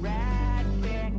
rat chick.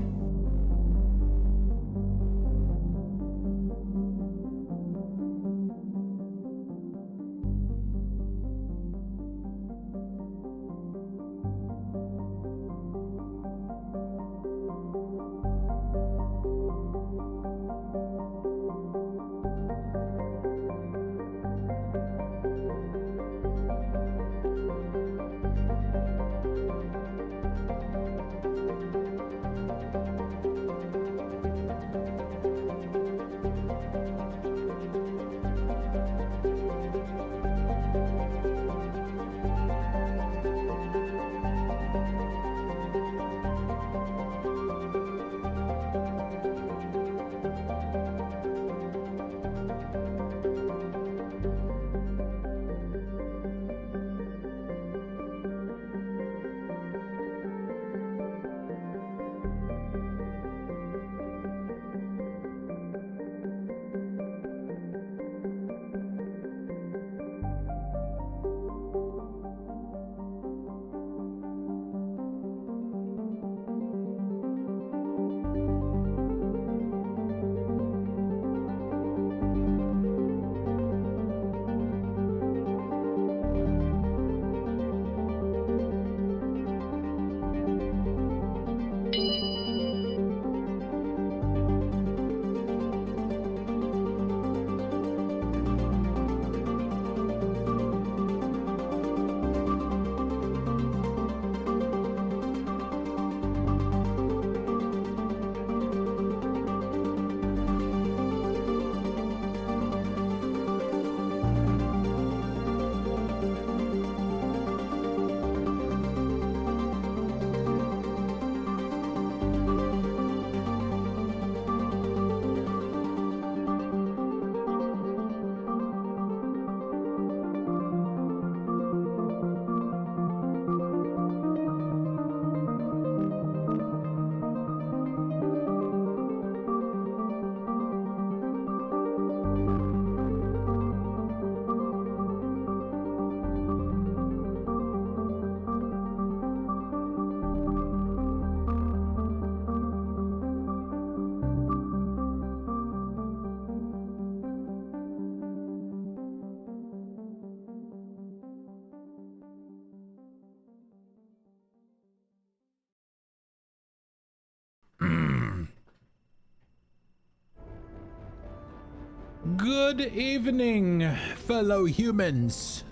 Good evening, fellow humans.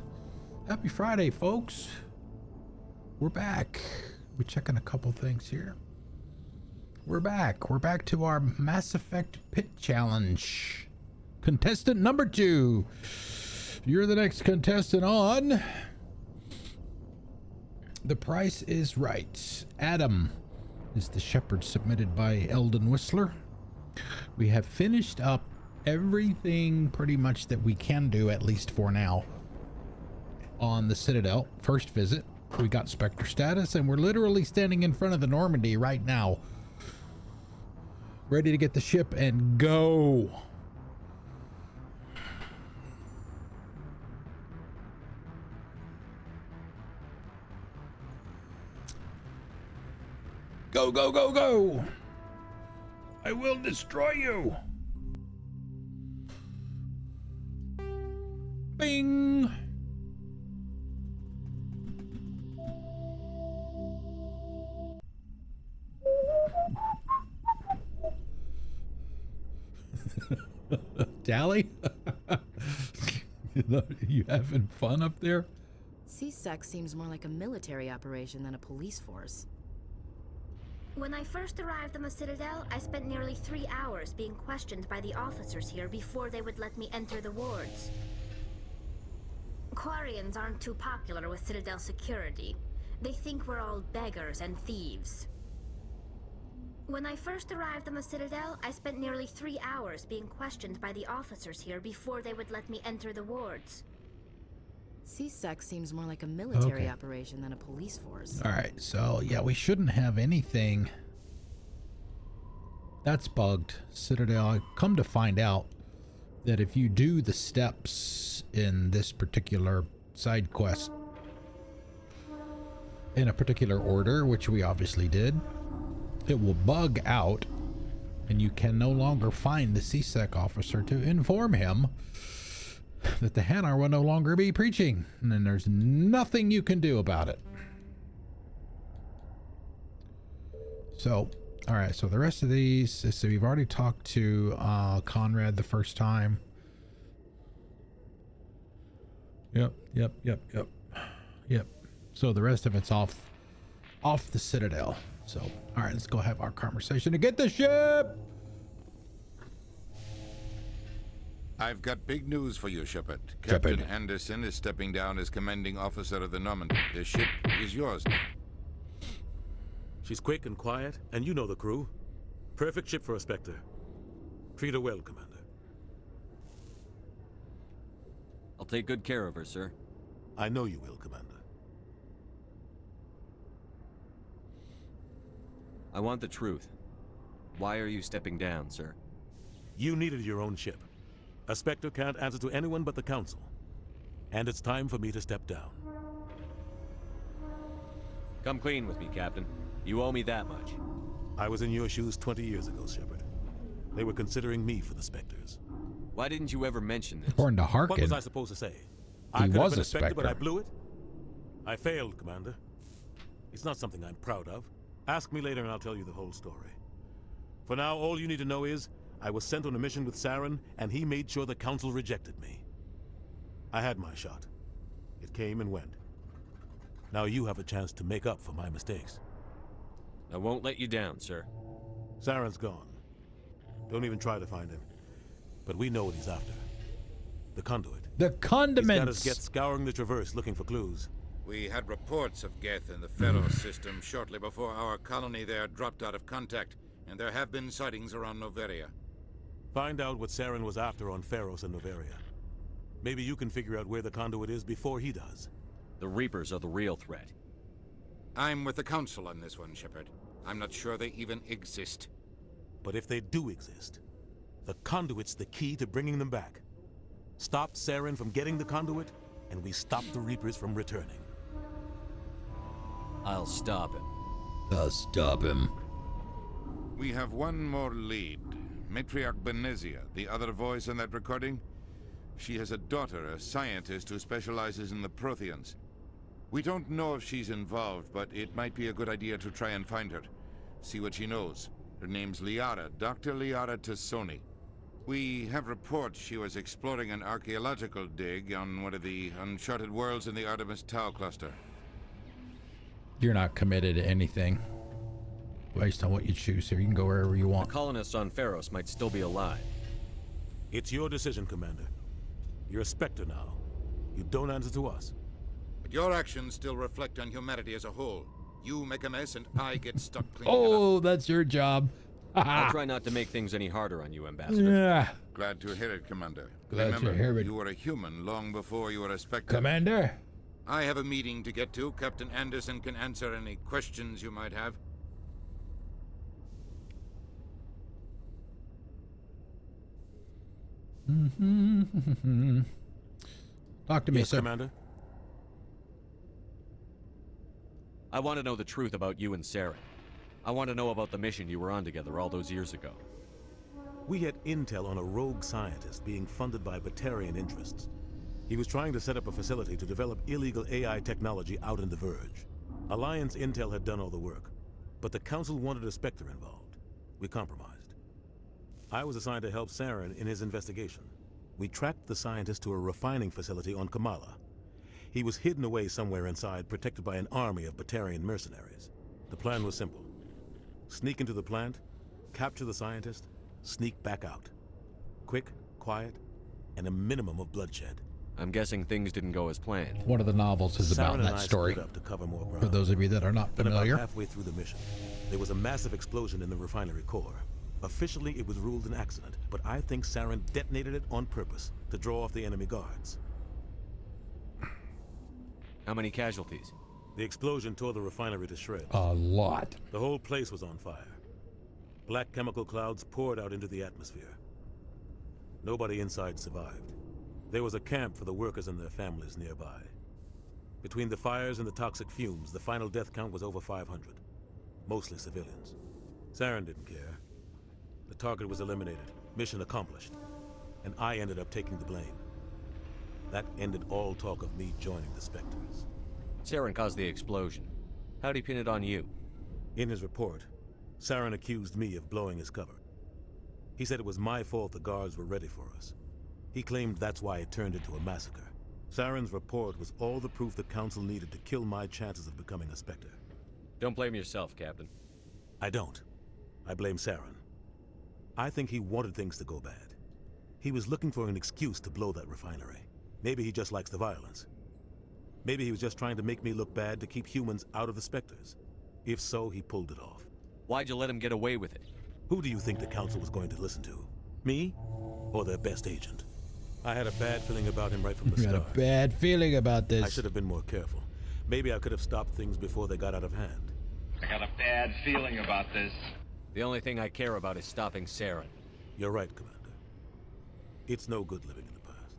Happy Friday, folks. We're back. We're checking a couple things here. We're back. We're back to our Mass Effect Pit Challenge. Contestant number 2. You're the next contestant on. The Price is Right. Adam is the Shepard submitted by Eldon Whistler. We have finished up everything pretty much that we can do, at least for now, on the Citadel. First visit, we got Spectre status, and we're literally standing in front of the Normandy right now, ready to get the ship and go. Go, go, go, go! I will destroy you! Bing! Dally? You having fun up there? CSEC seems more like a military operation than a police force. When I first arrived on the Citadel, I spent nearly 3 hours being questioned by the officers here before they would let me enter the wards. Quarians aren't too popular with Citadel security. They think we're all beggars and thieves. When I first arrived on the Citadel, I spent nearly 3 hours being questioned by the officers here before they would let me enter the wards. CSEC seems more like a military operation than a police force. Alright, so yeah, we shouldn't have anything. That's bugged. Citadel, I come to find out that if you do the steps in this particular side quest, in a particular order, which we obviously did, it will bug out and you can no longer find the CSEC officer to inform him that the Hanar will no longer be preaching. And then there's nothing you can do about it. So, all right, so the rest of these, so we've already talked to Conrad the first time. Yep. So the rest of it's off the Citadel. So, all right, let's go have our conversation to get the ship. I've got big news for you, Shepard. Captain Anderson is stepping down as commanding officer of the Normandy. The ship is yours now. She's quick and quiet, and you know the crew. Perfect ship for a Spectre. Treat her well, Commander. I'll take good care of her, sir. I know you will, Commander. I want the truth. Why are you stepping down, sir? You needed your own ship. A Spectre can't answer to anyone but the Council. And it's time for me to step down. Come clean with me, Captain. You owe me that much. I was in your shoes 20 years ago, Shepard. They were considering me for the Spectres. Why didn't you ever mention this? According to Harkin, what was I supposed to say? I could have been a Spectre, but I blew it? I failed, Commander. It's not something I'm proud of. Ask me later and I'll tell you the whole story. For now, all you need to know is, I was sent on a mission with Saren, and he made sure the Council rejected me. I had my shot. It came and went. Now you have a chance to make up for my mistakes. I won't let you down, sir. Saren's gone. Don't even try to find him. But we know what he's after. The conduit. the condiments. He's got us Geth scouring the Traverse looking for clues. We had reports of Geth in the Pharos system shortly before our colony there dropped out of contact, and there have been sightings around Noveria. Find out what Saren was after on Pharos and Noveria. Maybe you can figure out where the conduit is before he does. The Reapers are the real threat. I'm with the Council on this one, Shepard. I'm not sure they even exist. But if they do exist, the conduit's the key to bringing them back. Stop Saren from getting the conduit, and we stop the Reapers from returning. I'll stop him. I'll stop him. We have one more lead. Matriarch Benezia, the other voice in that recording. She has a daughter, a scientist who specializes in the Protheans. We don't know if she's involved, but it might be a good idea to try and find her. See what she knows. Her name's Liara, Dr. Liara Tassoni. We have reports she was exploring an archaeological dig on one of the uncharted worlds in the Artemis Tau cluster. You're not committed to anything based on what you choose here. You can go wherever you The want. colonists on Pharos might still be alive. It's your decision, Commander. You're a Spectre now. You don't answer to us. But your actions still reflect on humanity as a whole. You make a mess and I get stuck cleaning it up. Oh, that's your job. I'll try not to make things any harder on you, Ambassador. Yeah. Glad to hear it, Commander. Glad to Remember, hear it. you were a human long before you were a Spectre. Commander. I have a meeting to get to. Captain Anderson can answer any questions you might have. Talk to me, Yes, sir. Commander. I want to know the truth about you and Saren. I want to know about the mission you were on together all those years ago. We had intel on a rogue scientist being funded by Batarian interests. He was trying to set up a facility to develop illegal AI technology out in the Verge. Alliance intel had done all the work, but the Council wanted a Spectre involved. We compromised. I was assigned to help Saren in his investigation. We tracked the scientist to a refining facility on Kamala. He was hidden away somewhere inside, protected by an army of Batarian mercenaries. The plan was simple. Sneak into the plant, capture the scientist, sneak back out. Quick, quiet, and a minimum of bloodshed. I'm guessing things didn't go as planned. One of the novels is about Saren and that I story. split up to cover more ground. For those of you that are not Then about familiar. halfway through the mission, there was a massive explosion in the refinery core. Officially, it was ruled an accident, but I think Saren detonated it on purpose to draw off the enemy guards. How many casualties? The explosion tore the refinery to shreds. A lot. The whole place was on fire. Black chemical clouds poured out into the atmosphere. Nobody inside survived. There was a camp for the workers and their families nearby. Between the fires and the toxic fumes, the final death count was over 500. Mostly civilians. Saren didn't care. The target was eliminated, mission accomplished. And I ended up taking the blame. That ended all talk of me joining the Spectres. Saren caused the explosion. How'd he pin it on you? In his report, Saren accused me of blowing his cover. He said it was my fault the guards were ready for us. He claimed that's why it turned into a massacre. Saren's report was all the proof the Council needed to kill my chances of becoming a Spectre. Don't blame yourself, Captain. I don't. I blame Saren. I think he wanted things to go bad. He was looking for an excuse to blow that refinery. Maybe he just likes the violence. Maybe he was just trying to make me look bad to keep humans out of the Spectres. If so, he pulled it off. Why'd you let him get away with it? Who do you think the Council was going to listen to? Me? Or their best agent? I had a bad feeling about him right from the start. Got a bad feeling about this. I should have been more careful. Maybe I could have stopped things before they got out of hand. I got a bad feeling about this. The only thing I care about is stopping Saren. You're right, Commander. It's no good living in the past.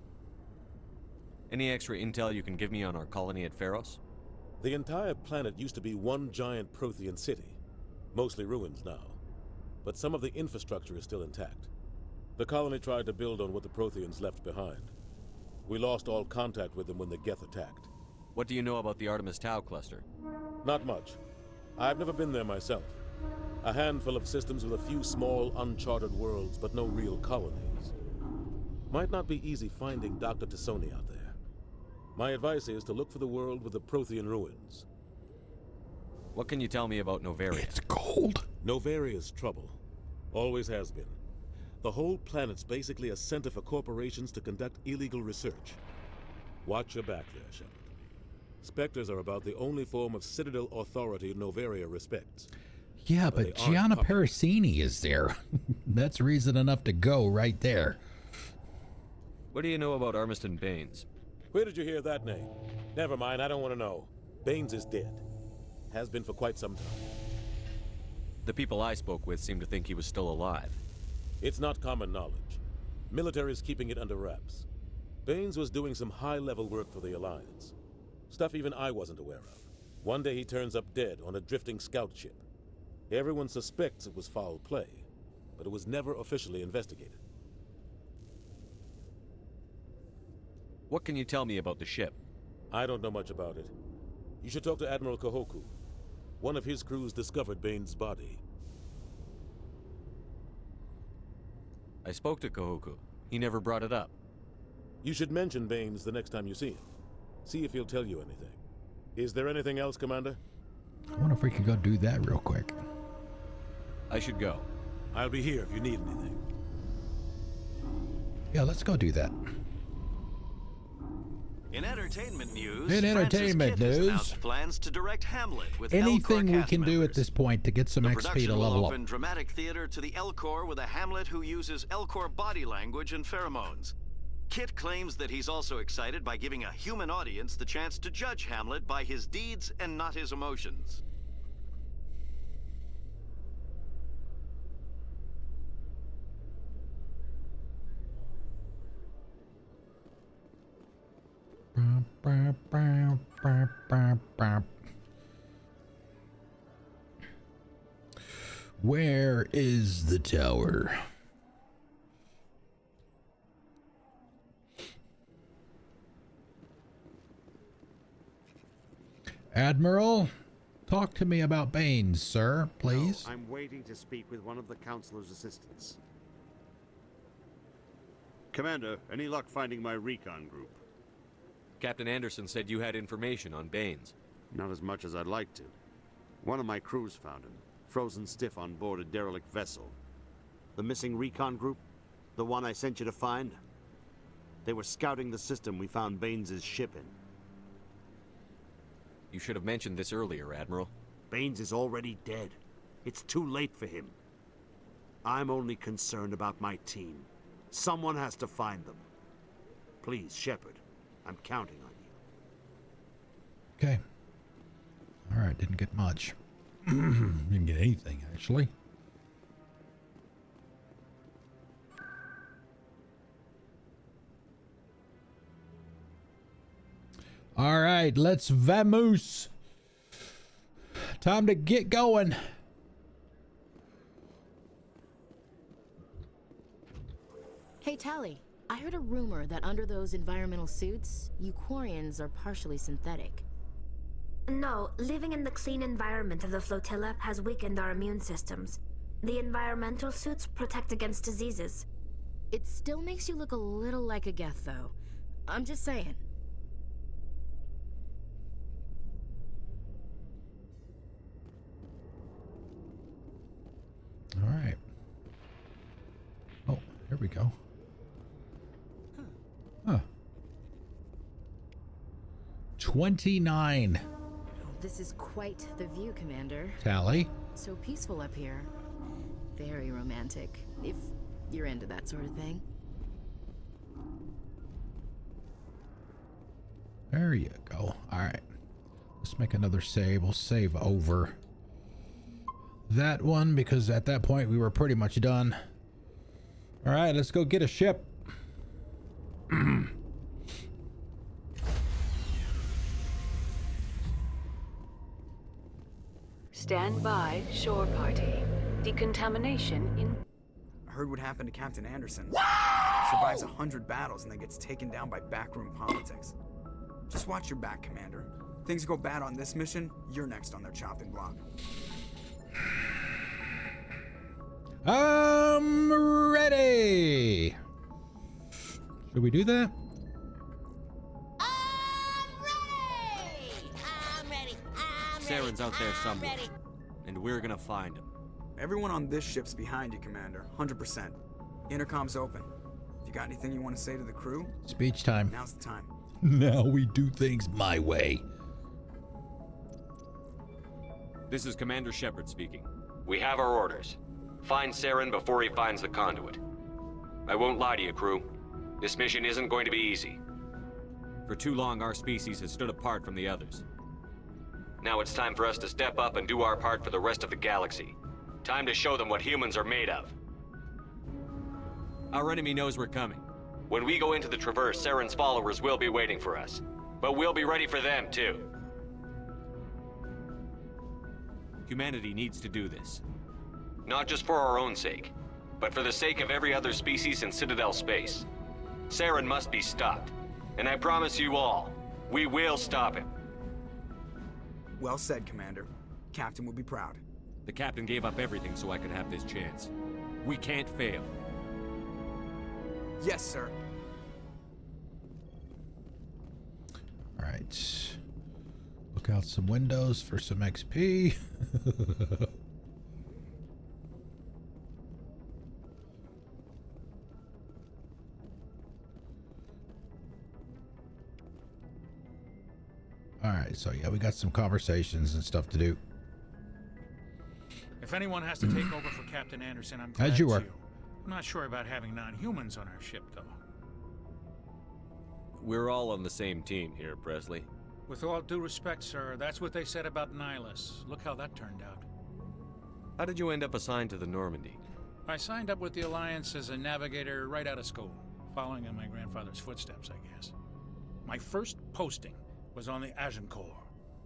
Any extra intel you can give me on our colony at Pharos? The entire planet used to be one giant Prothean city. Mostly ruins now. But some of the infrastructure is still intact. The colony tried to build on what the Protheans left behind. We lost all contact with them when the Geth attacked. What do you know about the Artemis Tau cluster? Not much. I've never been there myself. A handful of systems with a few small, uncharted worlds, but no real colonies. Might not be easy finding Dr. Tassoni out there. My advice is to look for the world with the Prothean ruins. What can you tell me about Novaria? It's cold. Novaria's trouble. Always has been. The whole planet's basically a center for corporations to conduct illegal research. Watch your back there, Shepard. Spectres are about the only form of Citadel authority Novaria respects. Yeah, but Gianna Parasini is there. That's reason enough to go right there. What do you know about Armiston Baines? Where did you hear that name? Never mind, I don't want to know. Baines is dead. Has been for quite some time. The people I spoke with seemed to think he was still alive. It's not common knowledge. Military's keeping it under wraps. Baines was doing some high-level work for the Alliance. Stuff even I wasn't aware of. One day he turns up dead on a drifting scout ship. Everyone suspects it was foul play, but it was never officially investigated. What can you tell me about the ship? I don't know much about it. You should talk to Admiral Kahoku. One of his crews discovered Baines' body. I spoke to Kahoku. He never brought it up. You should mention Baines the next time you see him. See if he'll tell you anything. Is there anything else, Commander? I wonder if we could go do that real quick. I should go. I'll be here if you need anything. Yeah, let's go do that. In entertainment news, announced plans to direct Hamlet with anything Elcor we can do at this point to get some the XP production to will level open up. dramatic theater to the Elcor with a Hamlet who uses Elcor body language and pheromones. Kit claims that he's also excited by giving a human audience the chance to judge Hamlet by his deeds and not his emotions. Where is the tower? Admiral, talk to me about Baines, sir, please. No, I'm waiting to speak with one of the Councilor's assistants. Commander, any luck finding my recon group? Captain Anderson said you had information on Baines. Not as much as I'd like to. One of my crews found him, frozen stiff on board a derelict vessel. The missing recon group? The one I sent you to find? They were scouting the system we found Baines' ship in. You should have mentioned this earlier, Admiral. Baines is already dead. It's too late for him. I'm only concerned about my team. Someone has to find them. Please, Shepard, I'm counting on you. Okay. All right, didn't get much. Didn't get anything, actually. All right, let's vamoose. Time to get going. Hey, Tally. I heard a rumor that under those environmental suits, Euquarians are partially synthetic. No, living in the clean environment of the flotilla has weakened our immune systems. The environmental suits protect against diseases. It still makes you look a little like a Geth, though. I'm just saying. All right. Oh, here we go. Huh. 29. This is quite the view, Commander. Tally. So peaceful up here. Very romantic, if you're into that sort of thing. There you go. All right. Let's make another save. We'll save over that one because at that point we were pretty much done. All right, let's go get a ship. Stand by, shore party. Decontamination in... I heard what happened to Captain Anderson. Survives 100 battles and then gets taken down by backroom politics. Just watch your back, Commander. Things go bad on this mission, you're next on their chopping block. I'm ready. Should we do that? Saren's out there somewhere, and we're gonna find him. Everyone on this ship's behind you, Commander. 100%. Intercom's open. If you got anything you want to say to the crew? Speech time. Now's the time. Now we do things my way. This is Commander Shepard speaking. We have our orders. Find Saren before he finds the conduit. I won't lie to you, crew. This mission isn't going to be easy. For too long, our species has stood apart from the others. Now it's time for us to step up and do our part for the rest of the galaxy. Time to show them what humans are made of. Our enemy knows we're coming. When we go into the Traverse, Saren's followers will be waiting for us. But we'll be ready for them, too. Humanity needs to do this. Not just for our own sake, but for the sake of every other species in Citadel space. Saren must be stopped. And I promise you all, we will stop him. Well said, Commander. Captain will be proud. The captain gave up everything so I could have this chance. We can't fail. Yes, sir. All right. Look out some windows for some XP. All right, so yeah, we got some conversations and stuff to do. If anyone has to take over for Captain Anderson, I'm glad As you it's are. you. I'm not sure about having non-humans on our ship, though. We're all on the same team here, Presley. With all due respect, sir, that's what they said about Nihilus. Look how that turned out. How did you end up assigned to the Normandy? I signed up with the Alliance as a navigator right out of school, following in my grandfather's footsteps, I guess. My first posting was on the Agincourt.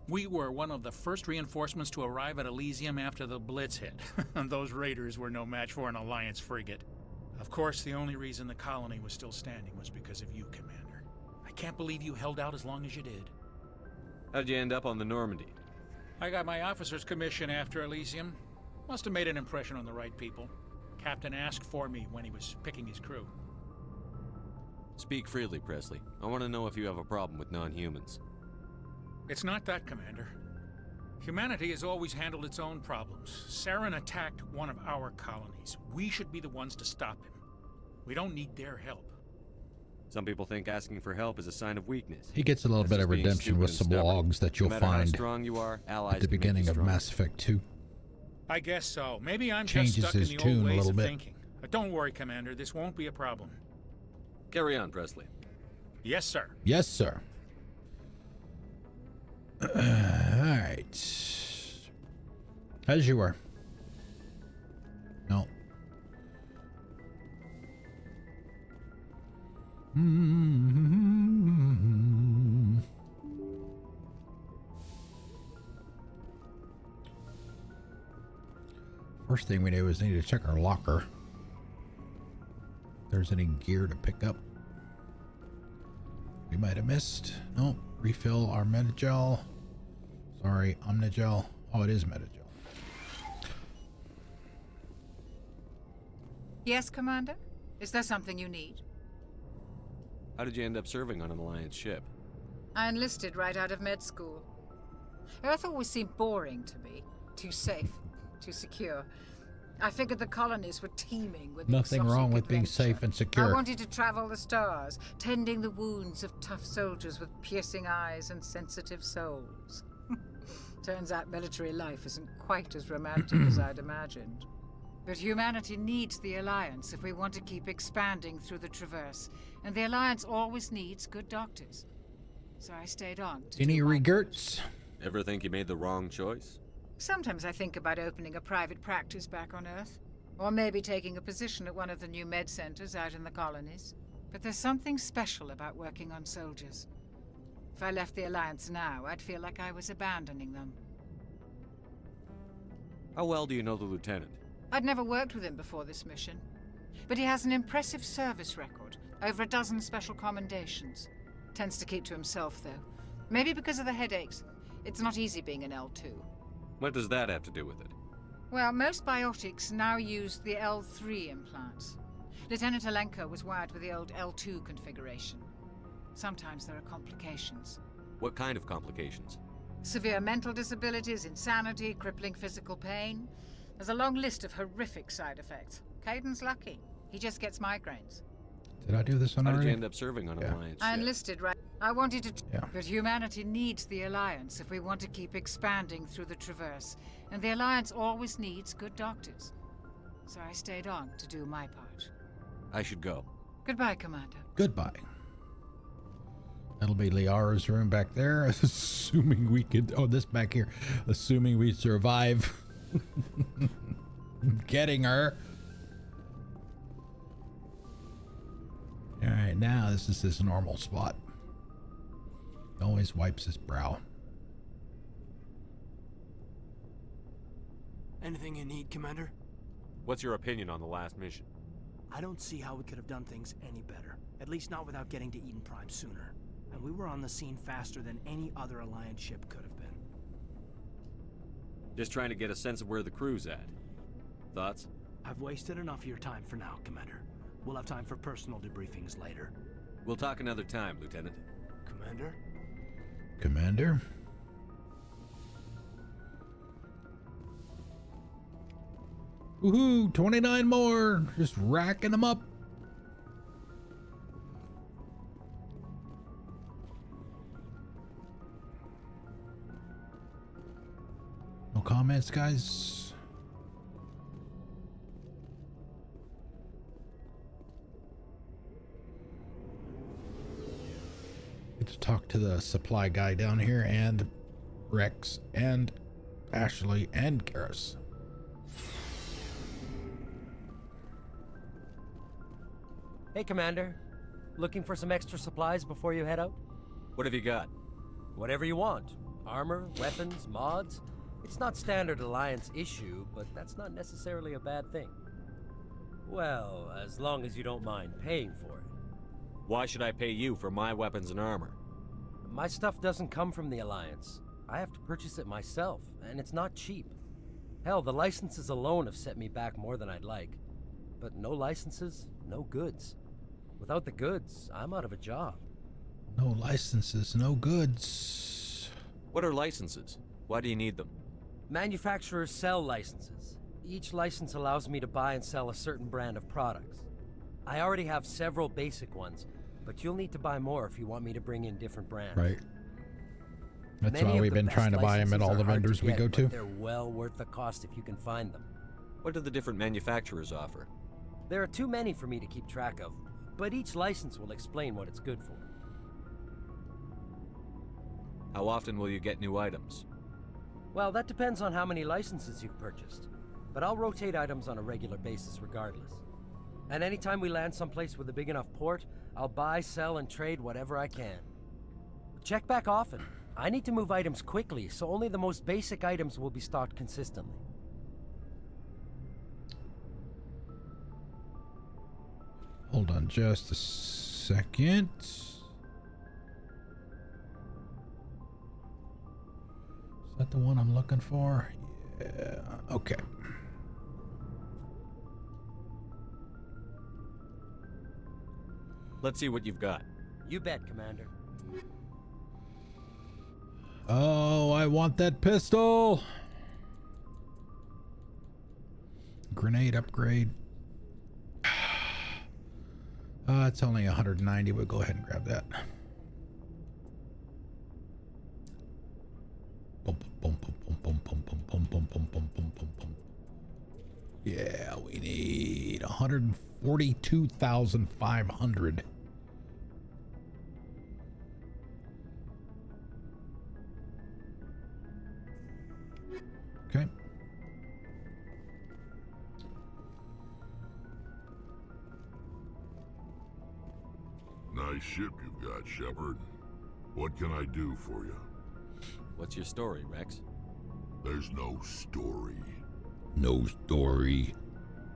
We were one of the first reinforcements to arrive at Elysium after the Blitz hit. And those raiders were no match for an Alliance frigate. Of course, the only reason the colony was still standing was because of you, Commander. I can't believe you held out as long as you did. How'd you end up on the Normandy? I got my officer's commission after Elysium. Must have made an impression on the right people. Captain asked for me when he was picking his crew. Speak freely, Presley. I want to know if you have a problem with non-humans. It's not that, Commander. Humanity has always handled its own problems. Saren attacked one of our colonies. We should be the ones to stop him. We don't need their help. Some people think asking for help is a sign of weakness. He gets a little bit of redemption with some logs that you'll find strong you are, allies at the beginning of Mass Effect 2. I guess so. Maybe I'm Changes just stuck in his the tune old a ways little of bit. thinking. But don't worry, Commander. This won't be a problem. Carry on, Presley. Yes, sir. Yes, sir. All right. As you were. No. First thing we do is need to check our locker. If there's any gear to pick up. We might have missed. No, refill our Metagel. Sorry, Omnigel. Oh, it is Metagel. Yes, Commander? Is there something you need? How did you end up serving on an Alliance ship? I enlisted right out of med school. Earth always seemed boring to me. Too safe, too secure. I figured the colonies were teeming with nothing wrong with being adventure. safe and secure. I wanted to travel the stars, tending the wounds of tough soldiers with piercing eyes and sensitive souls. Turns out military life isn't quite as romantic as I'd imagined. But humanity needs the Alliance if we want to keep expanding through the Traverse, and the Alliance always needs good doctors. So I stayed on. Any regrets? Ever think you made the wrong choice? Sometimes I think about opening a private practice back on Earth, or maybe taking a position at one of the new med centers out in the colonies. But there's something special about working on soldiers. If I left the Alliance now, I'd feel like I was abandoning them. How well do you know the Lieutenant? I'd never worked with him before this mission, but he has an impressive service record, over a dozen special commendations. Tends to keep to himself, though. Maybe because of the headaches. It's not easy being an L2. What does that have to do with it? Well, most biotics now use the L3 implants. Lieutenant Alenko was wired with the old L2 configuration. Sometimes there are complications. What kind of complications? Severe mental disabilities, insanity, crippling physical pain. There's a long list of horrific side effects. Caden's lucky. He just gets migraines. Did I do this one How already? did you end up serving on an Alliance I ship? enlisted, right? I wanted to... Yeah. But humanity needs the Alliance if we want to keep expanding through the Traverse. And the Alliance always needs good doctors. So I stayed on to do my part. I should go. Goodbye, Commander. Goodbye. That'll be Liara's room back there, assuming we could... Oh, this back here. Assuming we survive getting her. Alright, now this is his normal spot. Always wipes his brow. Anything you need, Commander? What's your opinion on the last mission? I don't see how we could have done things any better. At least not without getting to Eden Prime sooner. And we were on the scene faster than any other Alliance ship could have been. Just trying to get a sense of where the crew's at. Thoughts? I've wasted enough of your time for now, Commander. We'll have time for personal debriefings later. We'll talk another time, Lieutenant. Commander? Commander? Woohoo! 29 more! Just racking them up. No comments, guys? Get to talk to the supply guy down here and Wrex and Ashley and Garrus. Hey, Commander. Looking for some extra supplies before you head out? What have you got? Whatever you want. Armor, weapons, mods. It's not standard Alliance issue, but that's not necessarily a bad thing. Well, as long as you don't mind paying for it. Why should I pay you for my weapons and armor? My stuff doesn't come from the Alliance. I have to purchase it myself, and it's not cheap. Hell, the licenses alone have set me back more than I'd like. But no licenses, no goods. Without the goods, I'm out of a job. No licenses, no goods. What are licenses? Why do you need them? Manufacturers sell licenses. Each license allows me to buy and sell a certain brand of products. I already have several basic ones, but you'll need to buy more if you want me to bring in different brands. Right. That's Many why we've of the been best trying to buy them at licenses all the are hard vendors we get, go but to. They're well worth the cost if you can find them. What do the different manufacturers offer? There are too many for me to keep track of, but each license will explain what it's good for. How often will you get new items? Well, that depends on how many licenses you've purchased, but I'll rotate items on a regular basis regardless. And anytime we land someplace with a big enough port, I'll buy, sell, and trade whatever I can. Check back often. I need to move items quickly, so only the most basic items will be stocked consistently. hold on just a second. Is that the one I'm looking for? Yeah, okay. Let's see what you've got. You bet, Commander. Oh, I want that pistol. Grenade upgrade. It's only 190. We'll go ahead and grab that. Yeah, we need 142,500. Okay. Nice ship you've got, Shepard. What can I do for you? What's your story, Wrex? There's no story. No story.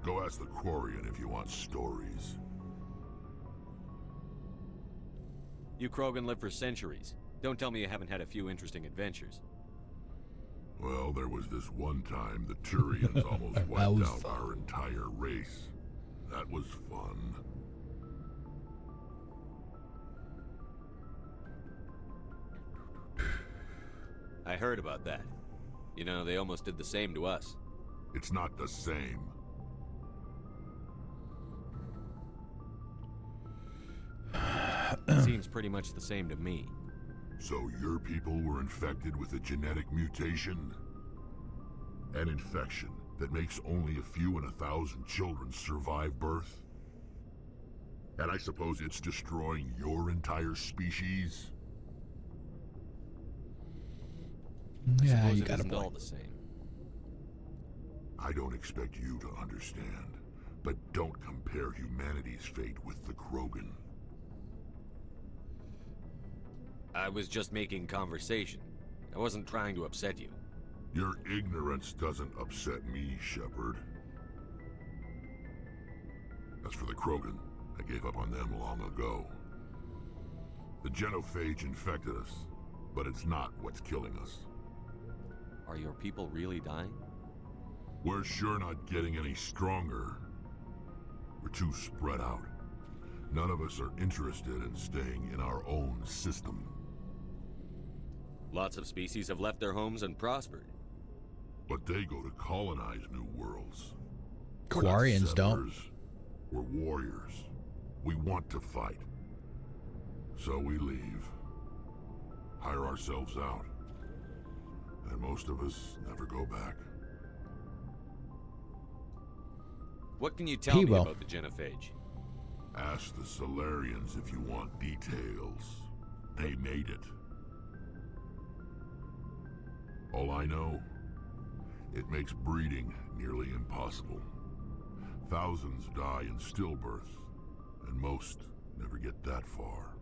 Go ask the Quarian if you want stories. You Krogan live for centuries. Don't tell me you haven't had a few interesting adventures. Well, there was this one time the Turians almost wiped out our entire race. That was fun. I heard about that. You know, they almost did the same to us. It's not the same. Seems pretty much the same to me. So your people were infected with a genetic mutation? An infection that makes only a few in 1,000 children survive birth? And I suppose it's destroying your entire species? Yeah, you got a isn't point. all the same. I don't expect you to understand, but don't compare humanity's fate with the Krogan. I was just making conversation. I wasn't trying to upset you. Your ignorance doesn't upset me, Shepard. As for the Krogan, I gave up on them long ago. The genophage infected us, but it's not what's killing us. Are your people really dying? We're sure not getting any stronger. We're too spread out. None of us are interested in staying in our own system. Lots of species have left their homes and prospered. But they go to colonize new worlds. Quarians don't. We're warriors. We want to fight. So we leave. Hire ourselves out. And most of us never go back. What can you tell me about the genophage? Ask the Solarians if you want details. They made it. All I know, it makes breeding nearly impossible. Thousands die in stillbirth, and most never get that far.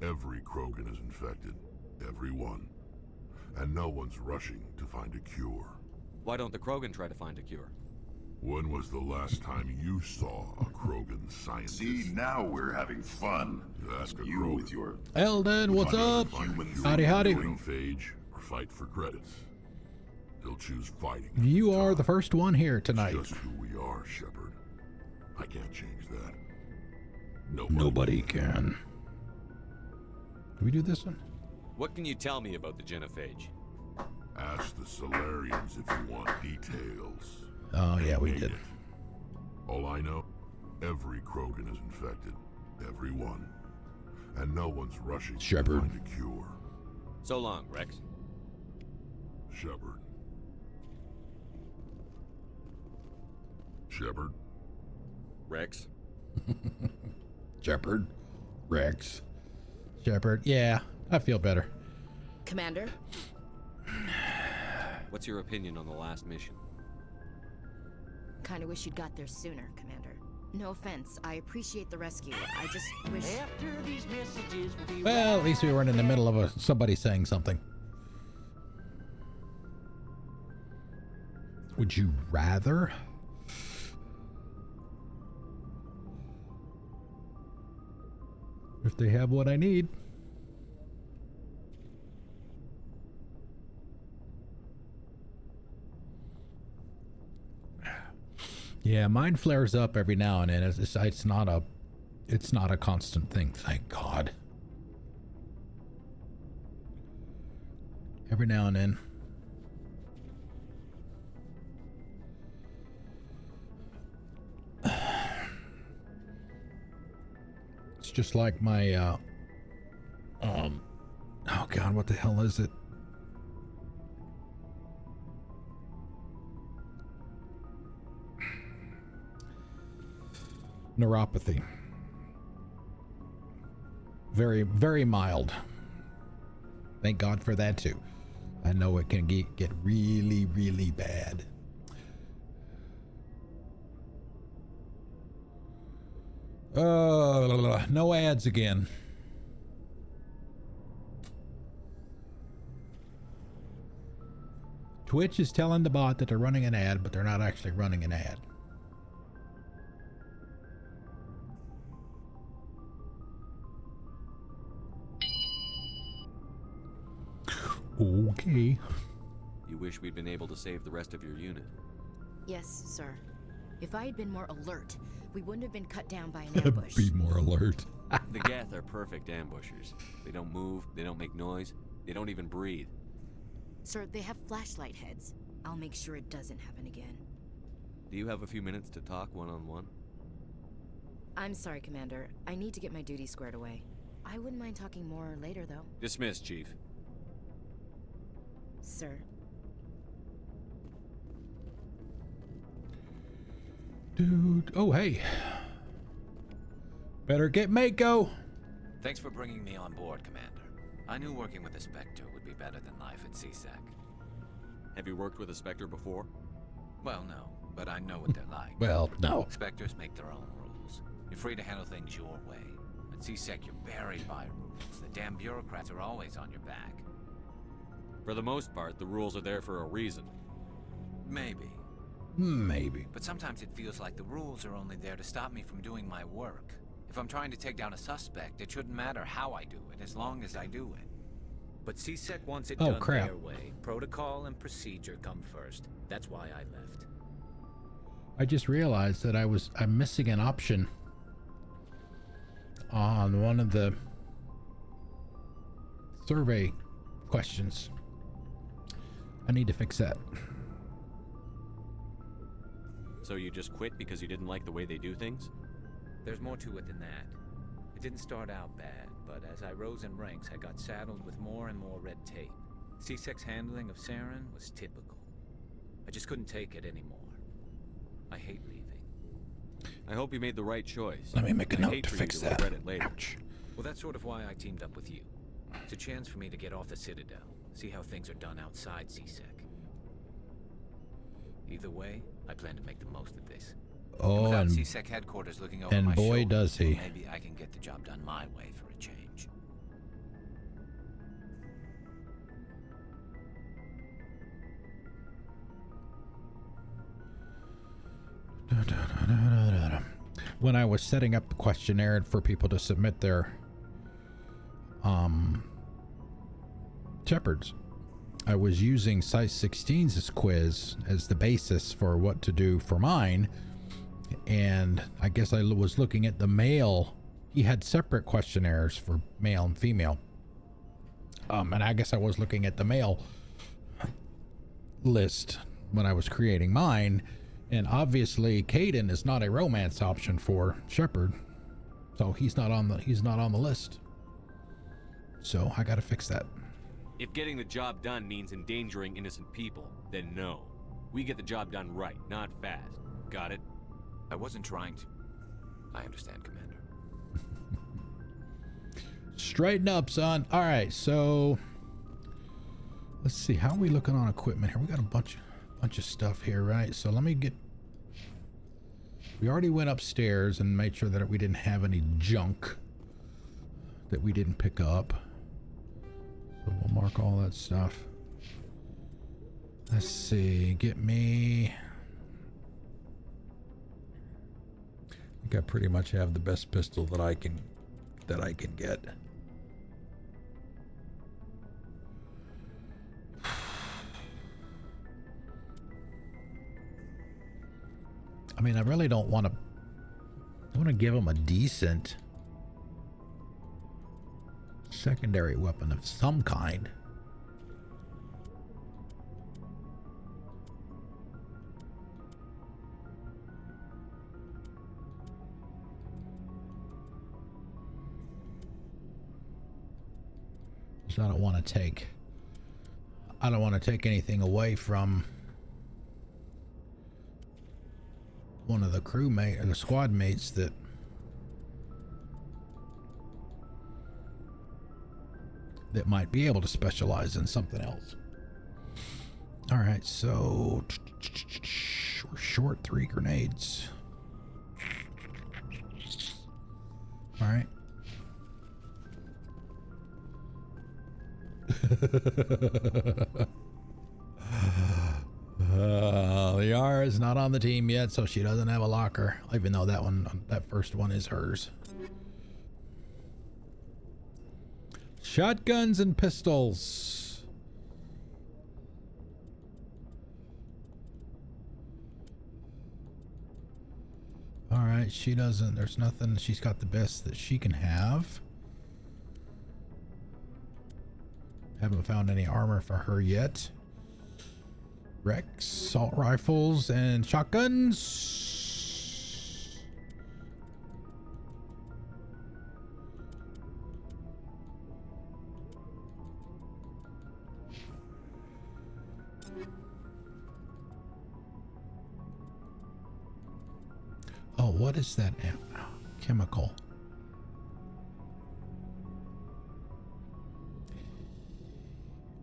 Every Krogan is infected, every one. And no one's rushing to find a cure. Why don't the Krogan try to find a cure? When was the last time you saw a Krogan scientist? See, now we're having fun. You ask a you Krogan. With your Eldon, what's up? Howdy, howdy. Genophage or fight for credits. He'll choose fighting. You are the first one here tonight. It's just who we are, Shepard. I can't change that. Nobody can. Do we do this one? What can you tell me about the genophage? Ask the Solarians if you want details. Oh, yeah, we did. All I know, every Krogan is infected. Every one. And no one's rushing to find a cure. So long, Wrex. Shepard. Shepard? Wrex? Shepard. Wrex. Shepard. Yeah, I feel better. Commander? What's your opinion on the last mission? Kinda wish you'd got there sooner, Commander. No offense, I appreciate the rescue. I just wish... After these messages will be Well, at least we weren't in the middle of somebody saying something. Would you rather? They have what I need. Yeah, mine flares up every now and then. It's not a constant thing, thank God. Every now and then. It's just like my oh God, what the hell is it? Neuropathy. Very, very mild. Thank God for that too. I know it can get really, really bad. No ads again. Twitch is telling the bot that they're running an ad, but they're not actually running an ad. Okay. You wish we'd been able to save the rest of your unit. Yes, sir. If I had been more alert, we wouldn't have been cut down by an ambush. Be more alert. The Geth are perfect ambushers. They don't move, they don't make noise, they don't even breathe. Sir, they have flashlight heads. I'll make sure it doesn't happen again. Do you have a few minutes to talk one-on-one? I'm sorry, Commander. I need to get my duties squared away. I wouldn't mind talking more later, though. Dismissed, Chief. Sir. Dude. Oh, hey. Better get Mako. Thanks for bringing me on board, Commander. I knew working with a Spectre would be better than life at CSEC. Have you worked with a Spectre before? Well, no, but I know what they're like. Well, no. Spectres make their own rules. You're free to handle things your way. At CSEC, you're buried by rules. The damn bureaucrats are always on your back. For the most part, the rules are there for a reason. Maybe. Maybe. But sometimes it feels like the rules are only there to stop me from doing my work. If I'm trying to take down a suspect, it shouldn't matter how I do it, as long as I do it. But CSEC wants it done their way. Protocol and procedure come first. That's why I left. I just realized that I'm missing an option on one of the survey questions. I need to fix that. So you just quit because you didn't like the way they do things? There's more to it than that. It didn't start out bad, but as I rose in ranks, I got saddled with more and more red tape. CSEC's handling of Saren was typical. I just couldn't take it anymore. I hate leaving. I hope you made the right choice. Let me make a note to fix that. Regret it later. Ouch. Well, that's sort of why I teamed up with you. It's a chance for me to get off the Citadel, see how things are done outside CSEC. Either way, I plan to make the most of this. Oh, without and CSEC headquarters looking over and my boy, shoulder, does he. well, maybe I can get the job done my way for a change. When I was setting up the questionnaire for people to submit their Shepards, I was using Size 16's quiz as the basis for what to do for mine, and I guess I was looking at the male. He had separate questionnaires for male and female, and I guess I was looking at the male list when I was creating mine, and obviously Caden is not a romance option for Shepard, so he's not on the list. So I got to fix that. If getting the job done means endangering innocent people, then no. We get the job done right, not fast. Got it? I wasn't trying to. I understand, Commander. Straighten up, son. All right, so let's see. How are we looking on equipment here? We got a bunch of stuff here, right? So let me get. We already went upstairs and made sure that we didn't have any junk that we didn't pick up. So we'll mark all that stuff. Let's see. Get me. I think I pretty much have the best pistol that I can that I can get. I mean, I really don't want to. I want to give him a decent secondary weapon of some kind. So I don't want to take anything away from one of the crewmate or the squad mates that might be able to specialize in something else. All right, so we're short 3 grenades. All right. Liara is not on the team yet, so she doesn't have a locker, even though that first one is hers. Shotguns and pistols. All right, she doesn't. There's nothing. She's got the best that she can have. Haven't found any armor for her yet. Wrex, assault rifles, and shotguns. Oh, what is that chemical?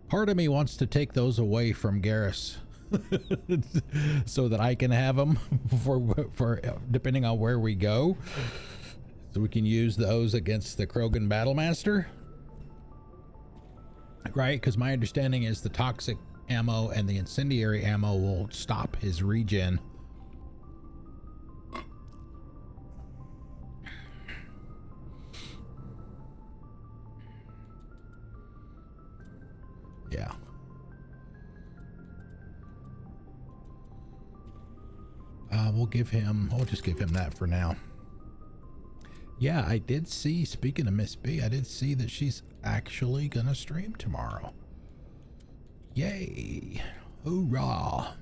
Part of me wants to take those away from Garrus so that I can have them for depending on where we go, so we can use those against the Krogan Battlemaster, right? Because my understanding is the toxic ammo and the incendiary ammo will stop his regen. Yeah. We'll just give him that for now. Yeah, I did see, speaking of Miss B, I did see that she's actually gonna stream tomorrow. Yay. Hoorah.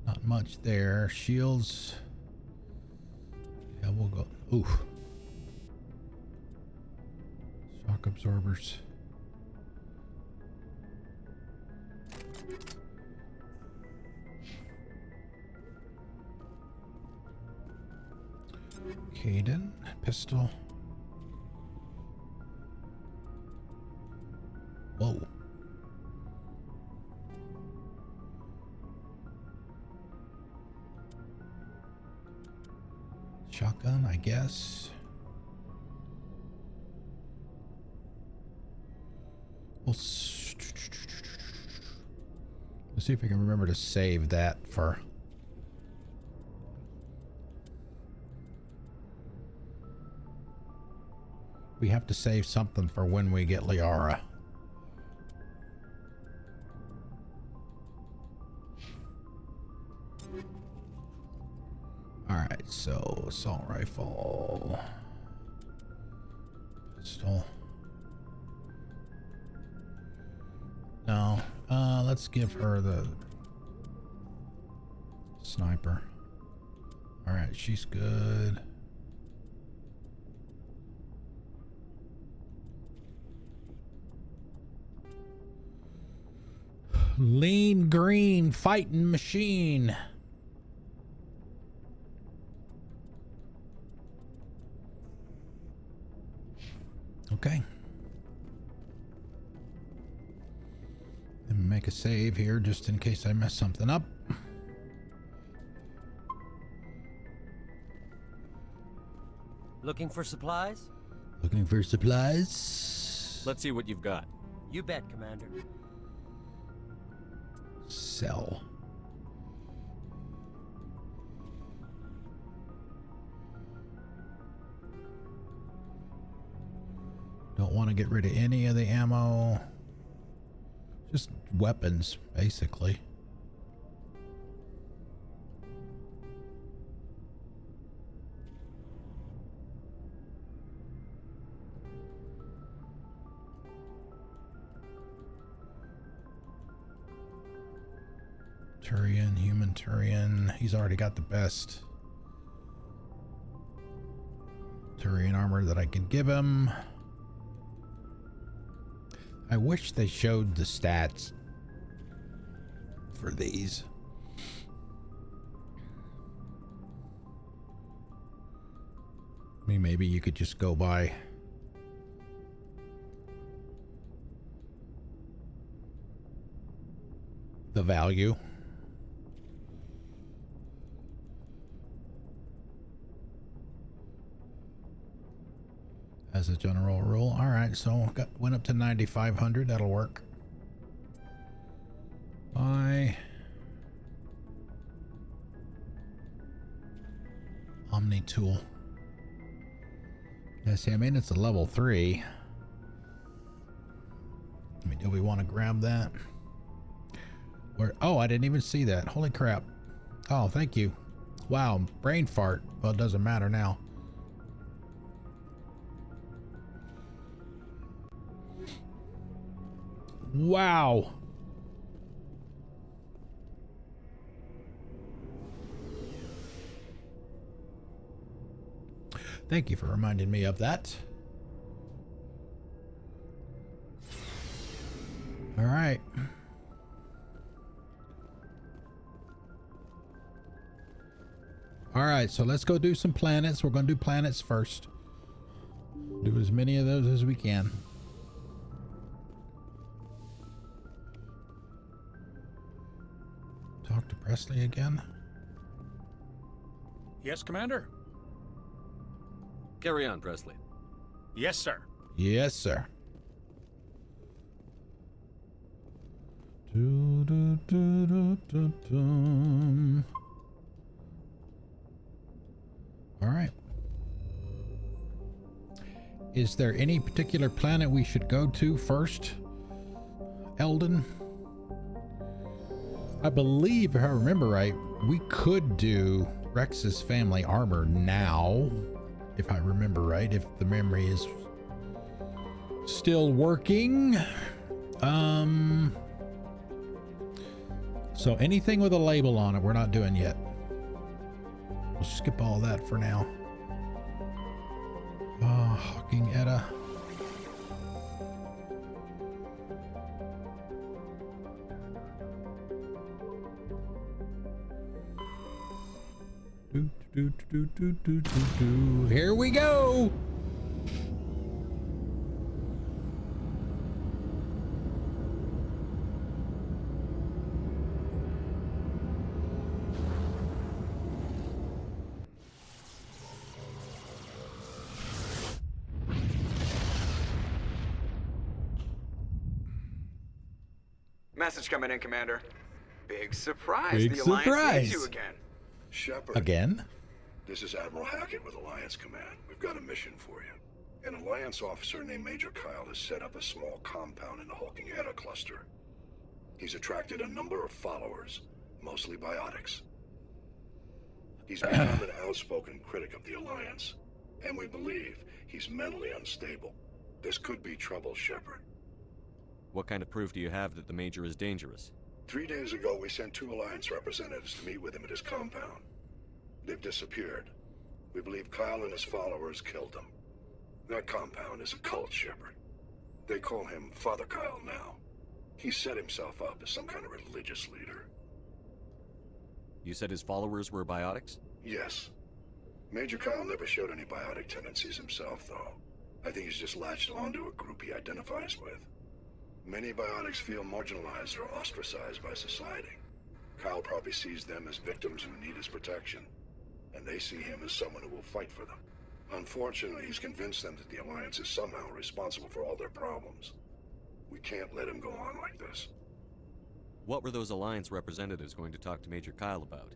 Not much there. Shields. Yeah, we'll go. Ooh. Shock absorbers. Caden, pistol. Whoa. Shotgun, I guess. Let's see if I can remember to save that for... We have to save something for when we get Liara. Alright, so assault rifle. Pistol. No, let's give her the sniper. Alright, she's good. Lean green fighting machine. Okay. Let me make a save here just in case I mess something up. Looking for supplies? Looking for supplies. Let's see what you've got. You bet, Commander. Sell. Don't want to get rid of any of the ammo. Just weapons, basically. Turian, human Turian. He's already got the best Turian armor that I can give him. I wish they showed the stats for these. I mean, maybe you could just go by the value. As a general rule. All right, so went up to 9,500. That'll work. Omni tool. Yeah, see, I mean, it's a level 3. I mean, do we want to grab that? Or, oh, I didn't even see that. Holy crap. Oh, thank you. Wow, brain fart. Well, it doesn't matter now. Wow. Thank you for reminding me of that. All right. All right, so let's go do some planets. We're going to do planets first. Do as many of those as we can. Talk to Presley again. Yes, Commander? Carry on, Presley. Yes, sir. Yes, sir. All right. Is there any particular planet we should go to first, Eldon? I believe, if I remember right, we could do Wrex's family armor now, if I remember right, if the memory is still working. So anything with a label on it, we're not doing yet. We'll skip all that for now. Hawking Etta. Here we go. Message coming in, Commander. Big surprise. Big the Alliance surprise. needs you again. Shepard. Again? This is Admiral Hackett with Alliance Command. We've got a mission for you. An Alliance officer named Major Kyle has set up a small compound in the Hawking Etta cluster. He's attracted a number of followers, mostly biotics. He's become an outspoken critic of the Alliance, and we believe he's mentally unstable. This could be trouble, Shepard. What kind of proof do you have that the Major is dangerous? 3 days ago, we sent 2 Alliance representatives to meet with him at his compound. They've disappeared. We believe Kyle and his followers killed them. That compound is a cult, Shepard. They call him Father Kyle now. He set himself up as some kind of religious leader. You said his followers were biotics? Yes. Major Kyle never showed any biotic tendencies himself, though. I think he's just latched onto a group he identifies with. Many biotics feel marginalized or ostracized by society. Kyle probably sees them as victims who need his protection, and they see him as someone who will fight for them. Unfortunately, he's convinced them that the Alliance is somehow responsible for all their problems. We can't let him go on like this. What were those Alliance representatives going to talk to Major Kyle about?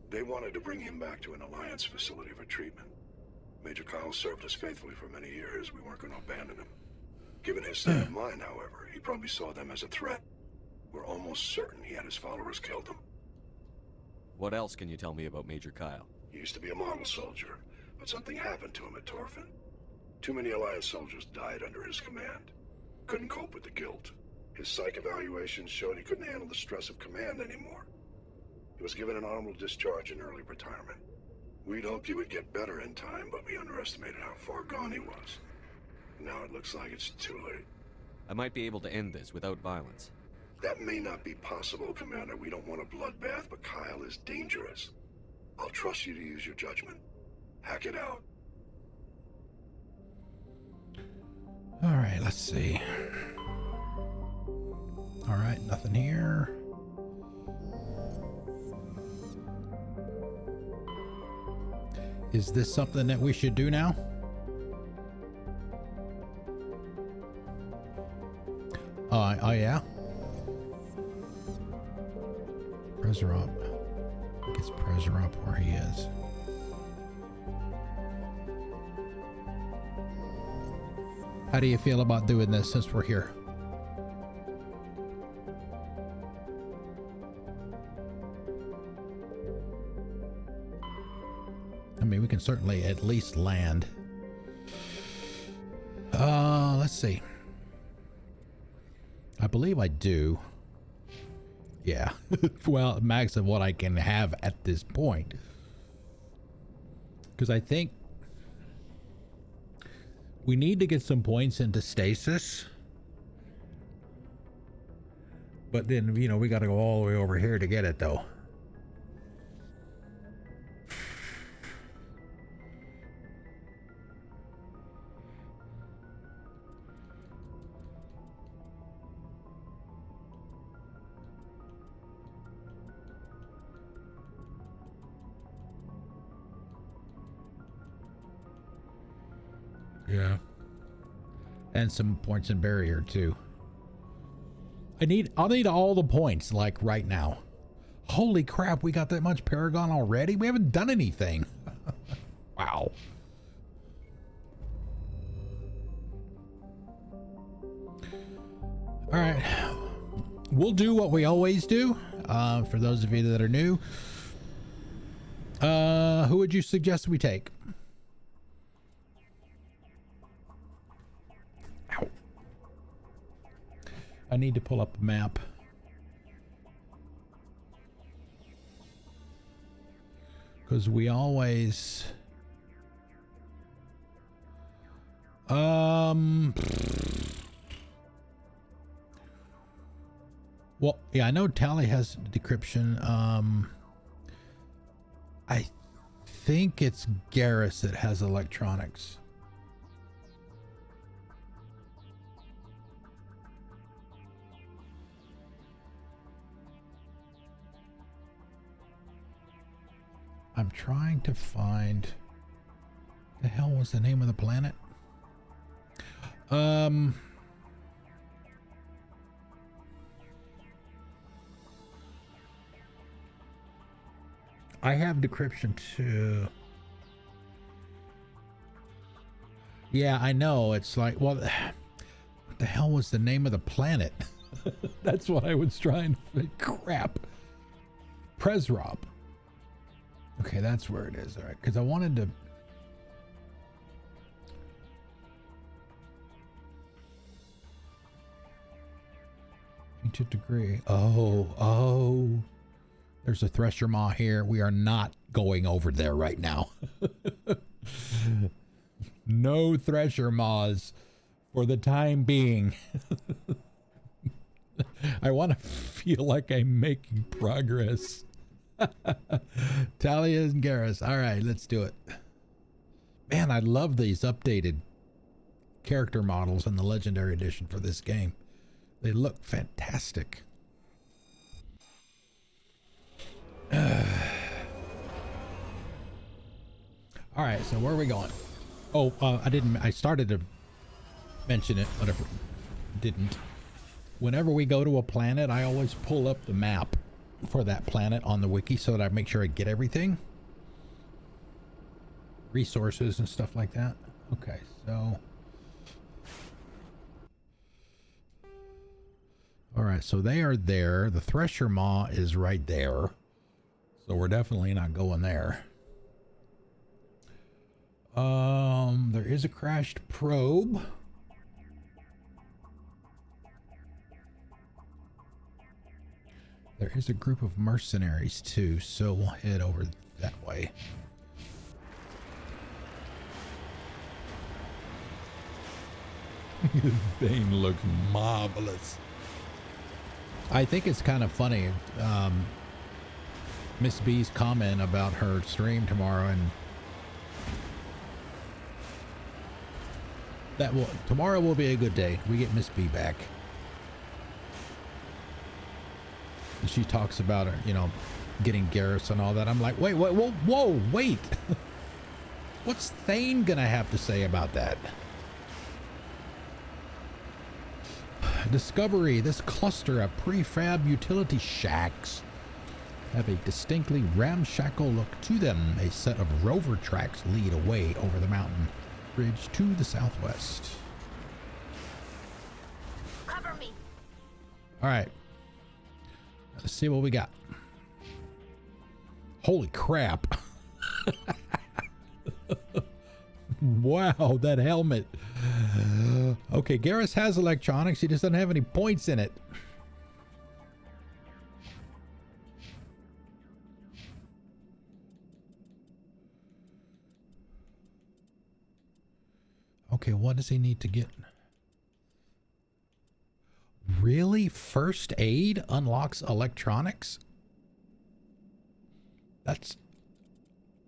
They wanted to bring him back to an Alliance facility for treatment. Major Kyle served us faithfully for many years. We weren't going to abandon him. Given his state of mind, however, he probably saw them as a threat. We're almost certain he had his followers killed them. What else can you tell me about Major Kyle? He used to be a model soldier, but something happened to him at Torfin. Too many Alliance soldiers died under his command. Couldn't cope with the guilt. His psych evaluations showed he couldn't handle the stress of command anymore. He was given an honorable discharge in early retirement. We'd hoped he would get better in time, but we underestimated how far gone he was. Now it looks like it's too late. I might be able to end this without violence. That may not be possible, Commander. We don't want a bloodbath, but Kyle is dangerous. I'll trust you to use your judgment. Hack it out. All right, let's see. All right, nothing here. Is this something that we should do now? Oh yeah. Presrop. I think it's Presrop where he is. How do you feel about doing this since we're here? I mean, we can certainly at least land. Let's see. I believe I do. Yeah. Well, max of what I can have at this point. Because I think we need to get some points into stasis. But then, you know, we got to go all the way over here to get it, though. Yeah. And some points in barrier too. I'll need all the points like right now. Holy crap, we got that much Paragon already? We haven't done anything. Wow. All right. We'll do what we always do. For those of you that are new. Who would you suggest we take? I need to pull up a map. Because we always... Well, yeah, I know Tally has decryption. I think it's Garrus that has electronics. I'm trying to find... The hell was the name of the planet? I have decryption too. Yeah, I know. It's like, well, what the hell was the name of the planet? That's what I was trying to... Crap. Presrop. Okay, that's where it is. All right, because I wanted to... Ancient degree. Oh. There's a Thresher Maw here. We are not going over there right now. No Thresher Maws for the time being. I want to feel like I'm making progress. Talia and Garrus. All right, let's do it. Man, I love these updated character models in the Legendary Edition for this game. They look fantastic. All right, so where are we going? Oh, I started to mention it, but I didn't. Whenever we go to a planet, I always pull up the map for that planet on the wiki so that I make sure I get everything. Resources and stuff like that. Okay, so right, so they are there. The Thresher Maw is right there. So we're definitely not going there. There is a crashed probe. There is a group of mercenaries too, so we'll head over that way. Thing looks marvelous. I think it's kind of funny. Miss B's comment about her stream tomorrow, and tomorrow will be a good day. We get Miss B back. And she talks about her, you know, getting Garrus and all that. I'm like, wait, whoa, wait. What's Thane gonna have to say about that? Discovery. This cluster of prefab utility shacks have a distinctly ramshackle look to them. A set of rover tracks lead away over the mountain ridge to the southwest. Cover me. All right. Let's see what we got. Holy crap. Wow, that helmet. Okay, Garrus has electronics. He just doesn't have any points in it. Okay, what does he need to get? Really? First aid unlocks electronics? That's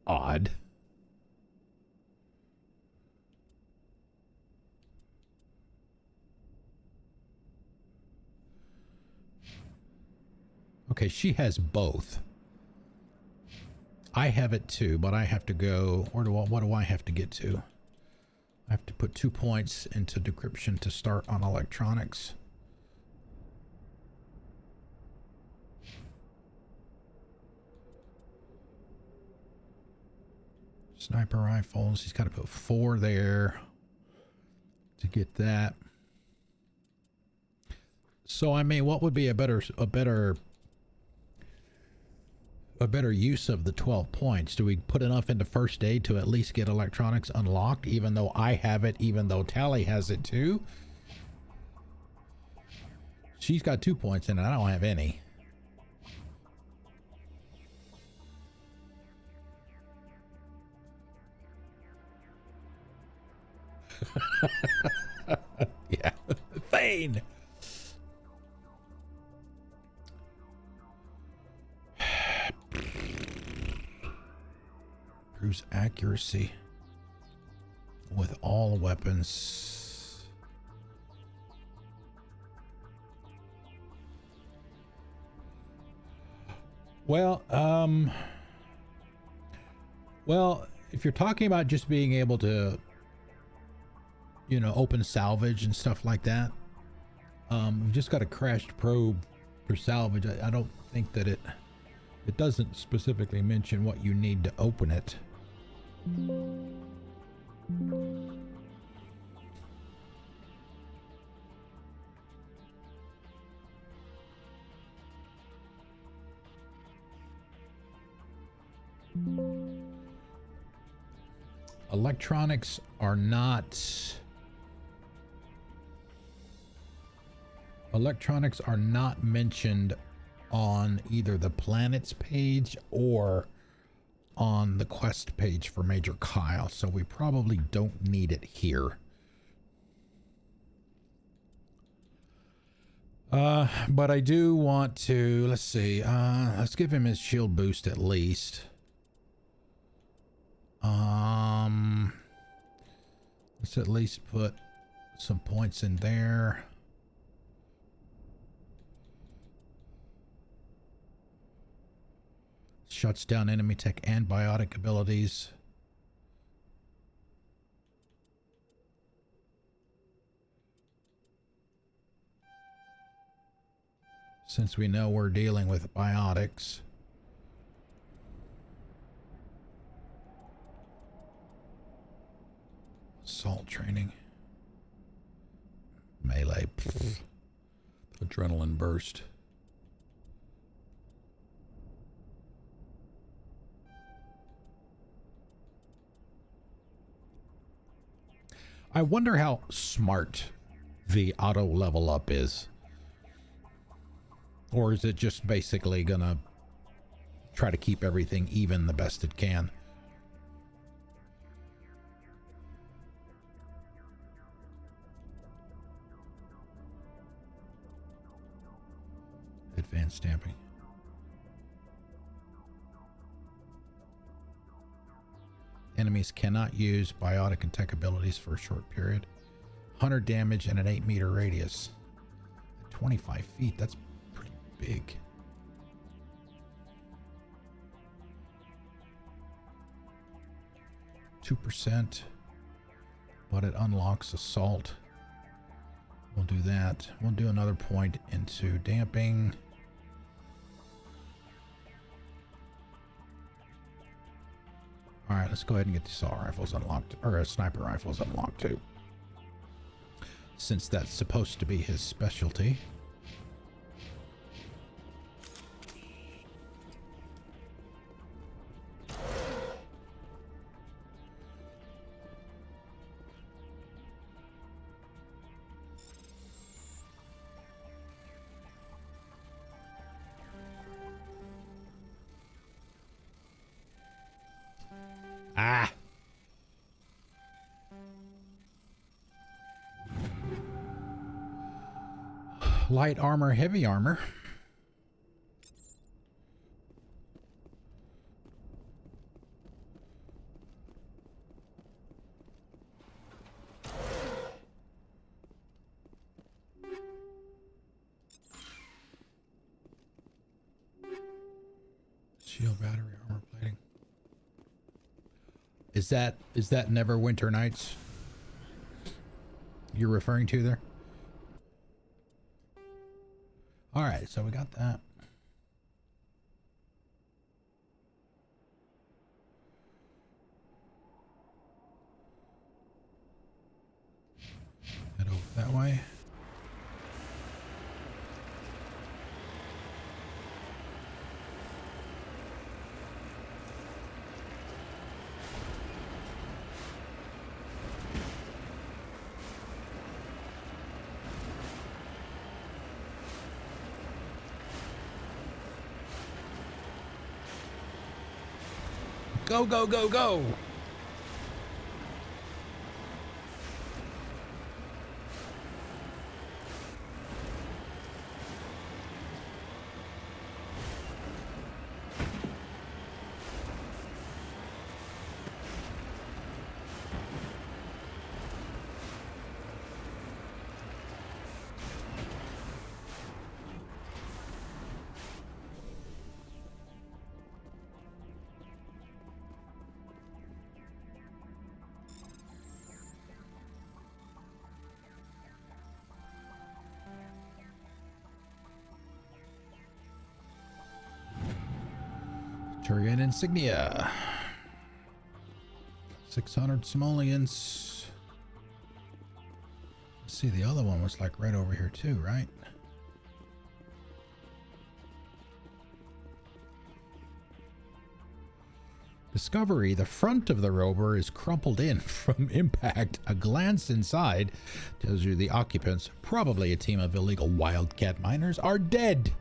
odd. Okay, she has both. I have it too, but I have to go, or what do I have to get to? I have to put 2 points into decryption to start on electronics. Sniper rifles, he's got to put 4 there to get that. So I mean, what would be a better use of the 12 points? Do we put enough into first aid to at least get electronics unlocked, even though I have it, even though Tally has it too? She's got 2 points in it. I don't have any. Yeah. Thane! Proves accuracy with all weapons. Well, if you're talking about just being able to, you know, open salvage and stuff like that, we've just got a crashed probe for salvage. I don't think that it doesn't specifically mention what you need to open it. Electronics are not mentioned on either the planets page or on the quest page for Major Kyle, so we probably don't need it here. But I do want to, let's see, let's give him his shield boost at least. Let's at least put some points in there. Shuts down enemy tech and biotic abilities. Since we know we're dealing with biotics. Assault training. Melee. Pfft. Adrenaline burst. I wonder how smart the auto level up is. Or is it just basically gonna try to keep everything even the best it can? Advanced stamping. Enemies cannot use biotic and tech abilities for a short period. 100 damage and an 8-meter radius. At 25 feet, that's pretty big. %, but it unlocks assault. We'll do that. We'll do another point into damping. All right, let's go ahead and get the assault rifles unlocked, or sniper rifles unlocked too, since that's supposed to be his specialty. Ah. Light armor, heavy armor. Shield battery, armor plating. Is that Neverwinter Nights you're referring to there? All right, so we got that. Head over that way. Go, go, go, go! Turian insignia. 600 simoleons. Let's see, the other one was like right over here too, right? Discovery. The front of the rover is crumpled in from impact. A glance inside tells you the occupants, probably a team of illegal wildcat miners, are dead.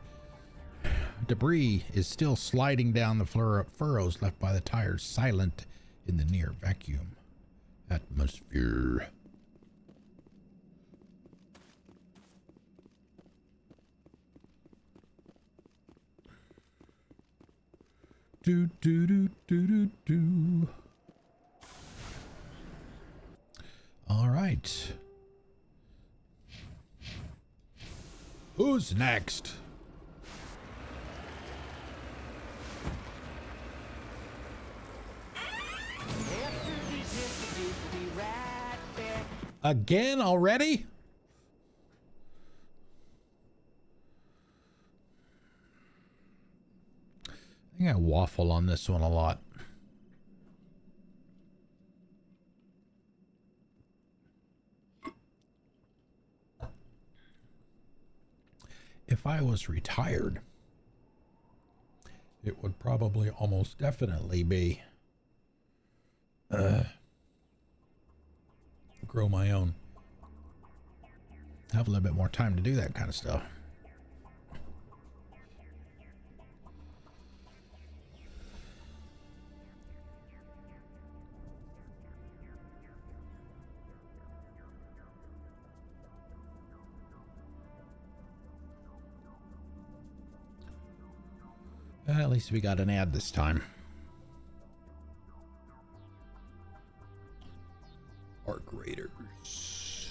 Debris is still sliding down the furrows left by the tires, silent in the near vacuum atmosphere. Do do do do do do. All right. Who's next? Again already? I think I waffle on this one a lot. if I was retired, it would probably almost definitely be grow my own. Have a little bit more time to do that kind of stuff. At least we got an ad this time. Arc Raiders.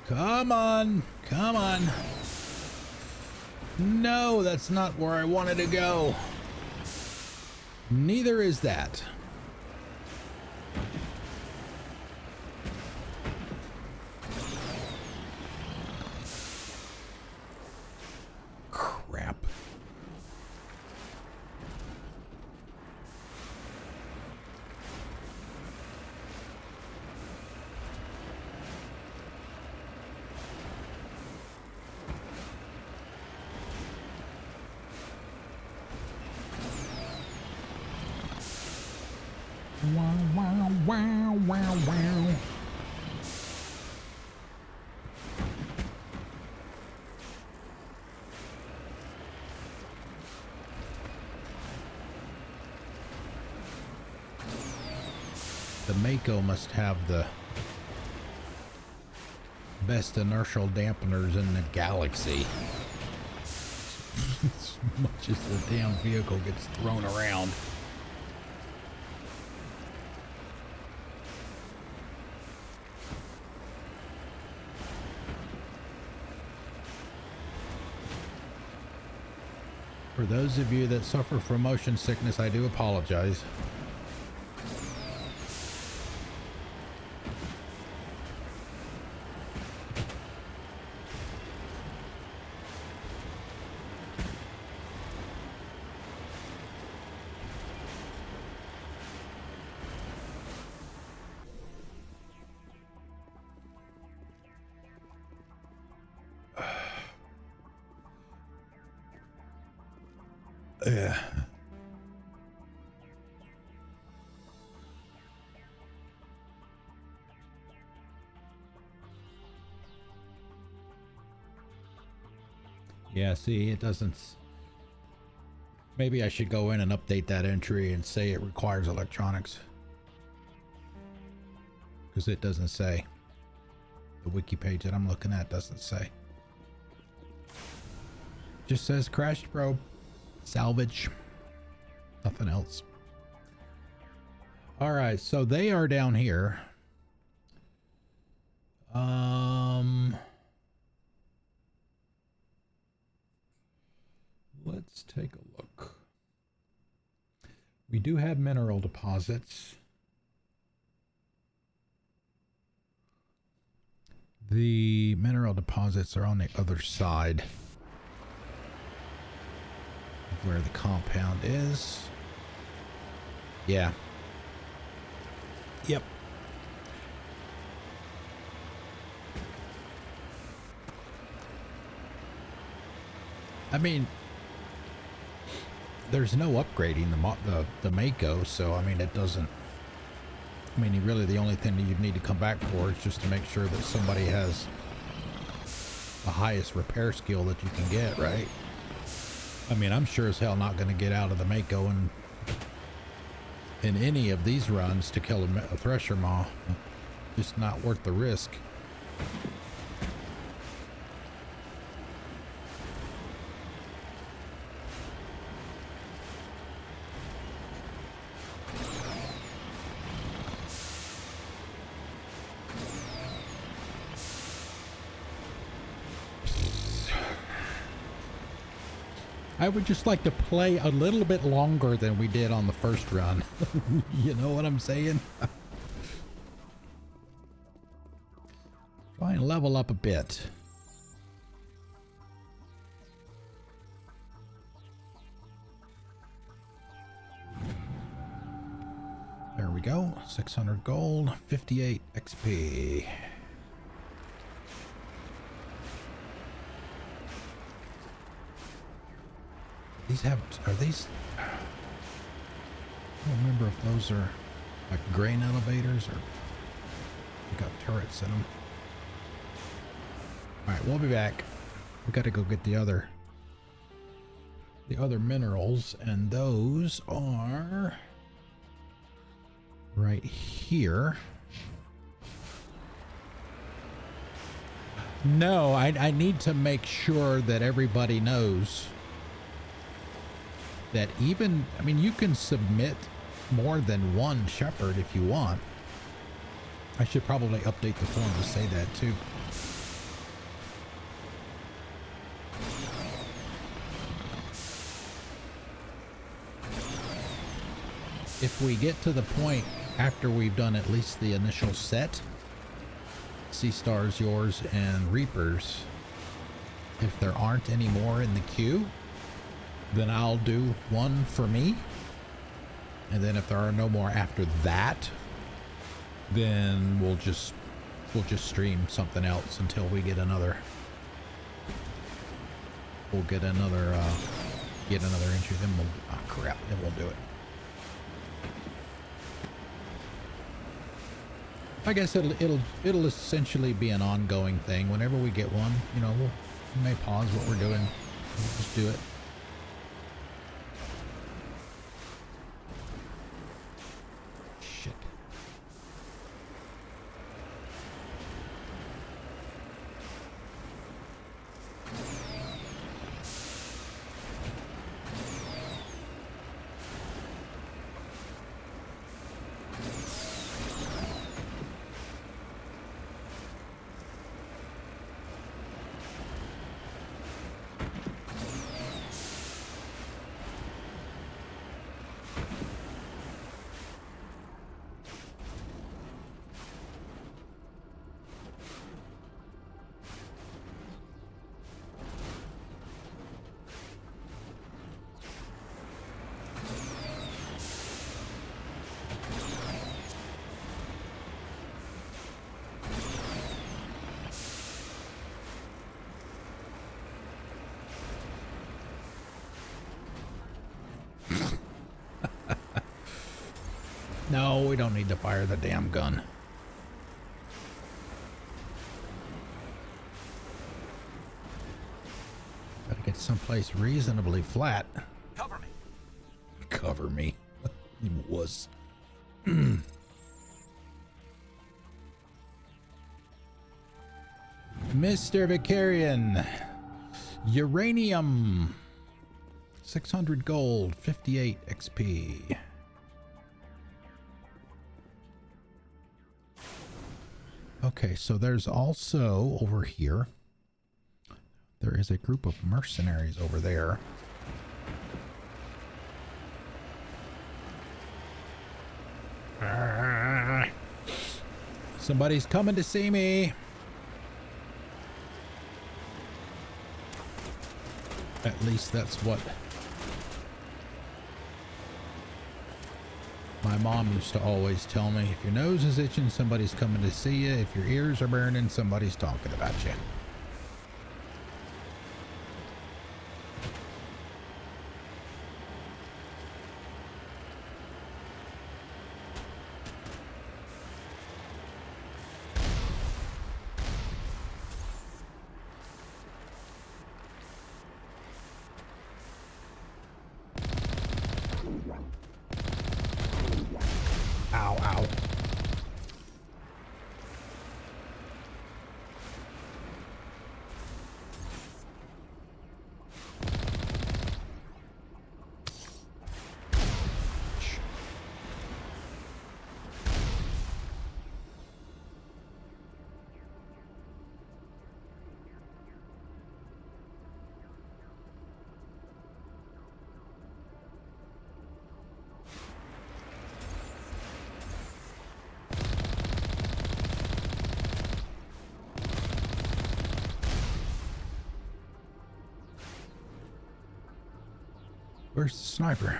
Come on, come on. No, that's not where I wanted to go. Neither is that. Crap. Wow, wow, wow, wow, wow. The Mako must have the best inertial dampeners in the galaxy. As much as the damn vehicle gets thrown around. For those of you that suffer from motion sickness, I do apologize. Yeah. Yeah, see, it doesn't. Maybe I should go in and update that entry and say it requires electronics. Because it doesn't say. The wiki page that I'm looking at doesn't say. Just says crashed probe. Salvage. Nothing else. All right, so they are down here. Let's take a look. We do have mineral deposits. The mineral deposits are on the other side of where the compound is. Yeah. Yep. I mean, there's no upgrading the Mako, so I mean it doesn't. I mean, really, the only thing that you'd need to come back for is just to make sure that somebody has the highest repair skill that you can get, right? I mean, I'm sure as hell not going to get out of the Mako in any of these runs to kill a Thresher Maw. Just not worth the risk. I would just like to play a little bit longer than we did on the first run. You know what I'm saying? Try and level up a bit. There we go. 600 gold, 58 XP. Are these, I don't remember if those are like grain elevators or they got turrets in them. All right, we'll be back. We got to go get the other minerals, and those are right here. No, I need to make sure that everybody knows that even, I mean, you can submit more than one Shepard if you want. I should probably update the form to say that too. If we get to the point after we've done at least the initial set, Sea Stars, yours, and Reapers, if there aren't any more in the queue, then I'll do one for me, and then if there are no more after that, then we'll just stream something else until we get another. We'll get another entry. Then we'll, oh crap, then we'll do it. I guess it'll essentially be an ongoing thing. Whenever we get one, you know, we may pause what we're doing. We'll just do it. No, we don't need to fire the damn gun. Gotta get someplace reasonably flat. Cover me. Cover me. He was. Mr. Vicarian. Uranium. 600 gold, 58 XP. Okay, so there's also over here, there is a group of mercenaries over there. Somebody's coming to see me. At least that's what my mom used to always tell me. If your nose is itching, somebody's coming to see you. If your ears are burning, somebody's talking about you. Where's the sniper?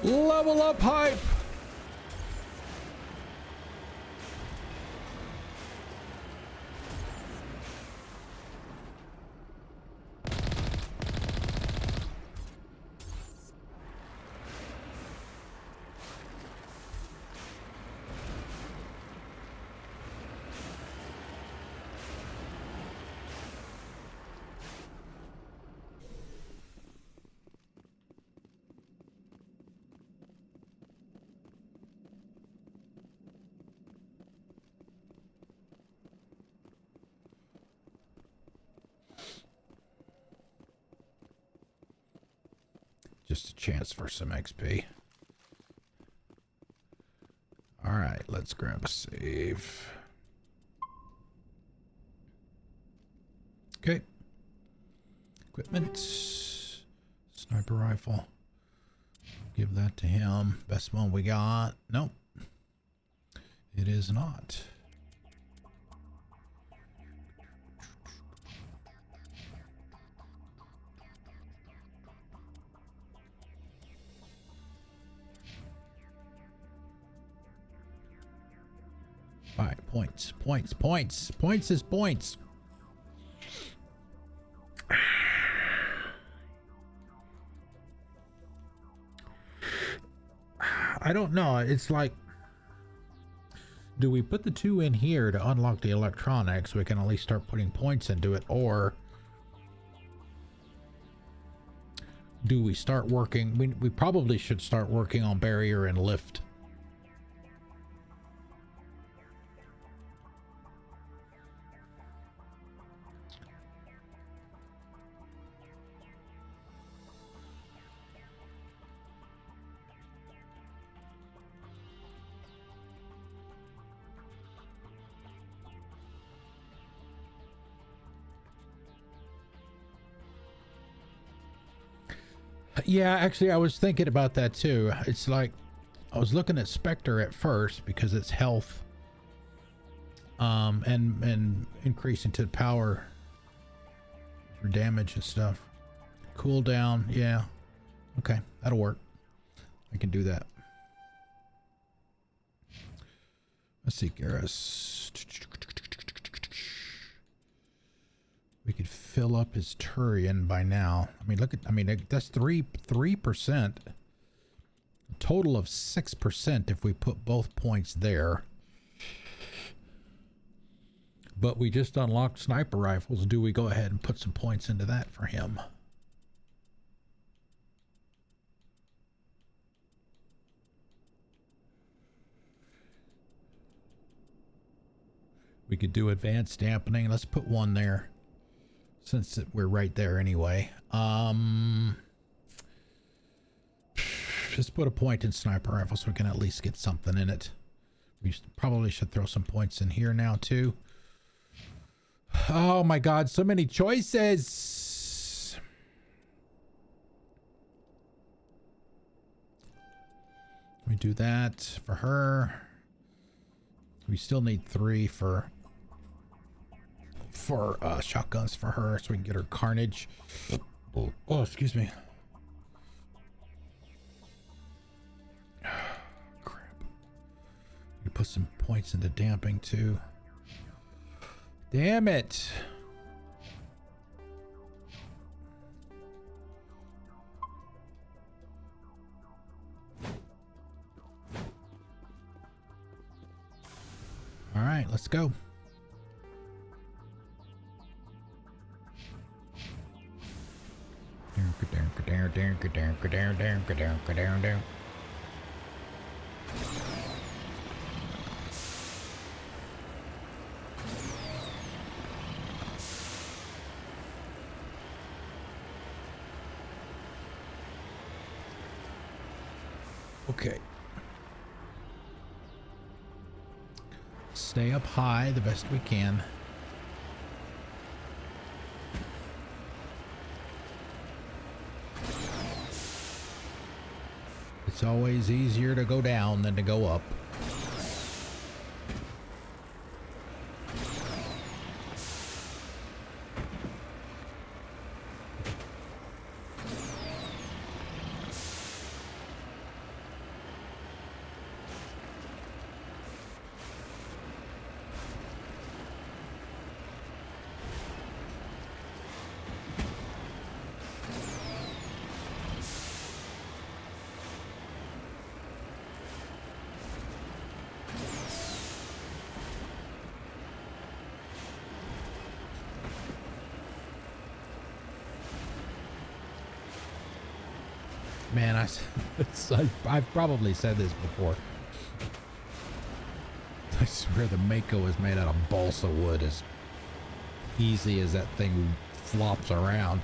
Level up hype. Just a chance for some XP. All right, let's grab a save. Okay. Equipment. Sniper rifle. Give that to him. Best one we got. Nope. It is not. All right, points. Points is points. I don't know. It's like, do we put the 2 in here to unlock the electronics so we can at least start putting points into it, or do we start working? We probably should start working on barrier and lift. Yeah, actually, I was thinking about that too. It's like, I was looking at Spectre at first because it's health, and increasing to power for damage and stuff. Cooldown, yeah. Okay, that'll work. I can do that. Let's see, Garrus. We could fill up his Turian by now. I mean, look at, I mean, that's 3%. A total of 6% if we put both points there. But we just unlocked sniper rifles. Do we go ahead and put some points into that for him? We could do advanced dampening. Let's put one there, since we're right there anyway. Just put a point in sniper rifle so we can at least get something in it. We probably should throw some points in here now too. Oh my god, so many choices. We do that for her. We still need 3 for shotguns for her, so we can get her carnage. Oh, excuse me. Crap. We put some points into damping too. Damn it. All right, let's go. Okay. Stay up high the best we can. It's always easier to go down than to go up. Man, I've probably said this before. I swear the Mako is made out of balsa wood as easy as that thing flops around.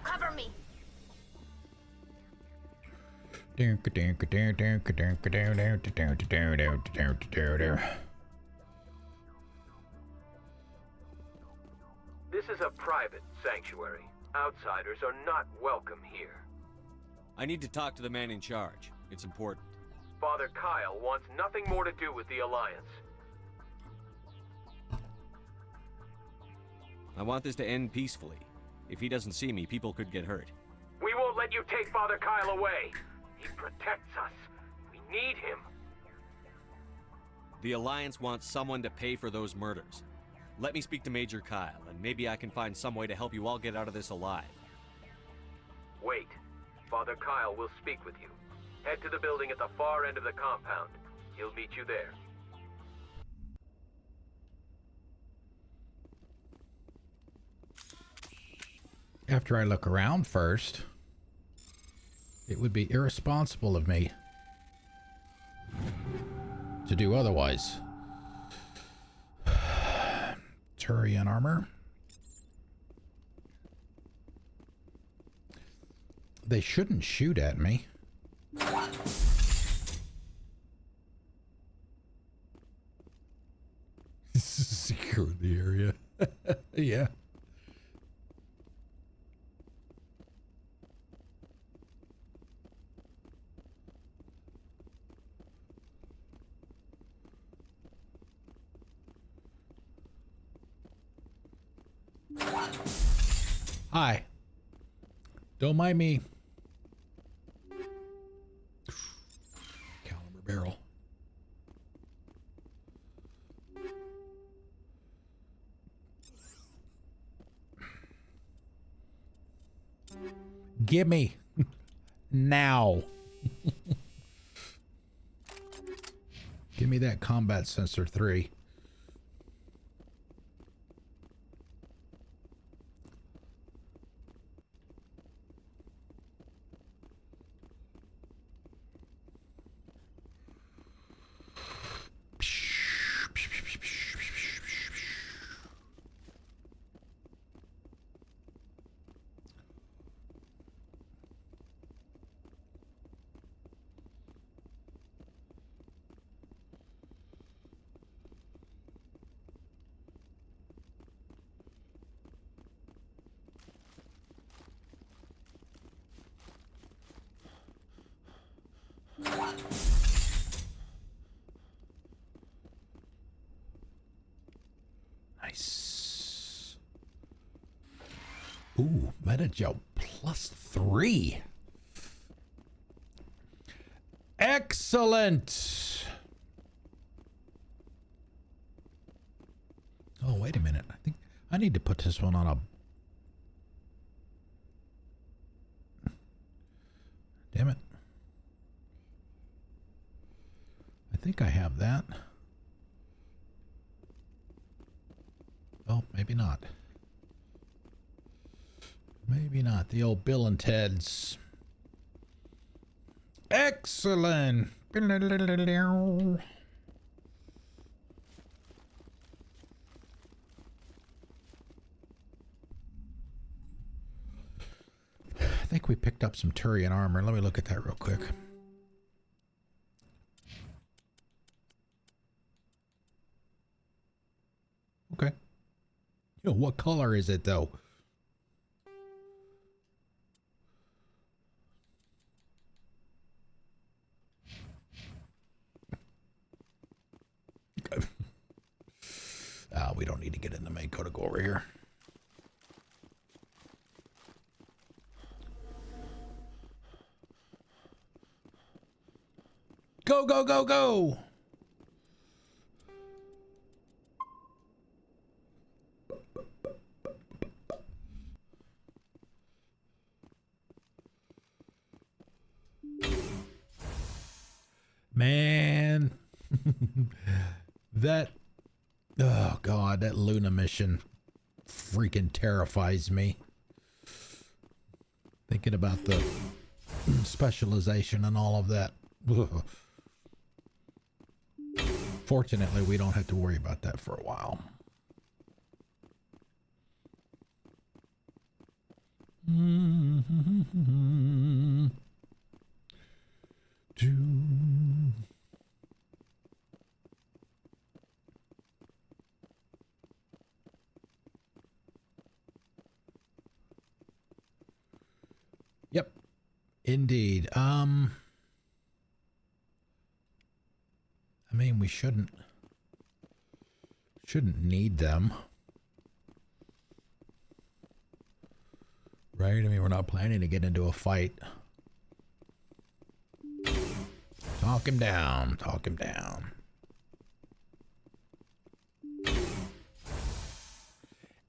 Cover me. This is a private sanctuary. Outsiders are not welcome here. I need to talk to the man in charge. It's important. Father Kyle wants nothing more to do with the Alliance. I want this to end peacefully. If he doesn't see me, people could get hurt. We won't let you take Father Kyle away. He protects us. We need him. The Alliance wants someone to pay for those murders. Let me speak to Major Kyle, and maybe I can find some way to help you all get out of this alive. Wait. Father Kyle will speak with you. Head to the building at the far end of the compound. He'll meet you there. After I look around first, it would be irresponsible of me to do otherwise. Turian armor. They shouldn't shoot at me. Secure the area. Yeah. Hi. Don't mind me. Caliber barrel. Gimme. Now. Give me that combat sensor 3. Ooh, Metagel +3. Excellent. Oh, wait a minute. I think I need to put this one on a... Damn it. I think I have that. Oh, maybe not. Maybe not. The old Bill and Ted's. Excellent. I think we picked up some Turian armor. Let me look at that real quick. Okay. You know, what color is it though? We don't need to get in the Mako to go over here. Go, go, go, go! Man, that, oh God, that Luna mission freaking terrifies me. Thinking about the specialization and all of that. Ugh. Fortunately, we don't have to worry about that for a while. Yep, indeed. I mean, we shouldn't need them. Right? I mean, we're not planning to get into a fight. Talk him down. Talk him down.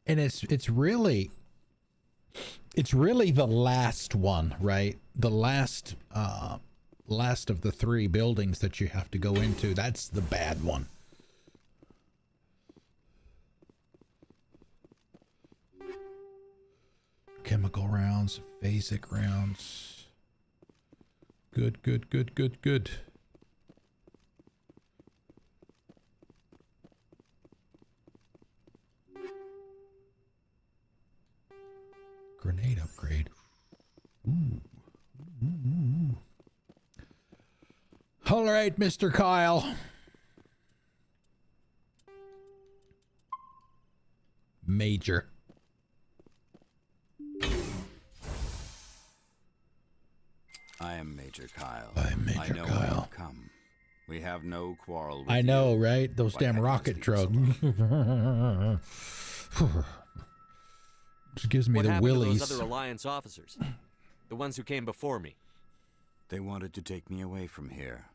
And it's really the last one, right? The last of the three buildings that you have to go into. That's the bad one. Chemical rounds, phasic rounds. Good, good, good, good, good. Grenade upgrade. Ooh. Ooh. All right, Mr. Kyle. Major. I am Major Kyle. I am Major I know Kyle. why you've come. We have no quarrel with I know, you. right? Those Why damn can't you rocket just leave us drugs. Just gives me what the happened willies. to those other Alliance officers? The ones who came before me? They wanted to take me away from here.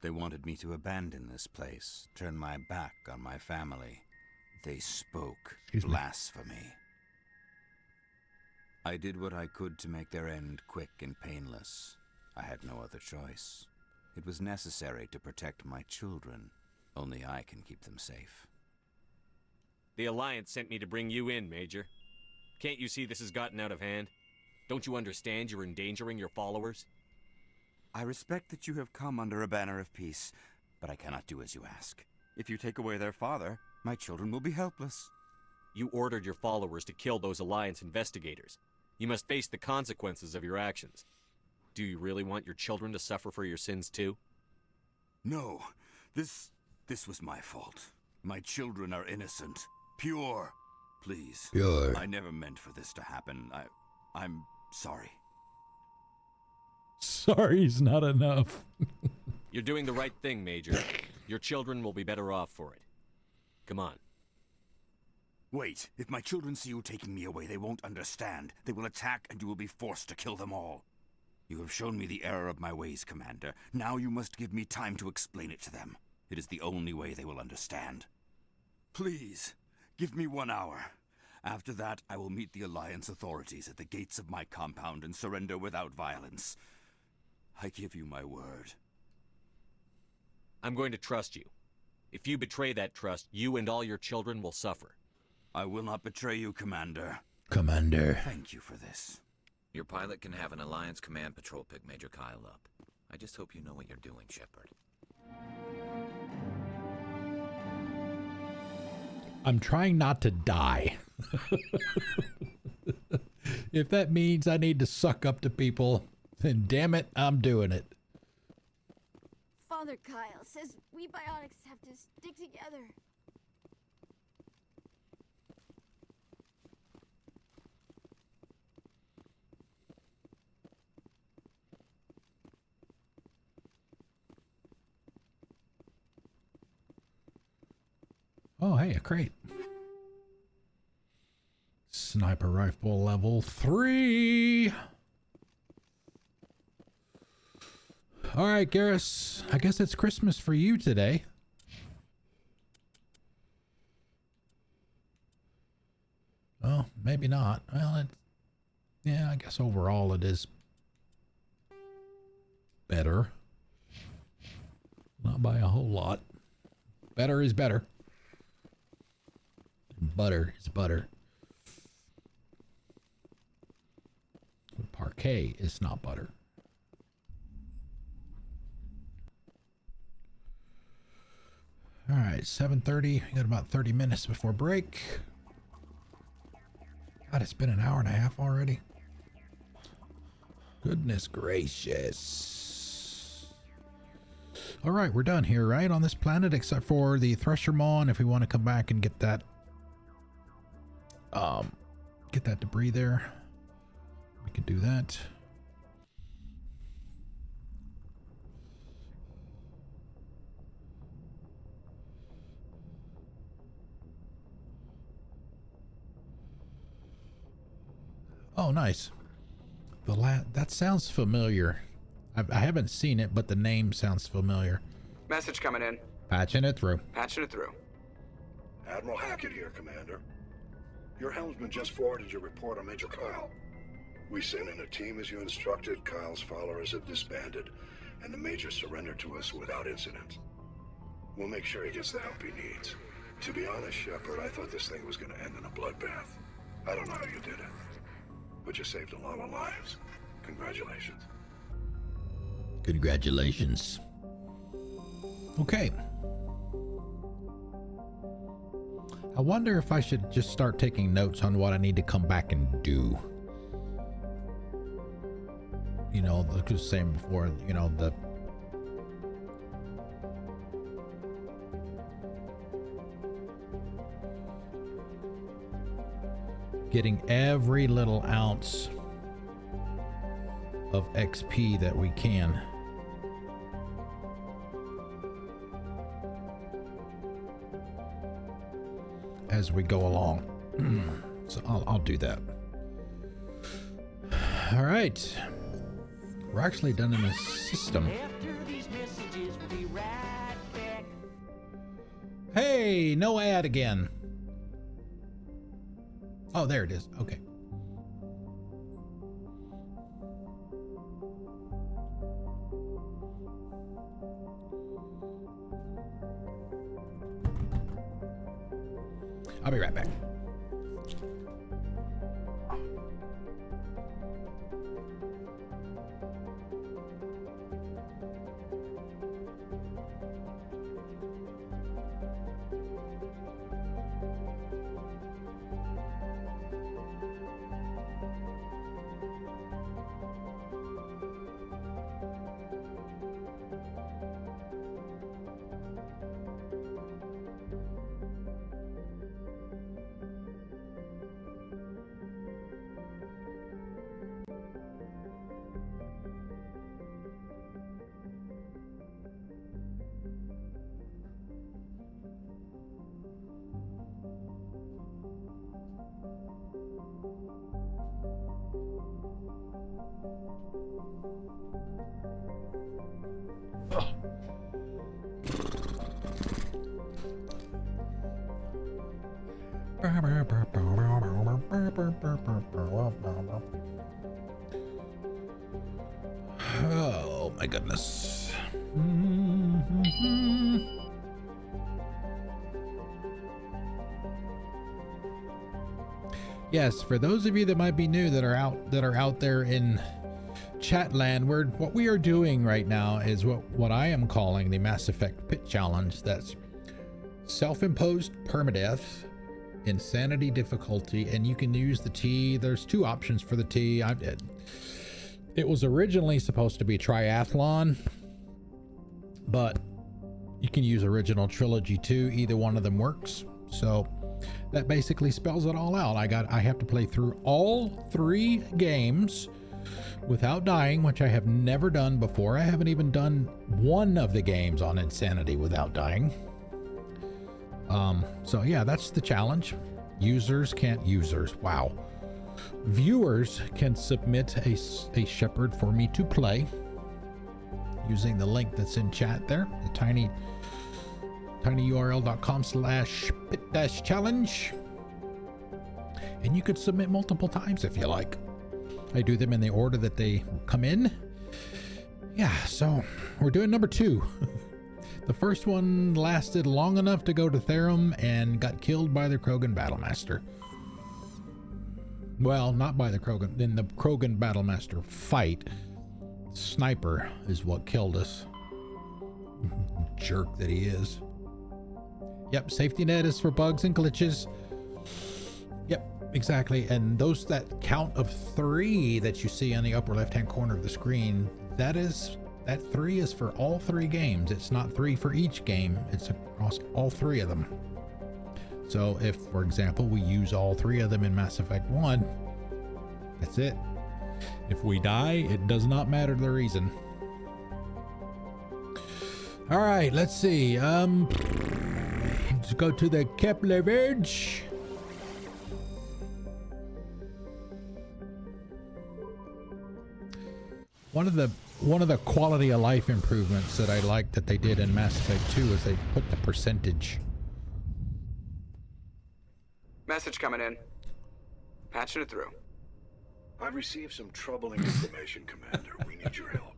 They wanted me to abandon this place, turn my back on my family. They spoke blasphemy. I did what I could to make their end quick and painless. I had no other choice. It was necessary to protect my children. Only I can keep them safe. The Alliance sent me to bring you in, Major. Can't you see this has gotten out of hand? Don't you understand you're endangering your followers? I respect that you have come under a banner of peace, but I cannot do as you ask. If you take away their father, my children will be helpless. You ordered your followers to kill those Alliance investigators. You must face the consequences of your actions. Do you really want your children to suffer for your sins too? No, this was my fault. My children are innocent, pure. Please. Pure. I never meant for this to happen. I'm sorry. Sorry's not enough. You're doing the right thing, Major. Your children will be better off for it. Come on. Wait, if my children see you taking me away, they won't understand. They will attack and you will be forced to kill them all. You have shown me the error of my ways, Commander. Now you must give me time to explain it to them. It is the only way they will understand. Please, give me 1 hour. After that, I will meet the Alliance authorities at the gates of my compound and surrender without violence. I give you my word. I'm going to trust you. If you betray that trust, you and all your children will suffer. I will not betray you, Commander. Commander. Thank you for this. Your pilot can have an Alliance command patrol pick Major Kyle up. I just hope you know what you're doing, Shepard. I'm trying not to die. If that means I need to suck up to people, then damn it, I'm doing it. Father Kyle says we Biotics have to stick together. Oh, hey, a crate. Sniper rifle level 3. All right, Garrus. I guess it's Christmas for you today. Oh, maybe not. Well, yeah, I guess overall it is better. Not by a whole lot. Better is better. Butter is butter. Parquet is not butter. All right, 7:30. We got about 30 minutes before break. God, it's been an hour and a half already. Goodness gracious. All right, we're done here, right? On this planet, except for the Thresher Maw, and if we want to come back and get that debris there, we can do that. Oh, nice. That sounds familiar. I haven't seen it, but the name sounds familiar. Message coming in. Patching it through. Patching it through. Admiral Hackett here, Commander. Your helmsman just forwarded your report on Major Kyle. We sent in a team as you instructed. Kyle's followers have disbanded, and the Major surrendered to us without incident. We'll make sure he gets the help he needs. To be honest, Shepard, I thought this thing was going to end in a bloodbath. I don't know how you did it, but you saved a lot of lives. Congratulations. Congratulations. Okay. I wonder if I should just start taking notes on what I need to come back and do. You know, like I was saying before, you know, the getting every little ounce of XP that we can. As we go along. So I'll do that. All right. We're actually done in the system. Hey, no ad again. Oh, there it is. Okay. I'll be right back. Oh my goodness. Yes, for those of you that might be new that are out there in Chatland, what we are doing right now is what I am calling the Mass Effect Pit Challenge. That's self-imposed permadeath, insanity difficulty, and you can use the T. There's two options for the T. It was originally supposed to be triathlon, but you can use original trilogy too. Either one of them works. So that basically spells it all out. I have to play through all 3 games without dying, which I have never done before. I haven't even done one of the games on insanity without dying. So yeah, that's the challenge. Users, wow. Viewers can submit a Shepard for me to play using the link that's in chat there, the tinyurl.com/pit-challenge, and you could submit multiple times if you like. I do them in the order that they come in. Yeah, so we're doing number 2. The first one lasted long enough to go to Ontarom and got killed by the Krogan Battlemaster. Well, not by the Krogan. In the Krogan Battlemaster fight, sniper is what killed us. Jerk that he is. Yep, safety net is for bugs and glitches. Yep, exactly. And that count of 3 that you see on the upper left-hand corner of the screen, that 3 is for all 3 games. It's not 3 for each game. It's across all 3 of them. So if, for example, we use all 3 of them in Mass Effect 1, that's it. If we die, it does not matter the reason. All right, let's see. Let's go to the Keppler Verge. One of the quality of life improvements that I like that they did in Mass Effect 2 is they put the percentage. Message coming in. Patching it through. I've received some troubling information, Commander. We need your help.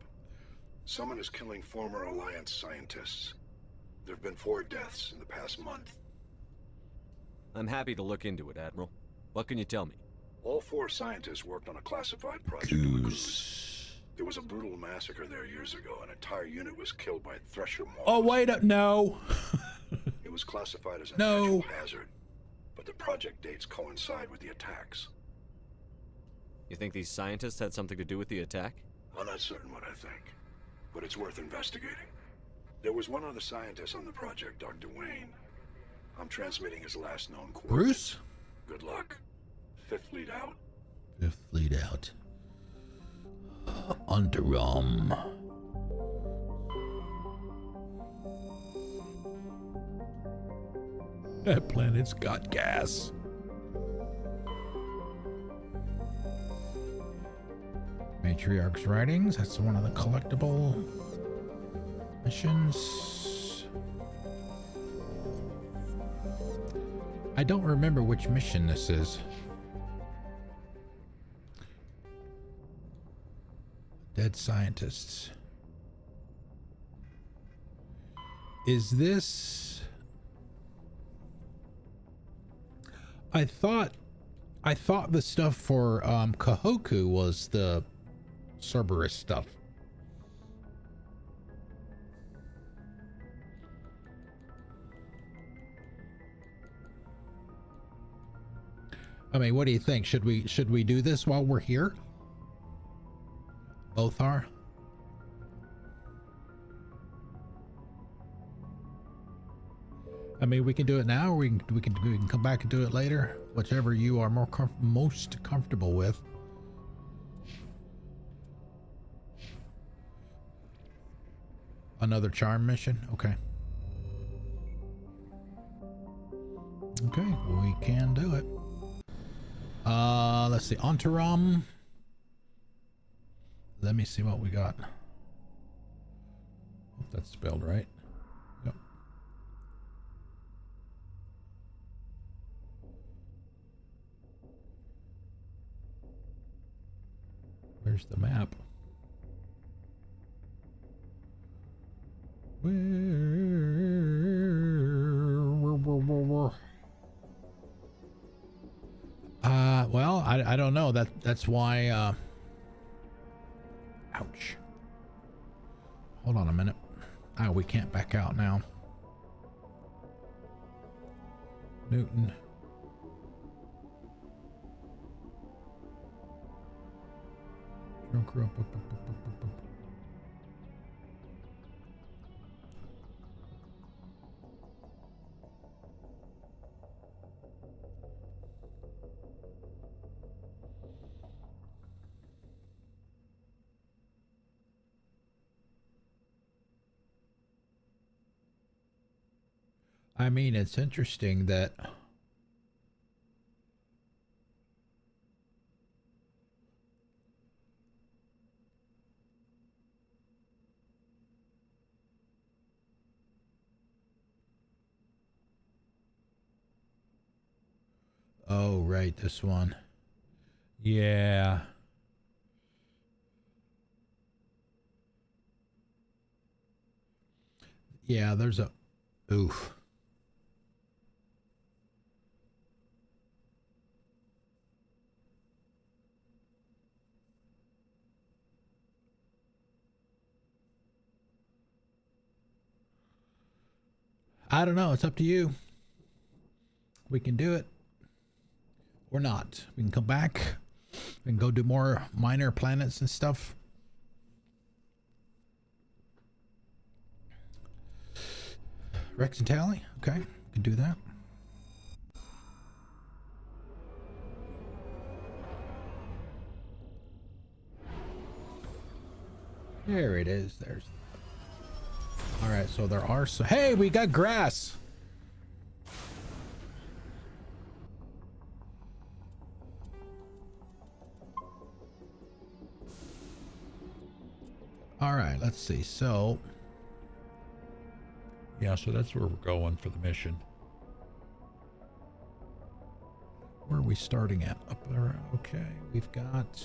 Someone is killing former Alliance scientists. There have been 4 deaths in the past month. I'm happy to look into it, Admiral. What can you tell me? All 4 scientists worked on a classified project to recruit. There was a brutal massacre there years ago. An entire unit was killed by Thresher Mars. Oh, wait up, no. It was classified as a natural hazard, but the project dates coincide with the attacks. You think these scientists had something to do with the attack? I'm not certain what I think, but it's worth investigating. There was one other scientist on the project, Dr. Wayne. I'm transmitting his last known coordinates. Bruce? Good luck. 5th Fleet out. 5th Fleet out. Ontarom. That planet's got gas. Matriarch's writings. That's one of the collectible missions. I don't remember which mission this is. Dead scientists. Is this... I thought the stuff for Kahoku was the Cerberus stuff. I mean, what do you think? Should we do this while we're here? Both are. I mean, we can do it now, or we can come back and do it later. Whichever you are most comfortable with. Another charm mission? Okay. Okay, we can do it. Let's see. Ontarom. Let me see what we got. Hope that's spelled right. Yep. Where's the map? Well, I don't know. That's why. Ouch. Hold on a minute. Oh, we can't back out now. Newton. I mean, it's interesting that oh, right, this one. Yeah. Yeah, there's a oof. I don't know. It's up to you. We can do it or not. We can come back. We can go do more minor planets and stuff. Wrex and Tally. Okay. We can do that. There it is. There's. All right, so there are so. Hey, we got grass. All right, let's see. So, yeah, so that's where we're going for the mission. Where are we starting at? Up there. Okay, we've got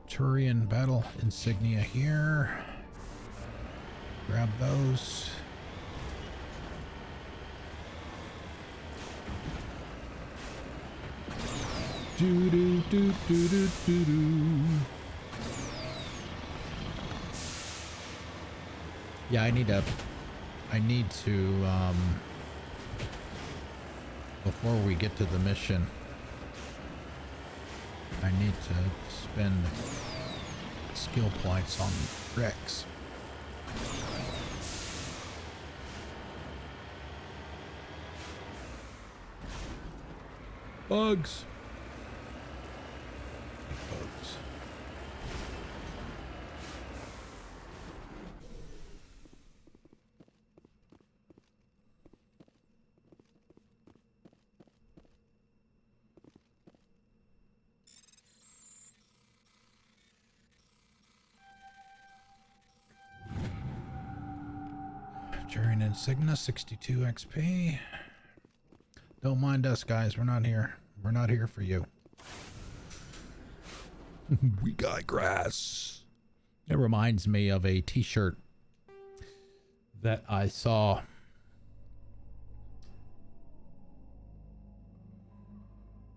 Turian battle insignia here. Grab those. Do do do do do do do. Yeah, I need to before we get to the mission, I need to spend skill points on Wrex. Bugs. Bugs. During Insignia, 62 XP. Don't mind us, guys. We're not here. We're not here for you. We got grass. It reminds me of a t-shirt that I saw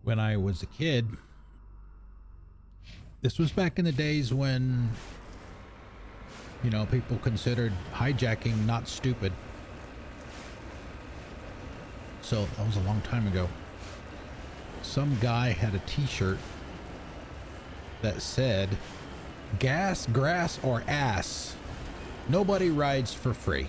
when I was a kid. This was back in the days when, you know, people considered hijacking not stupid. So that was a long time ago. Some guy had a t-shirt that said, gas, grass, or ass. Nobody rides for free.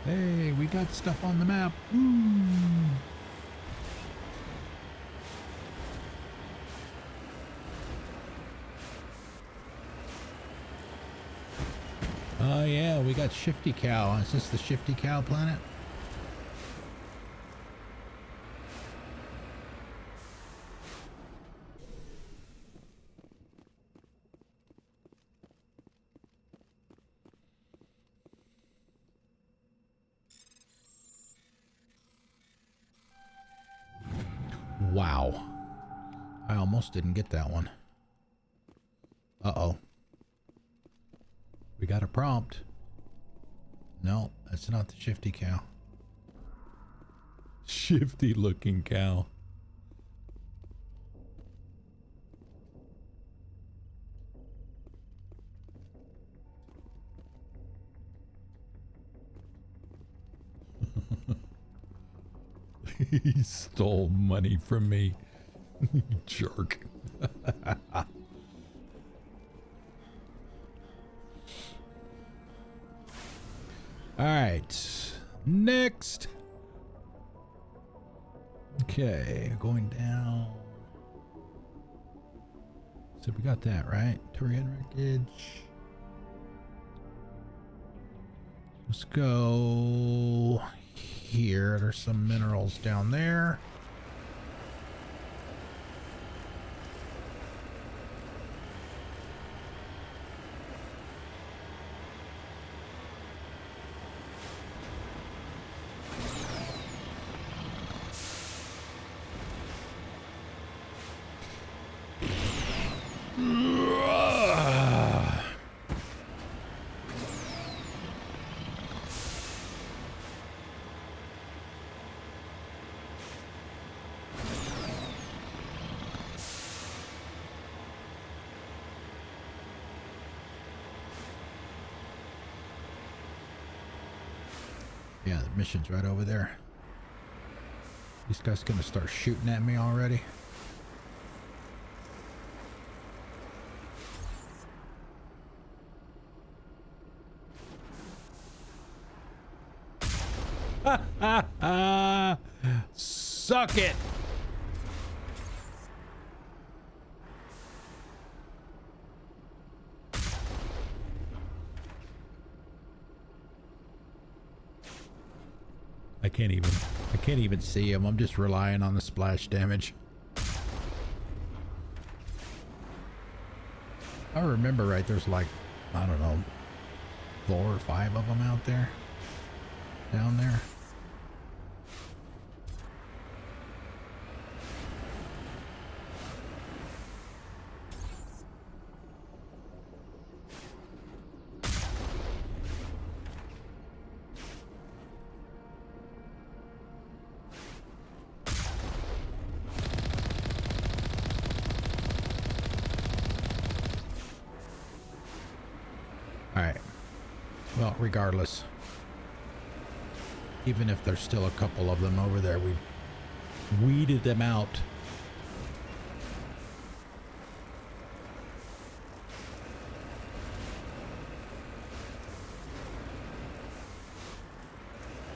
Hey, we got stuff on the map. Ooh. Oh yeah, we got Shifty Cow. Is this the Shifty Cow planet? Wow. I almost didn't get that one. Uh-oh. We got a prompt. No, that's not the Shifty Cow. Shifty looking cow. He stole money from me. Jerk. All right. Next. Okay, going down. So we got that, right? Turian wreckage. Let's go here. There's some minerals down there. Yeah, the mission's right over there. These guys gonna start shooting at me already. Suck it! I can't even see him. I'm just relying on the splash damage. I remember right, there's like, I don't know, 4 or 5 of them out there. Down there. Well, regardless, even if there's still a couple of them over there, we weeded them out.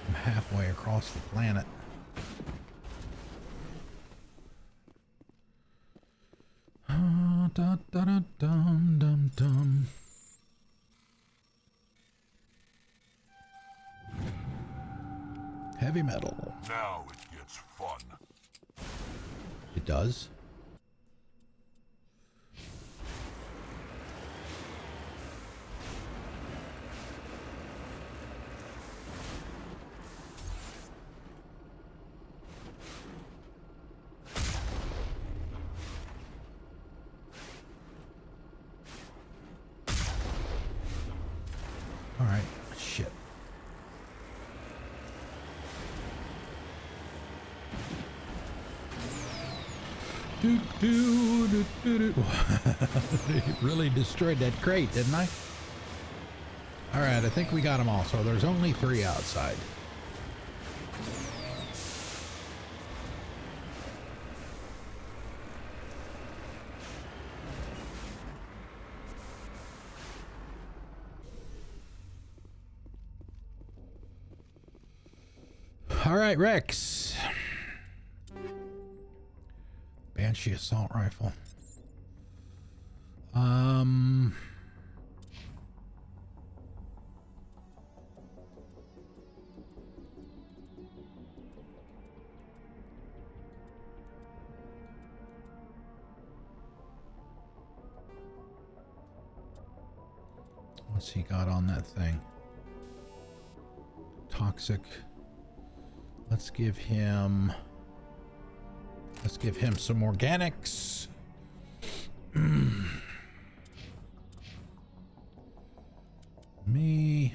I'm halfway across the planet. Da, da, da, dum, dum, dum. Heavy metal. Now it gets fun. It does. All right. Shit. It really destroyed that crate, didn't I? All right, I think we got them all. So there's only 3 outside. All right, Wrex. Banshee assault rifle. What's he got on that thing? Toxic. Let's give him some organics. Me.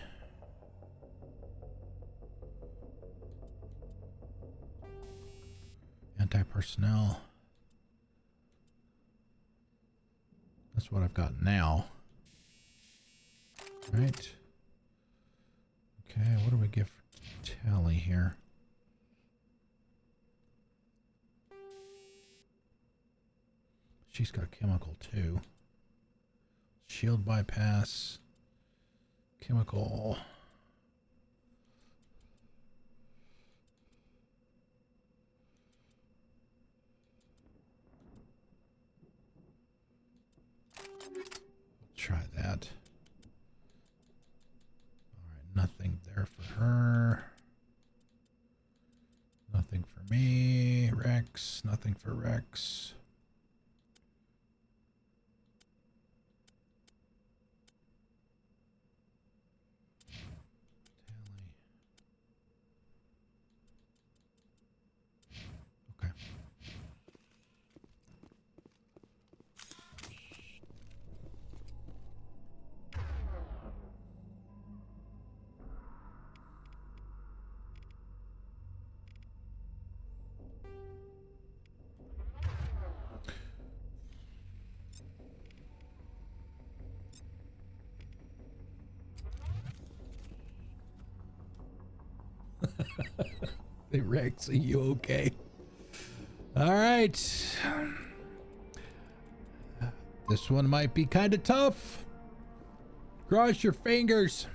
Anti-personnel. That's what I've got now. Right. Okay, what do we give for Tally here? She's got chemical too. Shield bypass. Chemical. Try that. Alright, nothing there for her. Nothing for me. Wrex. Nothing for Wrex. Hey Wrex, are you okay? All right. This one might be kind of tough. Cross your fingers.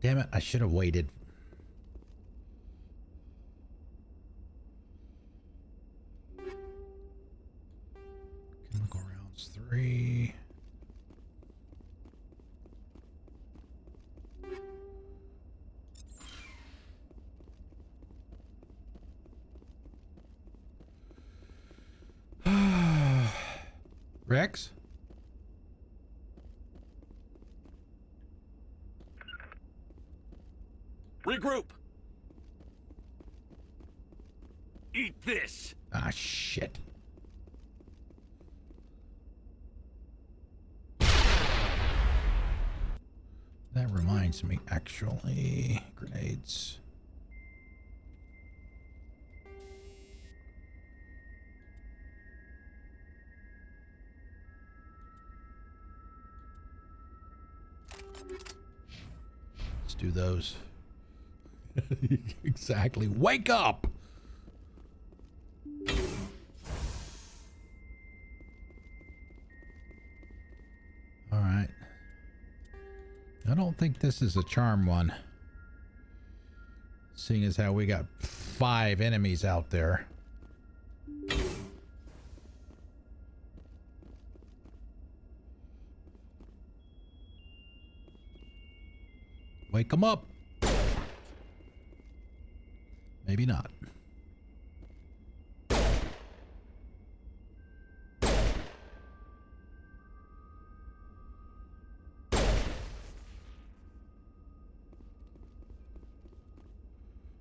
Damn it, I should have waited. Chemical rounds 3. Wrex? Regroup! Eat this! Ah, shit. That reminds me, actually, grenades. Let's do those. Exactly. Wake up! All right. I don't think this is a charm one. Seeing as how we got 5 enemies out there. Wake them up. Maybe not.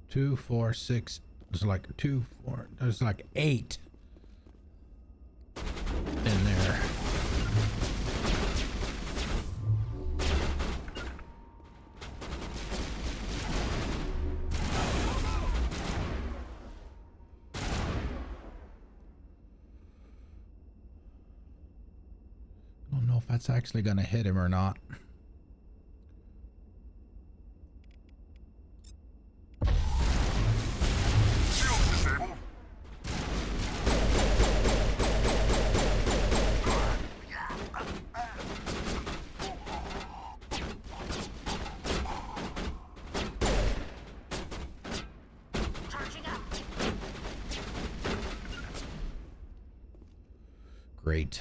Two, 4, 6. There's like 2, 4. There's like 8 in there. I don't know if that's actually going to hit him or not. Great.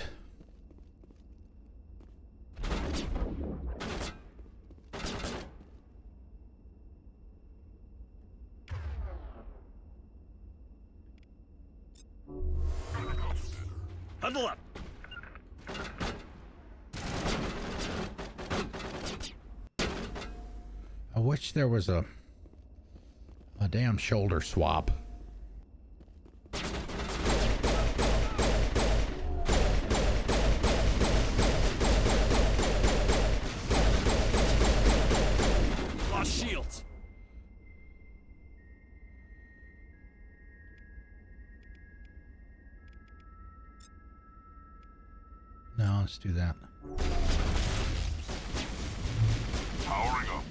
Huddle up. I wish there was a damn shoulder swap. Lost shields. No, let's do that. Powering up.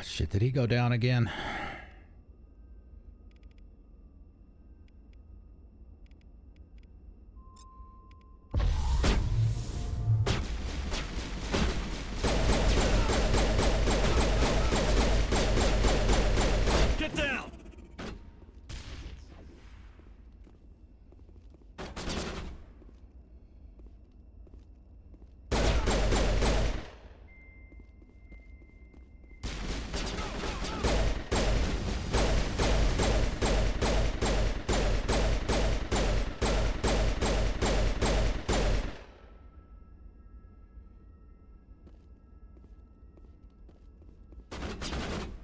Shit, did he go down again? Get down.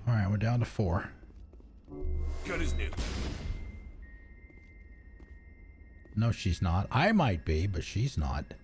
All right, we're down to 4. Gun is new. No, she's not. I might be, but she's not.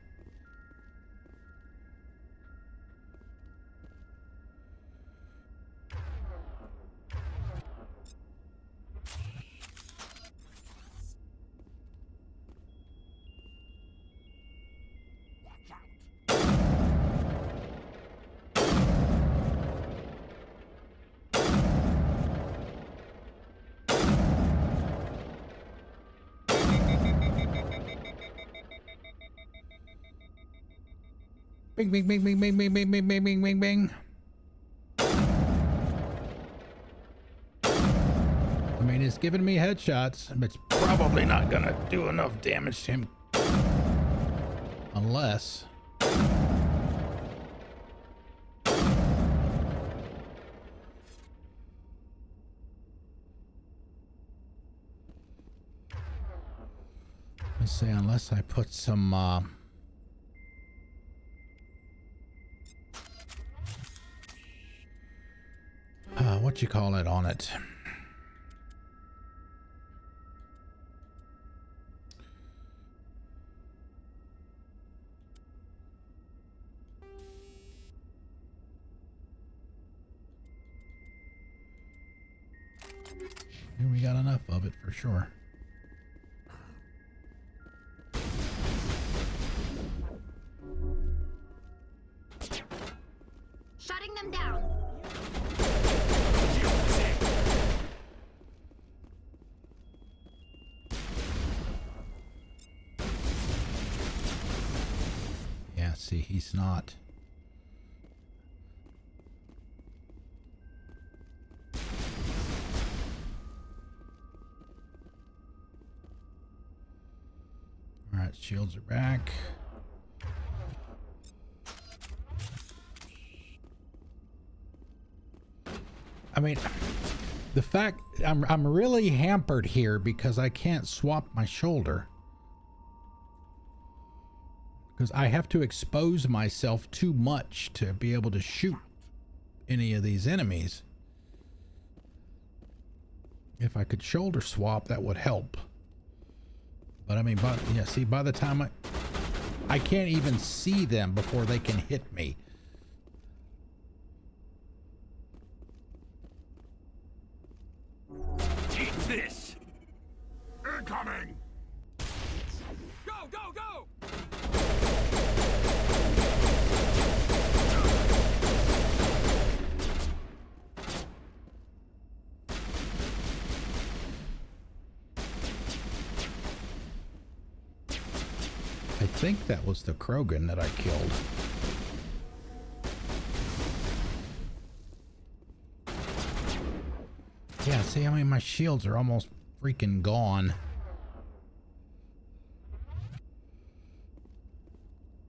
Bing, bing, bing, bing, bing, bing, bing, bing, bing, bing, bing, bing. I mean, it's giving me headshots, but it's probably not gonna do enough damage to him. Unless... let's say, unless I put some, what you call it on it. We got enough of it for sure. Shutting them down. Yeah, see, he's not. All right, shields are back. I mean, the fact I'm really hampered here because I can't swap my shoulder. Because I have to expose myself too much to be able to shoot any of these enemies. If I could shoulder swap, that would help. But I mean, yeah, see, by the time I can't even see them before they can hit me. Eat this! Incoming! Go, go, go! I think that was the Krogan that I killed. Yeah, see, I mean, my shields are almost freaking gone.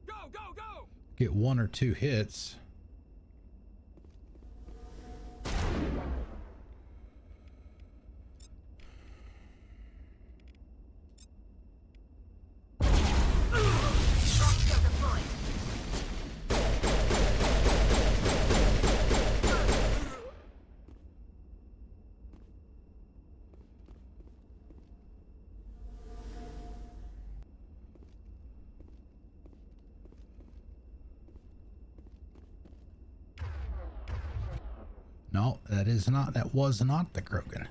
Go, go, go! Get 1 or 2 hits. No, that was not the Krogan.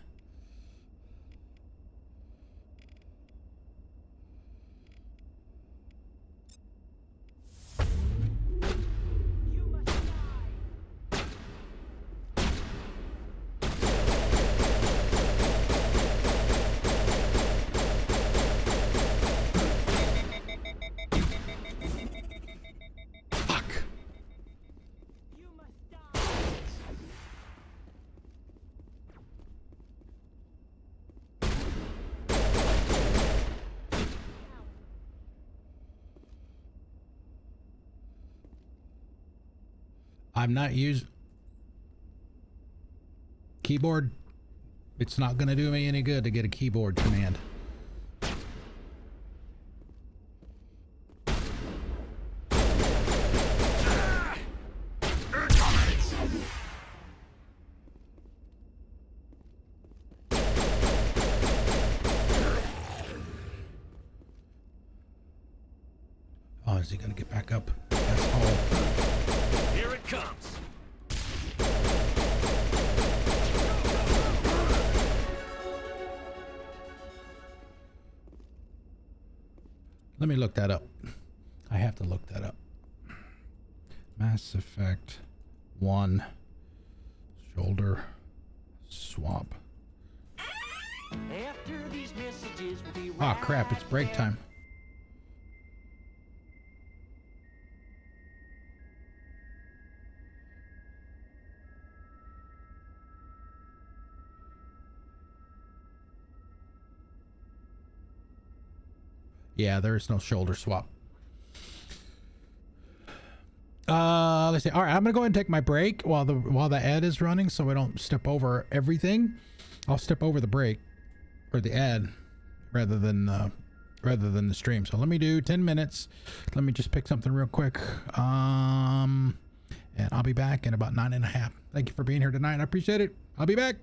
I'm not using keyboard. It's not going to do me any good to get a keyboard command. Oh, is he going to get back up? Asshole. Here it comes. Let me look that up. I have to look that up. Mass Effect 1 shoulder swap. After these messages will be Ah, crap, it's break time. Yeah, there's no shoulder swap. Let's see. All right, I'm gonna go ahead and take my break while the ad is running, so I don't step over everything. I'll step over the break or the ad rather than the stream. So let me do 10 minutes. Let me just pick something real quick. And I'll be back in about 9.5. Thank you for being here tonight. I appreciate it. I'll be back.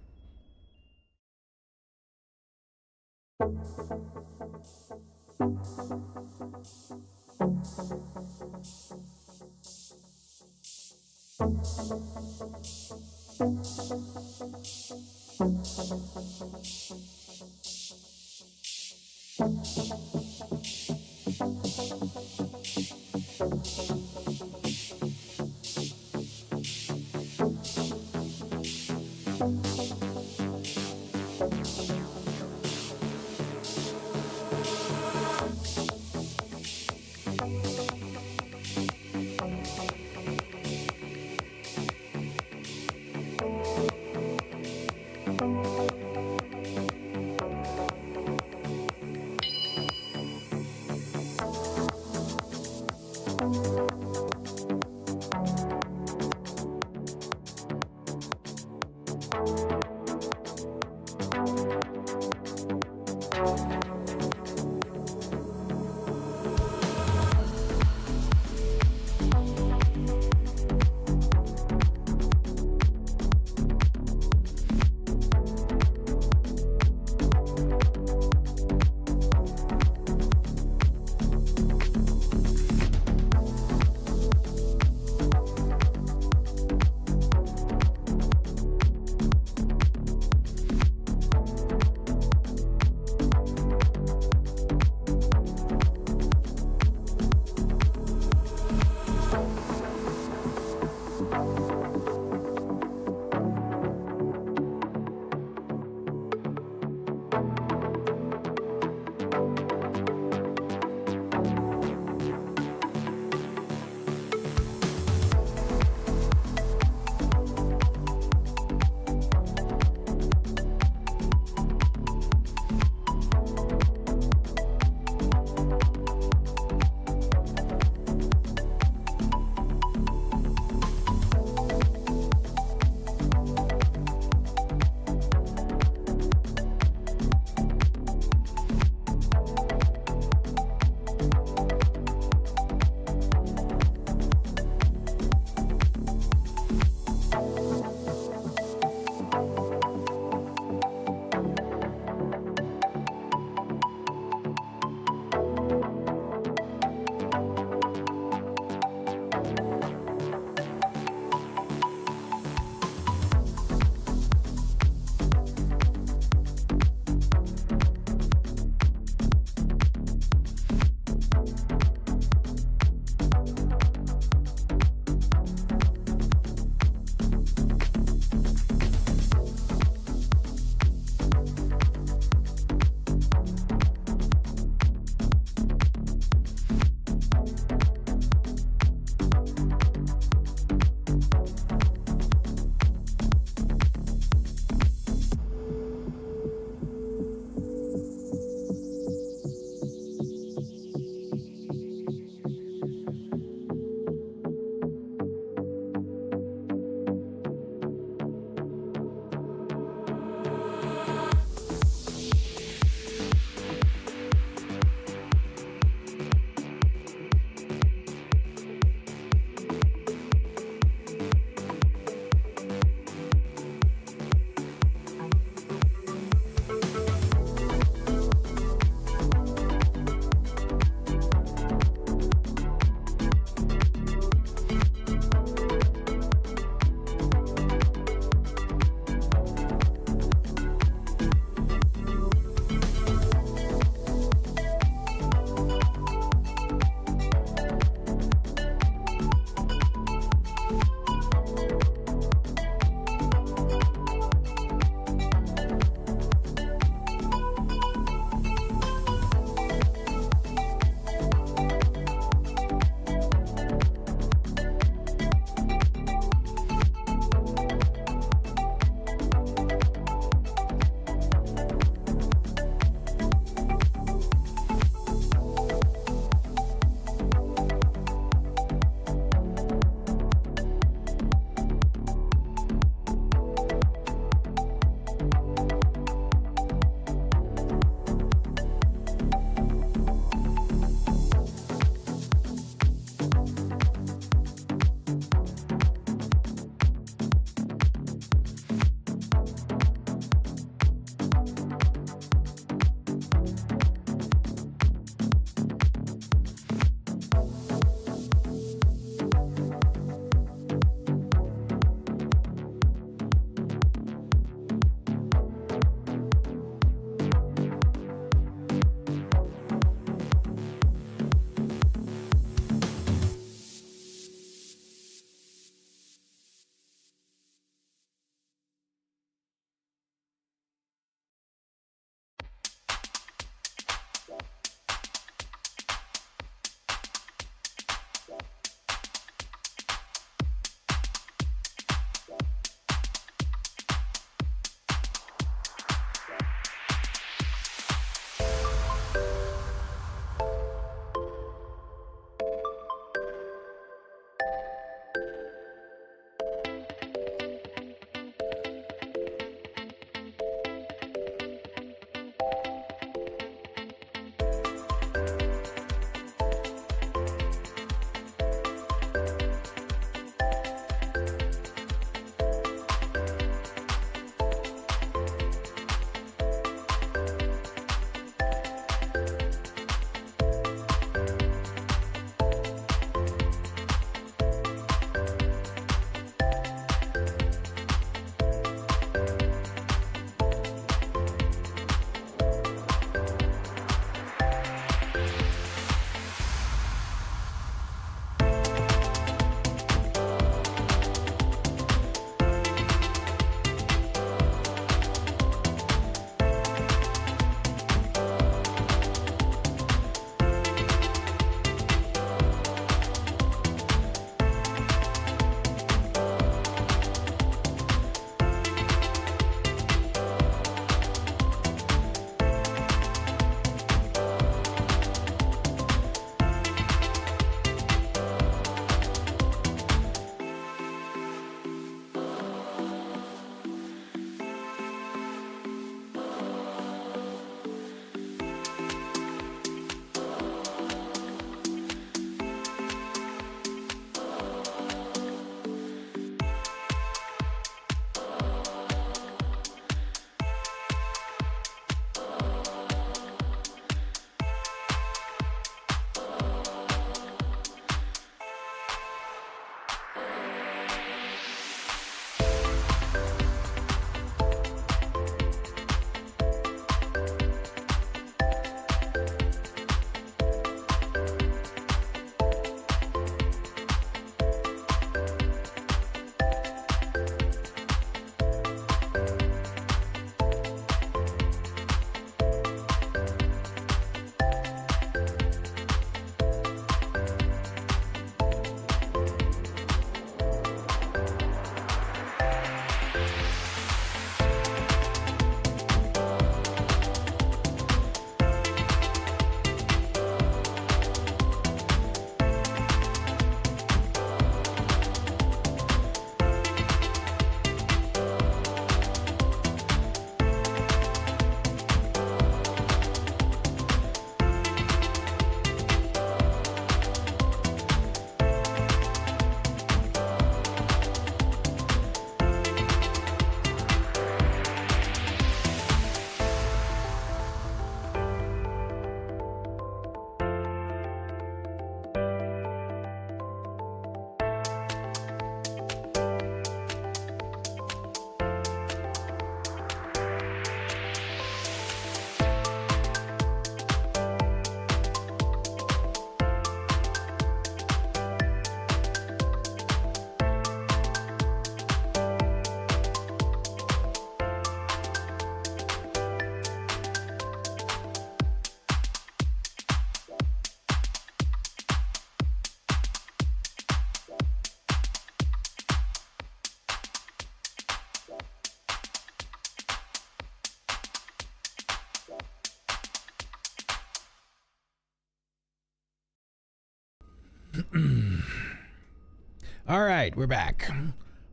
All right, we're back.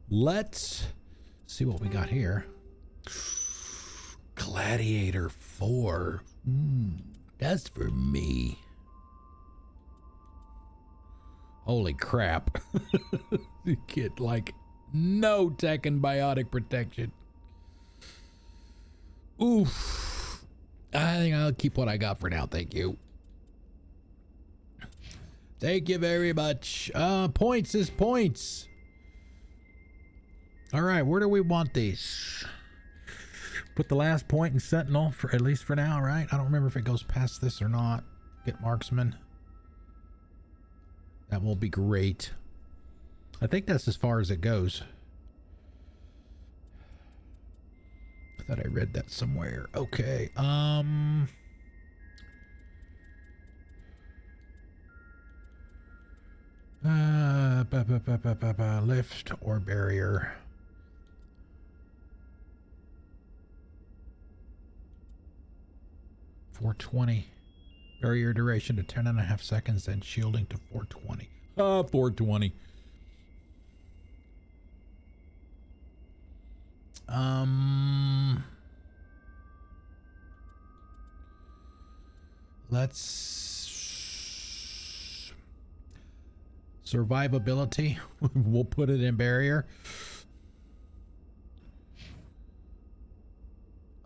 Let's see what we got here. Gladiator 4. That's for me. Holy crap. You get like no tech and biotic protection. Oof. I think I'll keep what I got for now. Thank you. Thank you very much. Points is points. All right, where do we want these? Put the last point in Sentinel, for at least for now, right? I don't remember if it goes past this or not. Get Marksman. That will be great. I think that's as far as it goes. I thought I read that somewhere. Okay. Lift or barrier. .420. Barrier duration to 10.5 seconds and shielding to 420. 420. Let's survivability. We'll put it in barrier.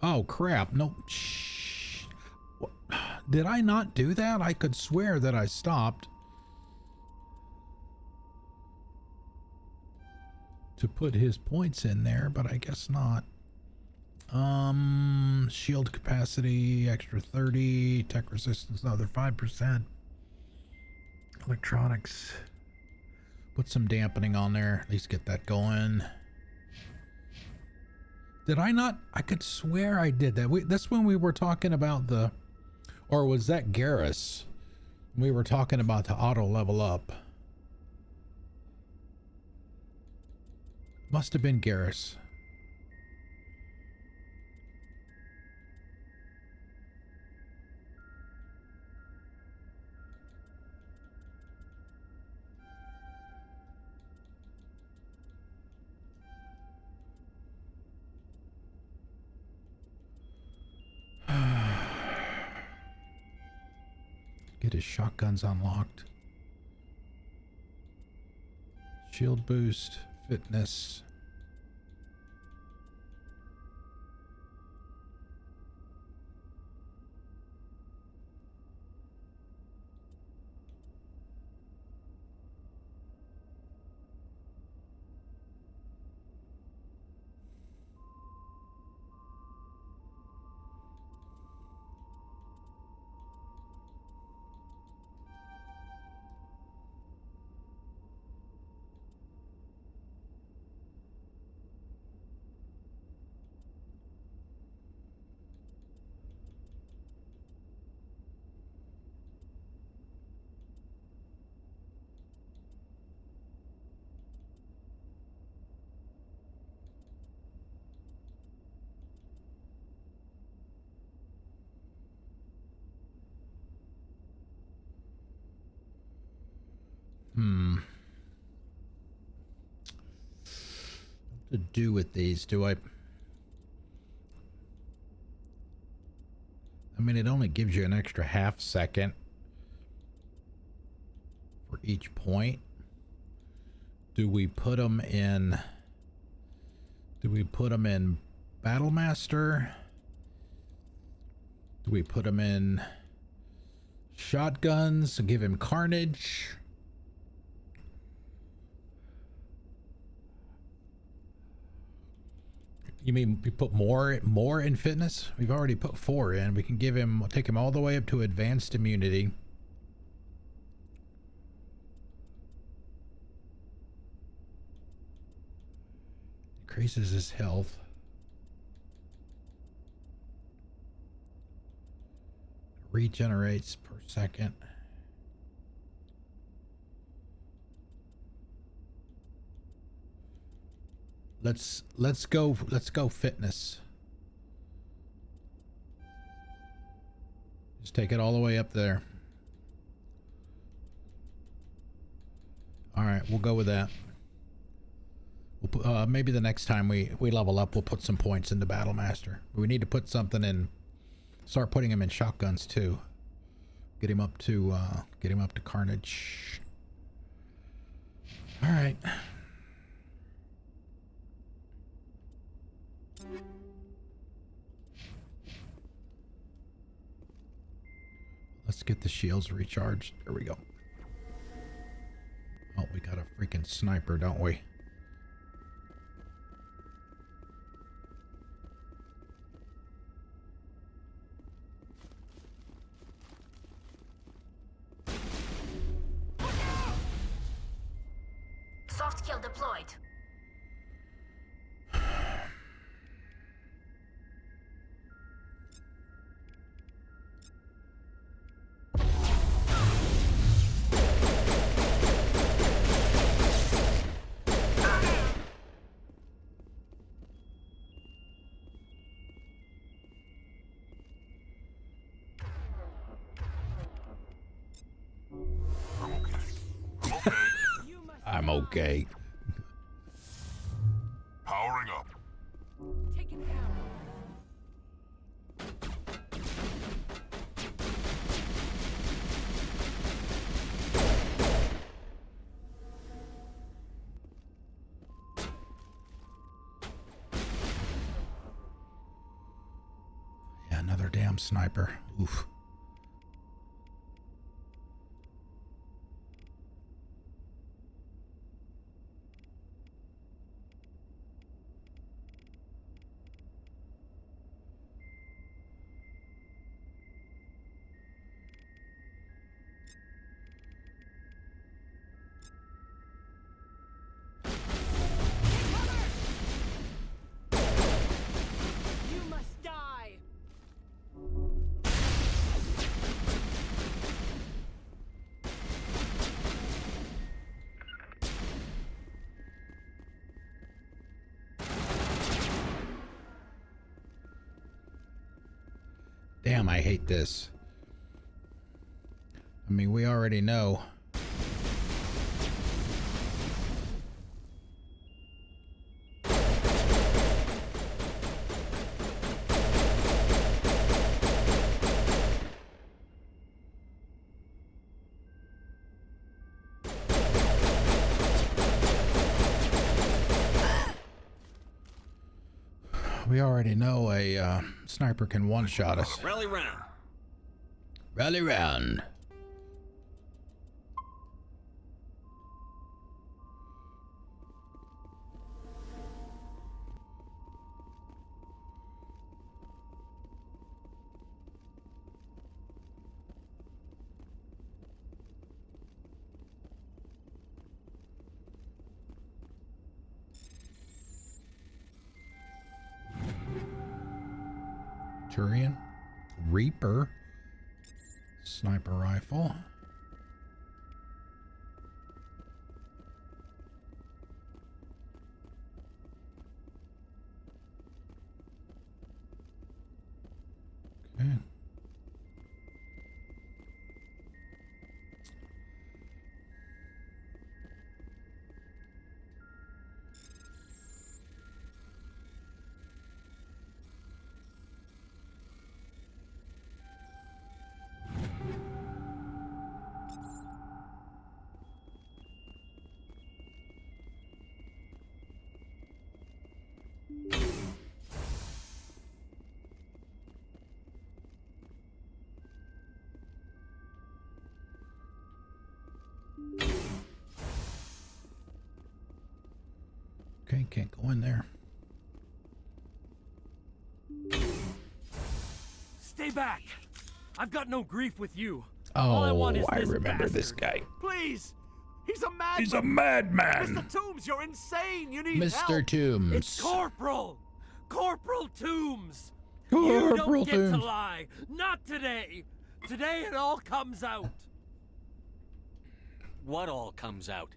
Oh crap. Nope. Shh. Did I not do that? I could swear that I stopped to put his points in there, but I guess not. Shield capacity extra 30, tech resistance another 5%. Electronics, put some dampening on there, at least get that going. Did I not? I could swear I did that. That's when we were talking about the, or was that Garrus? We were talking about the auto level up. Must have been Garrus. Get his shotguns unlocked. Shield boost, fitness. What to do with these? Do I mean, it only gives you an extra half second for each point. Do we put them in? Do we put them in Battlemaster? Do we put them in shotguns to give him carnage? You mean we put more in fitness? We've already put 4 in. We can give him, take him all the way up to advanced immunity. Increases his health. Regenerates per second. Let's go fitness. Just take it all the way up there. right, we'll go with that. We'll maybe the next time we level up, we'll put some points into Battlemaster. We need to put something in. Start putting him in shotguns too. Get him up to Carnage. All right. Let's get the shields recharged. There we go. Oh, we got a freaking sniper, don't we? Soft kill deployed. I'm okay. Powering up. Taken down. Yeah, another damn sniper. Oof. Damn, I hate this. I mean, we already know. We already know a sniper can one-shot us. Rally round. Rally round. Turian, Reaper, sniper rifle. Okay. Okay, can't go in there. Stay back! I've got no grief with you. Oh, All I want is I this remember bastard. this guy. Please! He's a madman! He's a madman! Mr. Toombs, you're insane! You need help! Mr. Toombs. It's Corporal! Corporal Toombs! Corporal You don't get Toombs. to lie! Not today! Today it all comes out! What all comes out?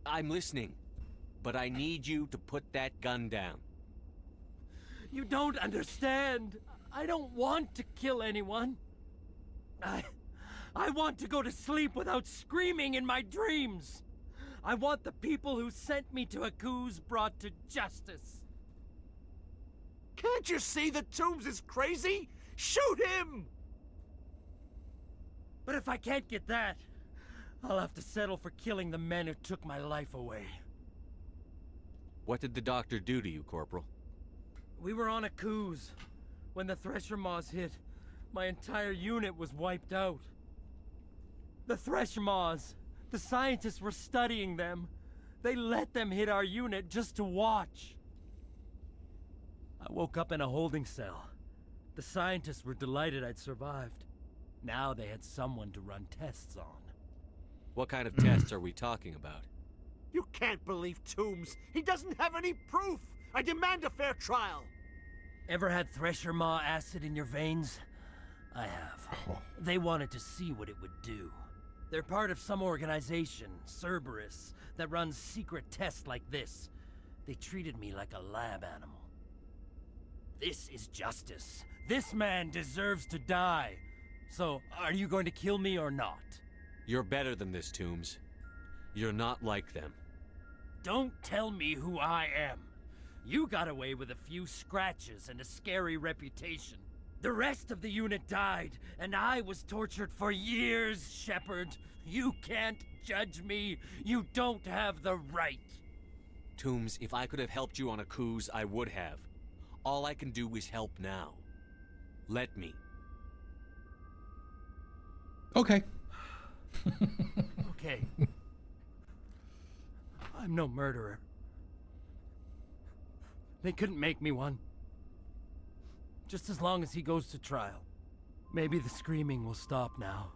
I'm listening. But I need you to put that gun down. You don't understand. I don't want to kill anyone. I want to go to sleep without screaming in my dreams. I want the people who sent me to Akuz brought to justice. Can't you see that Toombs is crazy? Shoot him! But if I can't get that, I'll have to settle for killing the men who took my life away. What did the doctor do to you, Corporal? We were on Akuz. When the Thresher Maws hit, my entire unit was wiped out. The Thresher Maws, the scientists were studying them. They let them hit our unit just to watch. I woke up in a holding cell. The scientists were delighted I'd survived. Now they had someone to run tests on. What kind of tests are we talking about? You can't believe Toombs. He doesn't have any proof. I demand a fair trial. Ever had Thresher Maw acid in your veins? I have. They wanted to see what it would do. They're part of some organization, Cerberus, that runs secret tests like this. They treated me like a lab animal. This is justice. This man deserves to die. So, are you going to kill me or not? You're better than this, Toombs. You're not like them. Don't tell me who I am. You got away with a few scratches and a scary reputation. The rest of the unit died, and I was tortured for years, Shepard. You can't judge me. You don't have the right. Toombs, if I could have helped you on Akuz, I would have. All I can do is help now. Let me. Okay. Okay. I'm no murderer. They couldn't make me one. Just as long as he goes to trial. Maybe the screaming will stop now.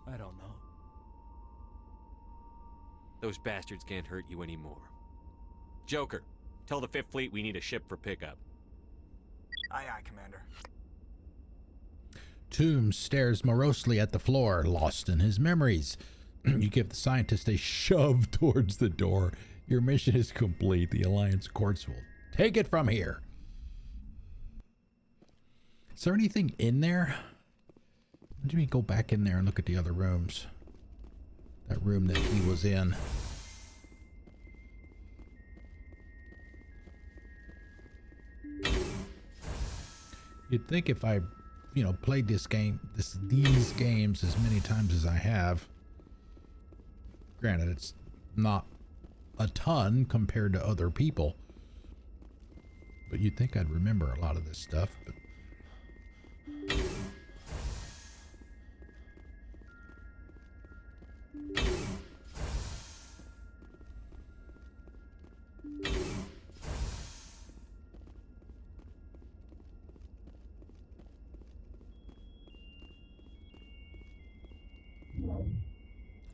I don't know. Those bastards can't hurt you anymore. Joker, tell the 5th Fleet we need a ship for pickup. Aye, aye, Commander. Toombs stares morosely at the floor, lost in his memories. You give the scientist a shove towards the door. Your mission is complete. The Alliance courts will take it from here. Is there anything in there? Let me go back in there and look at the other rooms. That room that he was in. You'd think if I, played these games as many times as I have. Granted, it's not a ton compared to other people. But you'd think I'd remember a lot of this stuff. But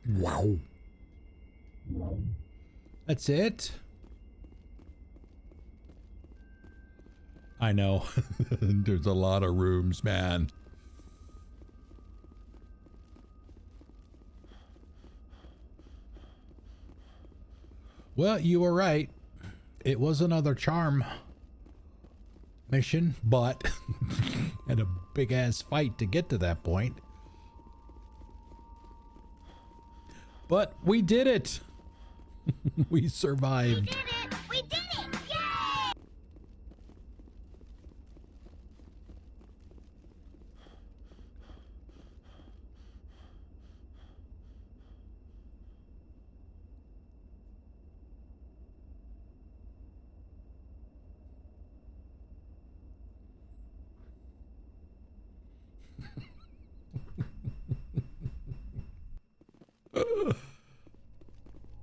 wow. That's it? I know. There's a lot of rooms, man. Well, you were right. It was another charm mission, but had a big ass fight to get to that point. But we did it. We survived. We did it! We did it! Yay!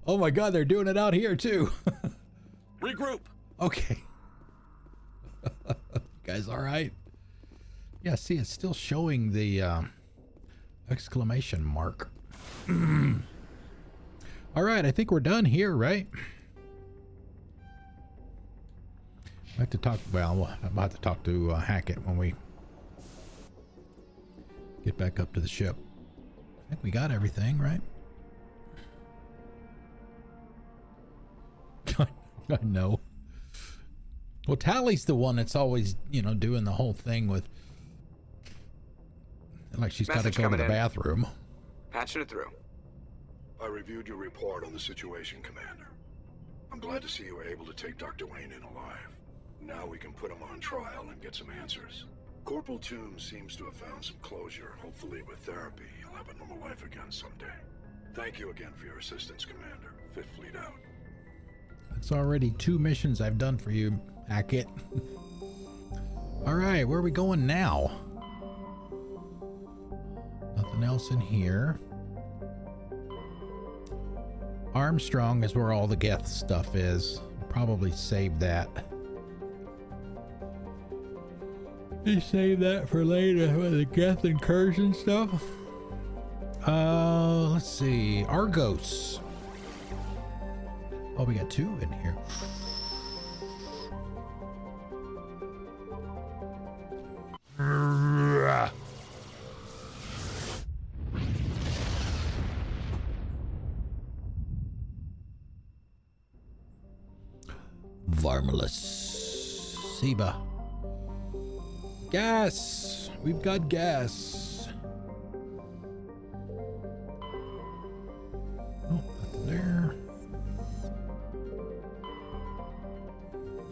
Oh my God, they're doing it out here too. Regroup. Okay. Guys, all right. Yeah, see, it's still showing the exclamation mark. All right, I think we're done here, right? I have to talk. Well, I'm about to talk to Hackett when we get back up to the ship. I think we got everything, right? I know. Well, Tally's the one that's always, doing the whole thing with, like, she's got to go to the bathroom. Patching it through. I reviewed your report on the situation, Commander. I'm glad to see you were able to take Dr. Wayne in alive. Now we can put him on trial and get some answers. Corporal Toombs seems to have found some closure. Hopefully with therapy, he'll have a normal life again someday. Thank you again for your assistance, Commander. Fifth Fleet out. It's already 2 missions I've done for you, Hackett. All right, where are we going now? Nothing else in here. Armstrong is where all the Geth stuff is. Probably save that. You save that for later with the Geth incursion stuff. Let's see. Argos. Oh, we got 2 in here. Varmalus. Seba. Gas. We've got gas. Oh, nothing there.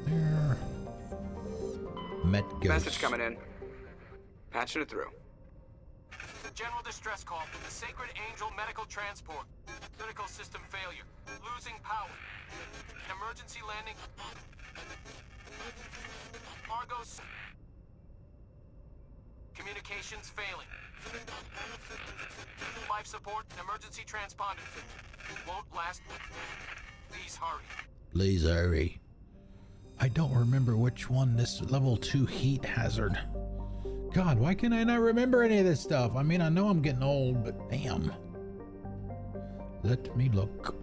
There. Metgos. Message coming in. Patching it through. General distress call from the Sacred Angel Medical Transport. Critical system failure. Losing power. Emergency landing. Argos. Communications failing. Life support and emergency transponder. Won't last. Please hurry. Please hurry. I don't remember which one this level 2 heat hazard. God, why can I not remember any of this stuff? I mean, I know I'm getting old, but damn. Let me look.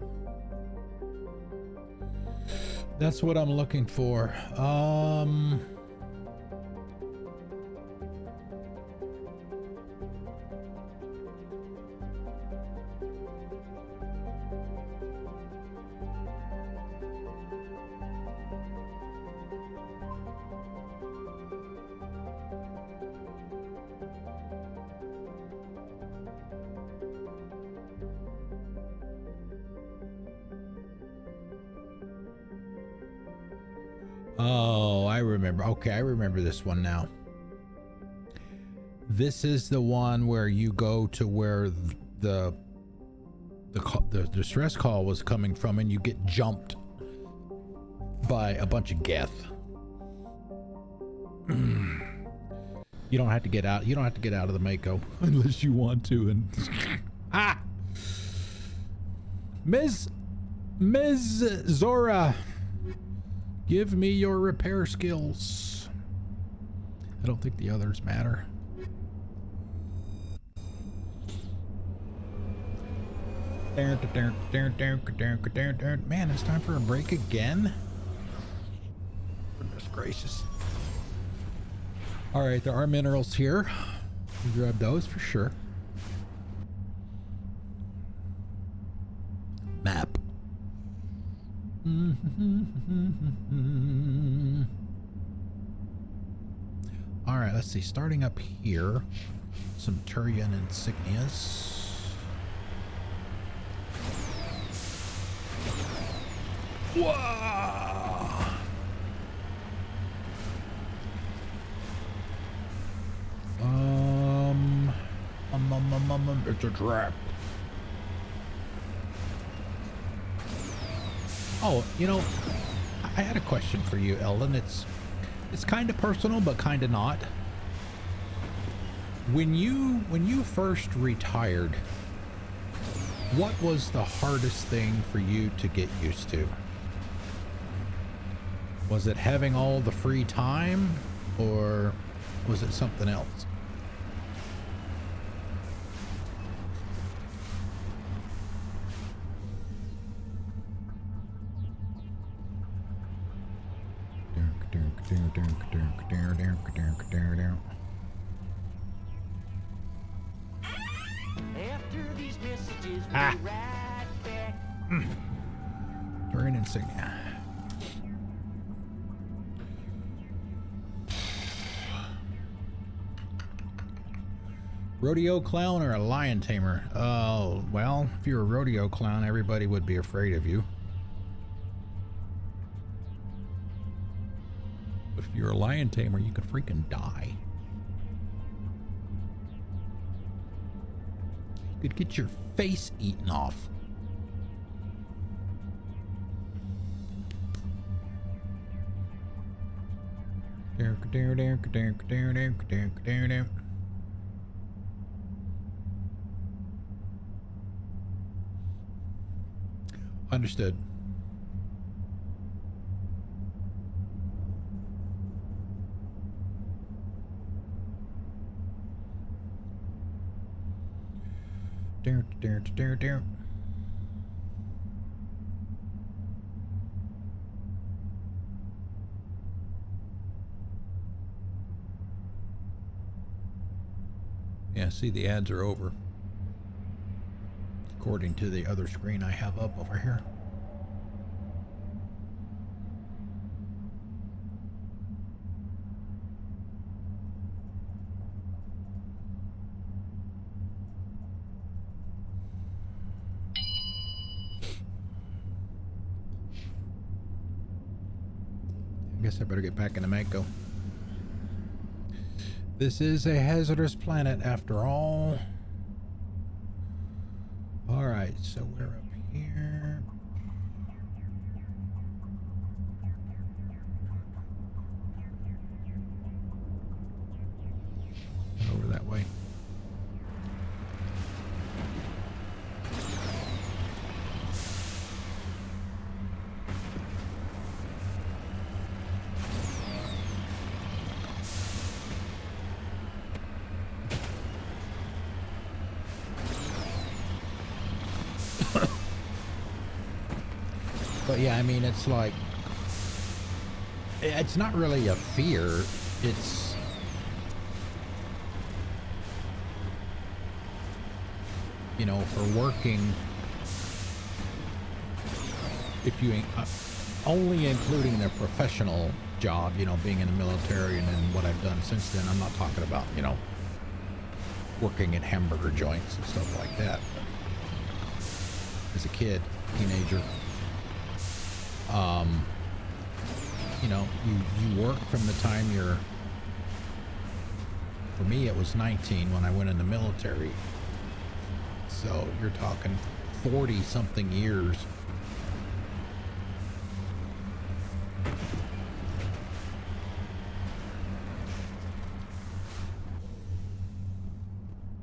That's what I'm looking for. Oh, I remember. Okay, I remember this one now. This is the one where you go to where the distress call was coming from, and you get jumped by a bunch of Geth. You don't have to get out. You don't have to get out of the Mako unless you want to. And ah, Ms. Zora. Give me your repair skills. I don't think the others matter. Man, it's time for a break again. Goodness gracious. All right, there are minerals here. We grab those for sure. Map. All right, let's see. Starting up here, some Turian insignias. Whoa! It's a trap. Oh, you know, I had a question for you, Eldon. It's kind of personal, but kind of not. When you first retired, what was the hardest thing for you to get used to? Was it having all the free time, or was it something else? After these messages, we'll Ah. be right back. Turian insignia. Rodeo clown or a lion tamer? Oh, well, if you're a rodeo clown, everybody would be afraid of you. But if you're a lion tamer, you could freaking die. You could get your face eaten off. Understood. Yeah, see, the ads are over. According to the other screen I have up over here. I guess I better get back into Metgos. This is a hazardous planet after all. Alright, so we're up here. Over that way. But yeah, I mean, it's like, it's not really a fear, it's, you know, for working, if you ain't, only including their professional job, you know, being in the military and then what I've done since then. I'm not talking about, you know, working in hamburger joints and stuff like that. As a kid, teenager. You know, you work from the time you're, for me it was 19 when I went in the military, so you're talking 40 something years.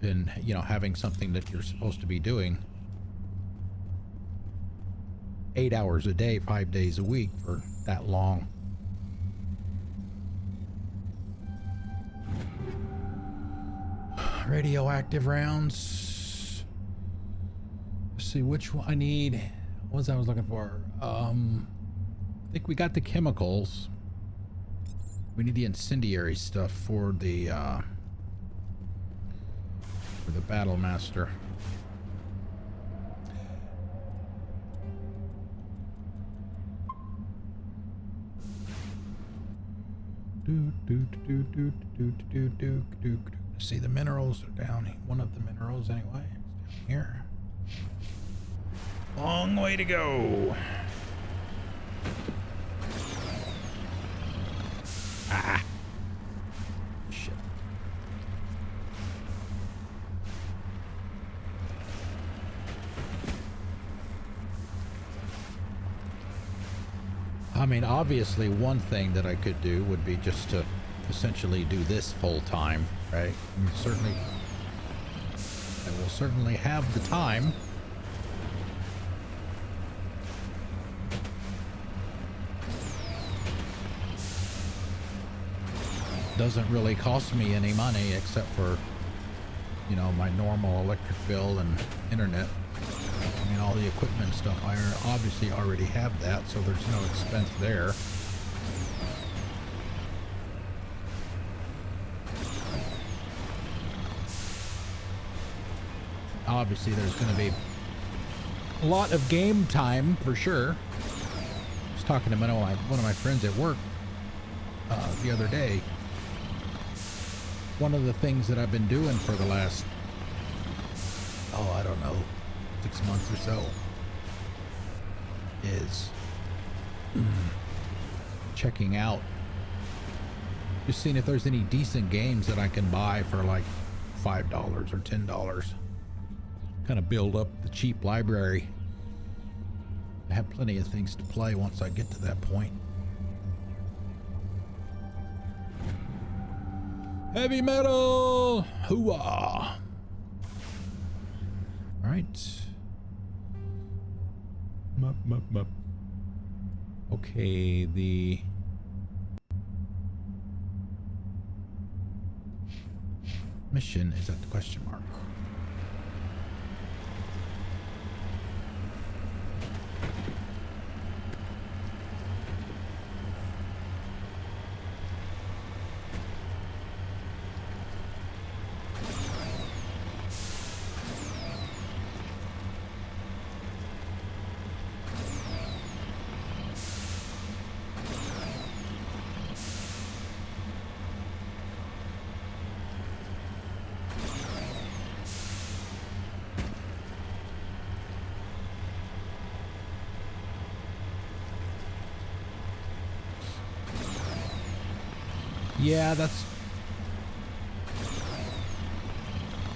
And, you know, having something that you're supposed to be doing 8 hours a day, 5 days a week for that long. Radioactive rounds. Let's see which one I need. What was I looking for? I think we got the chemicals. We need the incendiary stuff for the Battle Master. See, the minerals are down. One of the minerals, anyway, is down here. Long way to go. Ah. Shit. I mean, obviously, one thing that I could do would be just to essentially do this full time, right? I will certainly have the time. Doesn't really cost me any money except for, you know, my normal electric bill and internet. I mean, all the equipment stuff, I obviously already have that, so there's no expense there. Obviously, there's going to be a lot of game time for sure. I was talking to one of my friends at work the other day. One of the things that I've been doing for the last oh, I don't know, 6 months or so, is checking out, just seeing if there's any decent games that I can buy for like $5 or $10. Kind of build up the cheap library. I have plenty of things to play once I get to that point. Heavy metal! Hooah! Alright. Mup. Okay, the mission is at the question mark.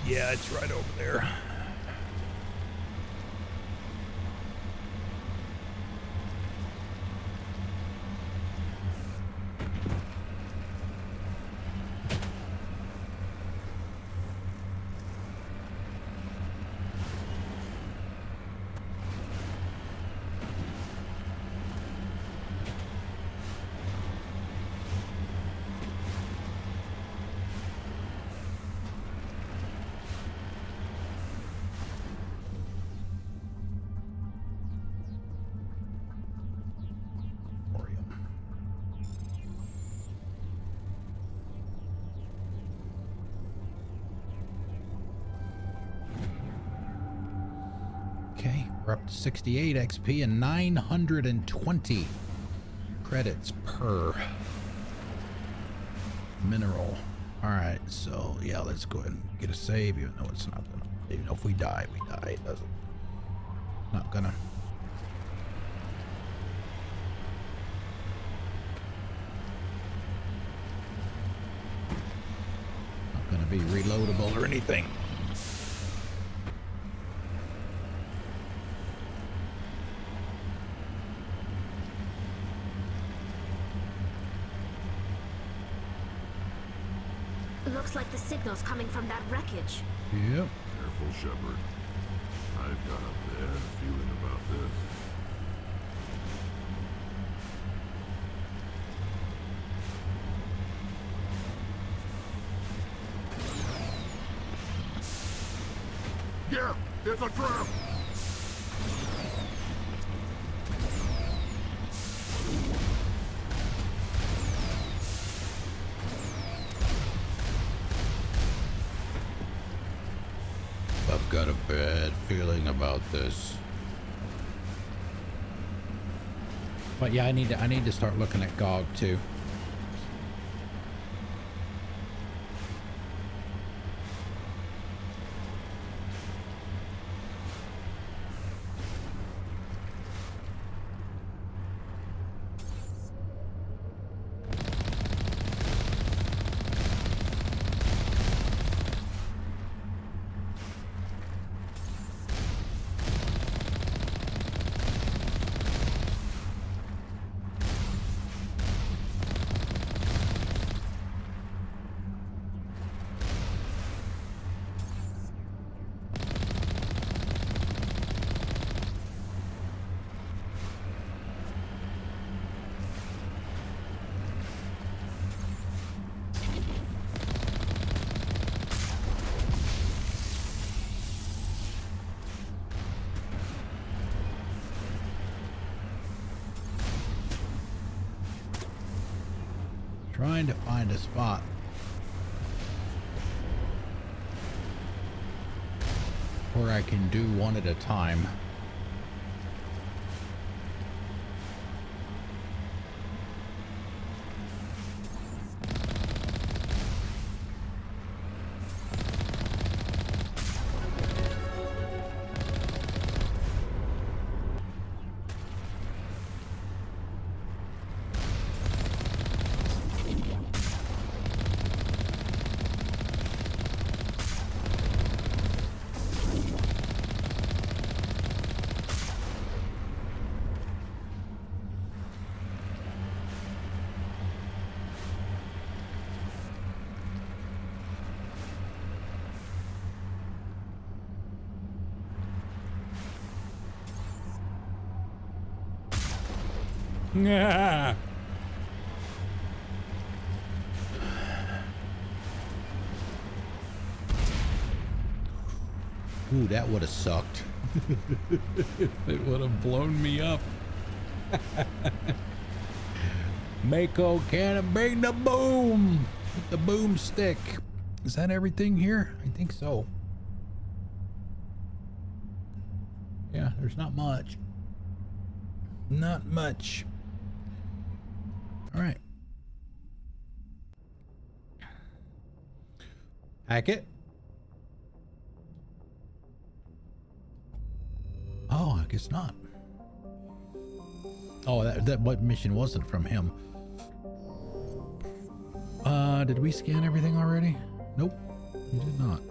Yeah, it's right over there. We're up to 68 XP and 920 credits per mineral. Alright, so yeah, let's go ahead and get a save, even though it's not gonna, even though if we die, we die. It doesn't, not gonna. Not gonna be reloadable or anything. Looks like the signal's coming from that wreckage. Yep. Careful, Shepard. I've got a bad feeling about this. Geth! It's a trap! I've got a bad feeling about this. But yeah, I need to start looking at GOG too. Trying to find a spot where I can do one at a time. Yeah. Ooh, that would have sucked. It would have blown me up. Mako cannon, bring the boom with the boomstick. Is that everything here? I think so. Yeah, there's not much. Not much. All right. Hack it. Oh, I guess not. Oh, that what mission wasn't from him. Did we scan everything already? Nope, we did not.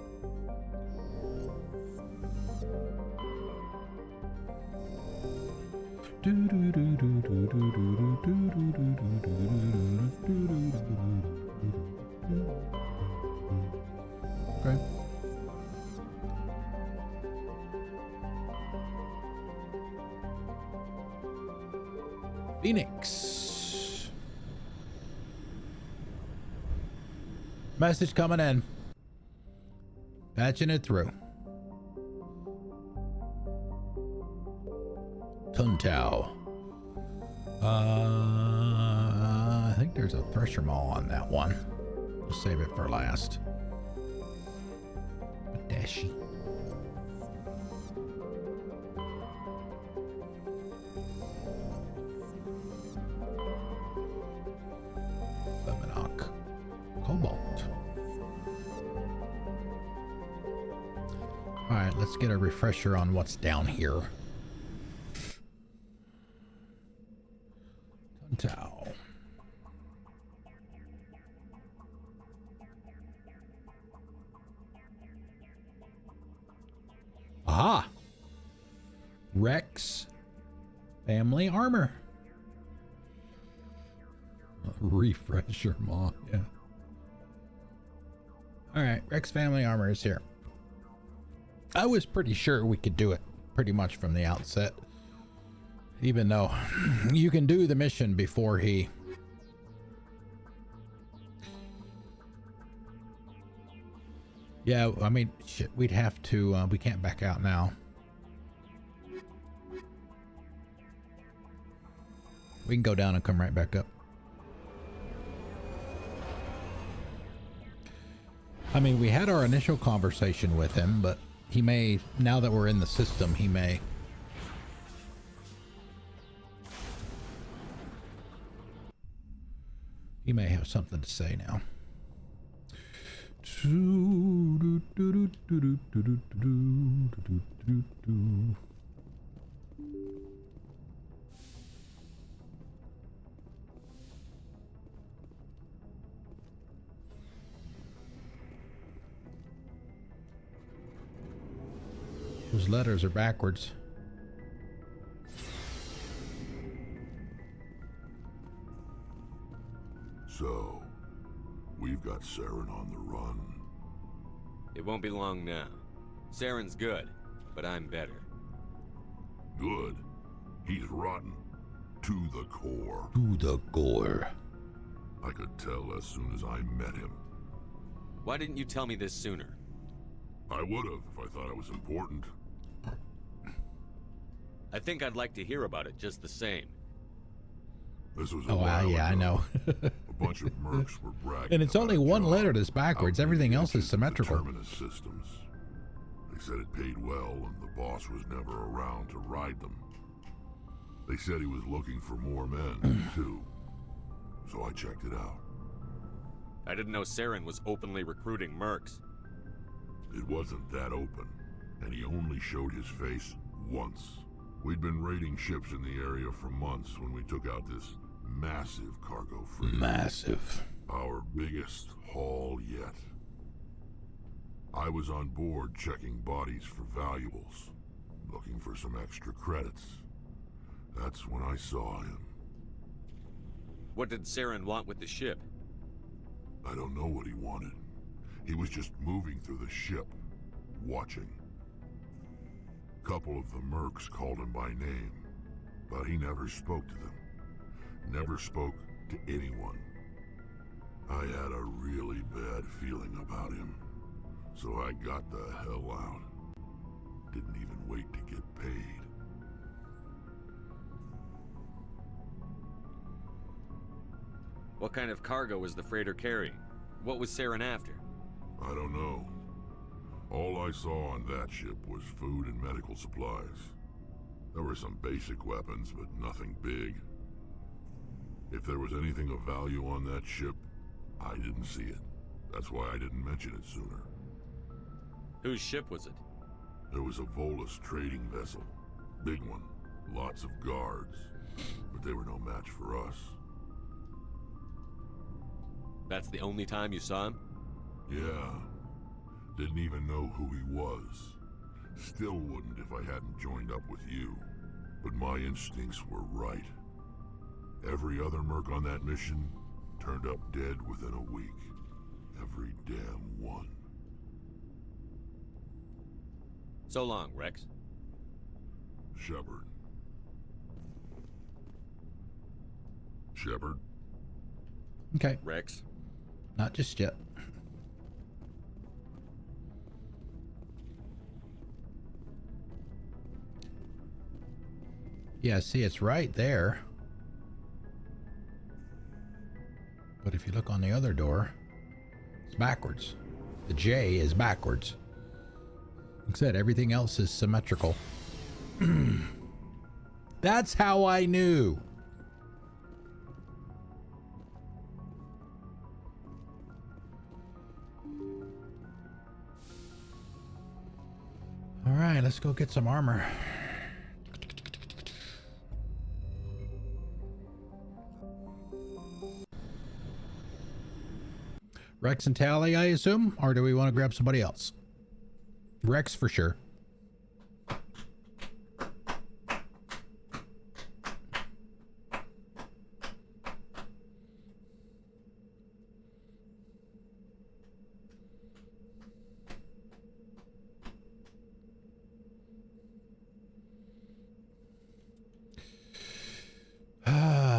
Okay. Phoenix. Message coming in. Patching it through. Tuntau. I think there's a pressure maul on that one. We'll save it for last. Dashy. Cobalt. All right, let's get a refresher on what's down here. Tuntau. Aha! Wrex family armor. Refresher mod, yeah. Alright, Wrex family armor is here. I was pretty sure we could do it pretty much from the outset. Even though you can do the mission before he... Yeah, I mean, shit, we'd have to, we can't back out now. We can go down and come right back up. I mean, we had our initial conversation with him, but he may, now that we're in the system, he may. He may have something to say now. Those letters are backwards. So, we've got Saren on the run. It won't be long now. Saren's good, but I'm better. Good? He's rotten. To the core. To the core. I could tell as soon as I met him. Why didn't you tell me this sooner? I would have if I thought it was important. I think I'd like to hear about it just the same. This was Oh, wow, yeah, I know. A bunch of mercs were bragging. And it's only one letter that's backwards. Everything else is symmetrical. Terminus systems. They said it paid well and the boss was never around to ride them. They said he was looking for more men, too. So I checked it out. I didn't know Saren was openly recruiting mercs. It wasn't that open, and he only showed his face once. We'd been raiding ships in the area for months when we took out this massive cargo freighter. Massive. Our biggest haul yet. I was on board checking bodies for valuables, looking for some extra credits. That's when I saw him. What did Saren want with the ship? I don't know what he wanted. He was just moving through the ship, watching. Couple of the mercs called him by name, but he never spoke to them. Never spoke to anyone. I had a really bad feeling about him, so I got the hell out. Didn't even wait to get paid. What kind of cargo was the freighter carrying? What was Saren after? I don't know. All I saw on that ship was food and medical supplies. There were some basic weapons, but nothing big. If there was anything of value on that ship, I didn't see it. That's why I didn't mention it sooner. Whose ship was it? There was a Volus trading vessel. Big one. Lots of guards. But they were no match for us. That's the only time you saw him? Yeah. Didn't even know who he was. Still wouldn't if I hadn't joined up with you. But my instincts were right. Every other merc on that mission turned up dead within a week. Every damn one. So long, Wrex. Shepard. Shepard? Okay. Wrex? Not just yet. Yeah, see, it's right there. But if you look on the other door, it's backwards. The J is backwards. Like I said, everything else is symmetrical. That's how I knew. All right, let's go get some armor. Wrex and Tally, I assume? Or do we want to grab somebody else? Wrex for sure.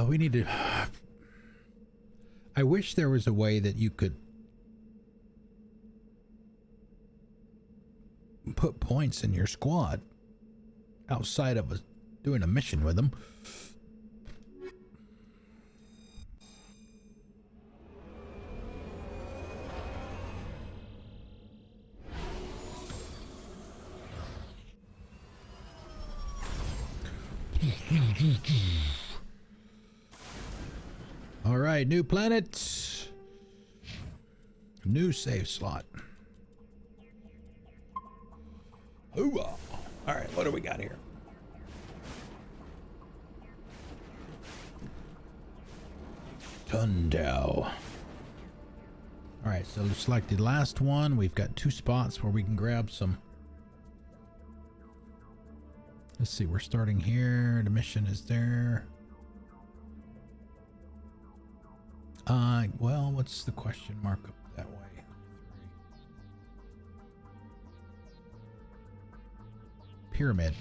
We need to... I wish there was a way that you could put points in your squad outside of doing a mission with them. All right, new planet, new save slot. Hoorah! All right, what do we got here? Tuntau. All right, so select the last one. We've got 2 spots where we can grab some. Let's see, we're starting here. The mission is there. Well, what's the question mark up that way? Pyramid.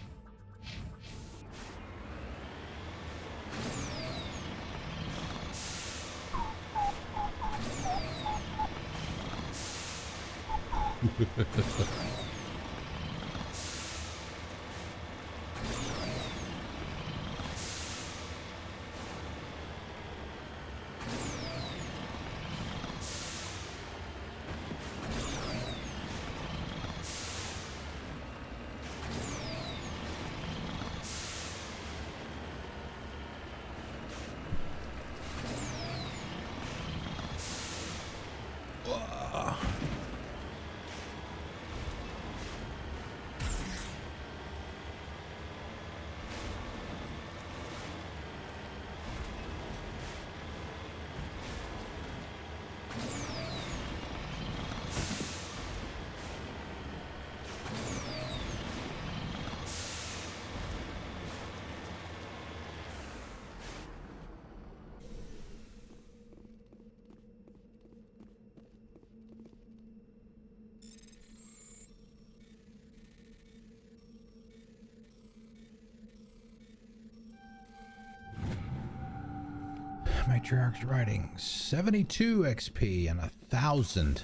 Patriarch's writings. 72 XP and 1,000.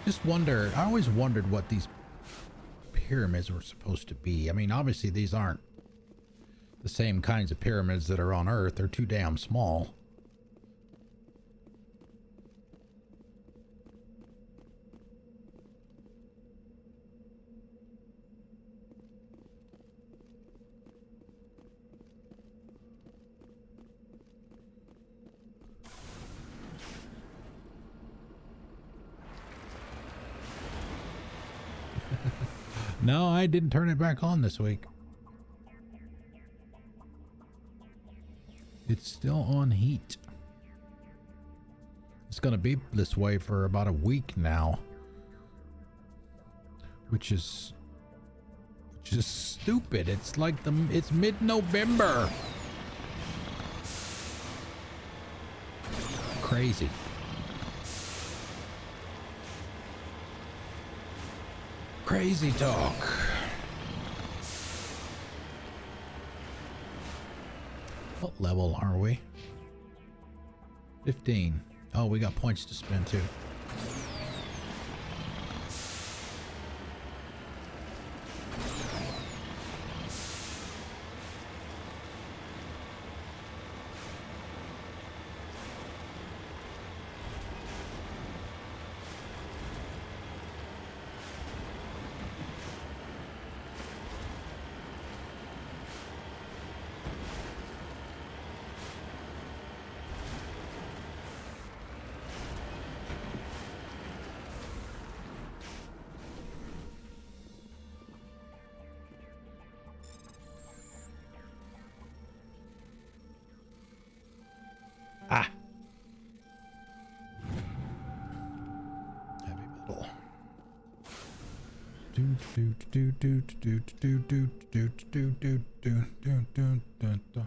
Just wonder, I always wondered what these pyramids were supposed to be. I mean, obviously these aren't the same kinds of pyramids that are on Earth. They're too damn small. No, I didn't turn it back on this week. It's still on heat. It's gonna be this way for about a week now, which is stupid. It's like it's mid-November. Crazy. Crazy talk. What level are we? 15. Oh, we got points to spend too.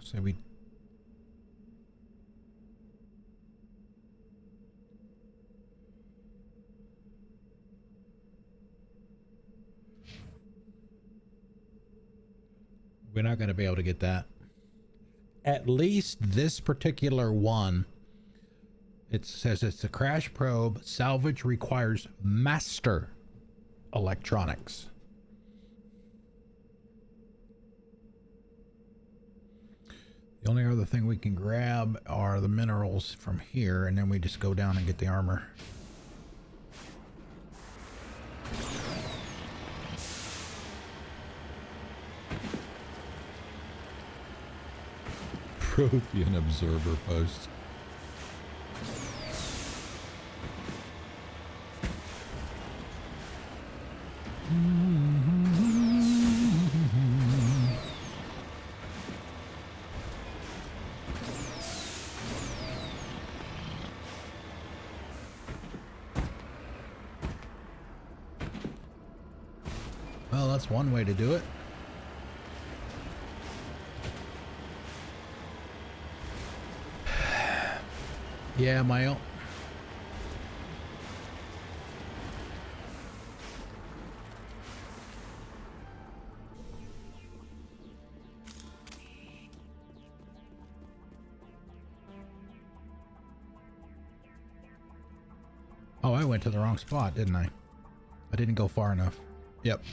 Say we. We're not going to be able to get that. At least this particular one. It says it's a crash probe. Salvage requires master electronics. The only other thing we can grab are the minerals from here, and then we just go down and get the armor. Prothean observer post. Well, that's one way to do it. Yeah, my own. Oh, I went to the wrong spot, didn't I? I didn't go far enough. Yep.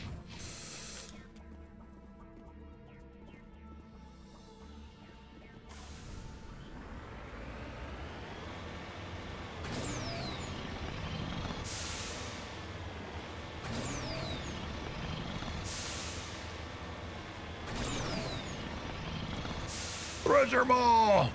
Treasure ball!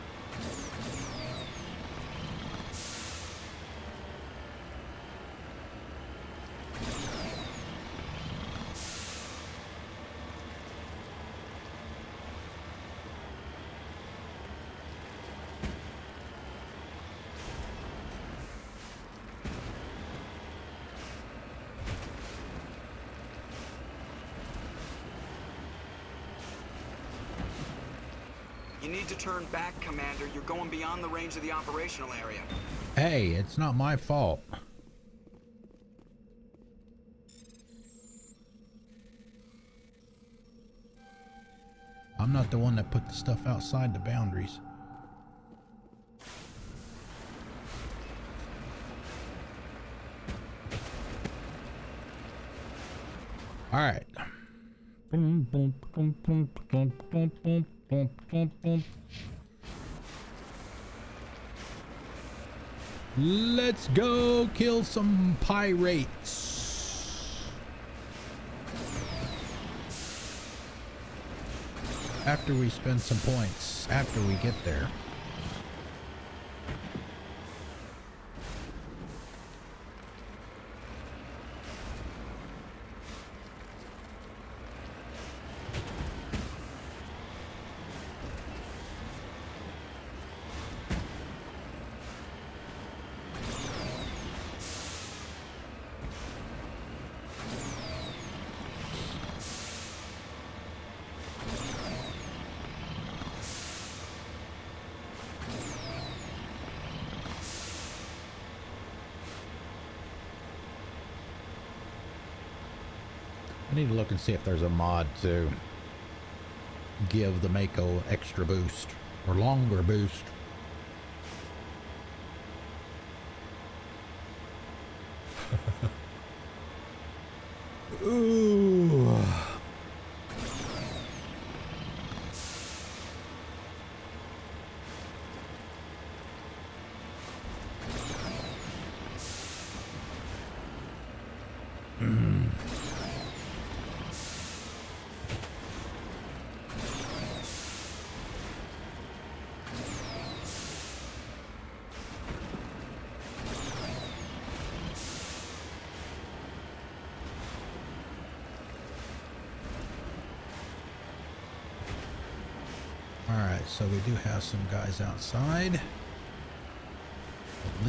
You need to turn back, Commander. You're going beyond the range of the operational area. Hey, it's not my fault. I'm not the one that put the stuff outside the boundaries. All right. Let's go kill some pirates. After we spend some points, after we get there. I need to look and see if there's a mod to give the Mako extra boost or longer boost. Ooh. So we do have some guys outside. At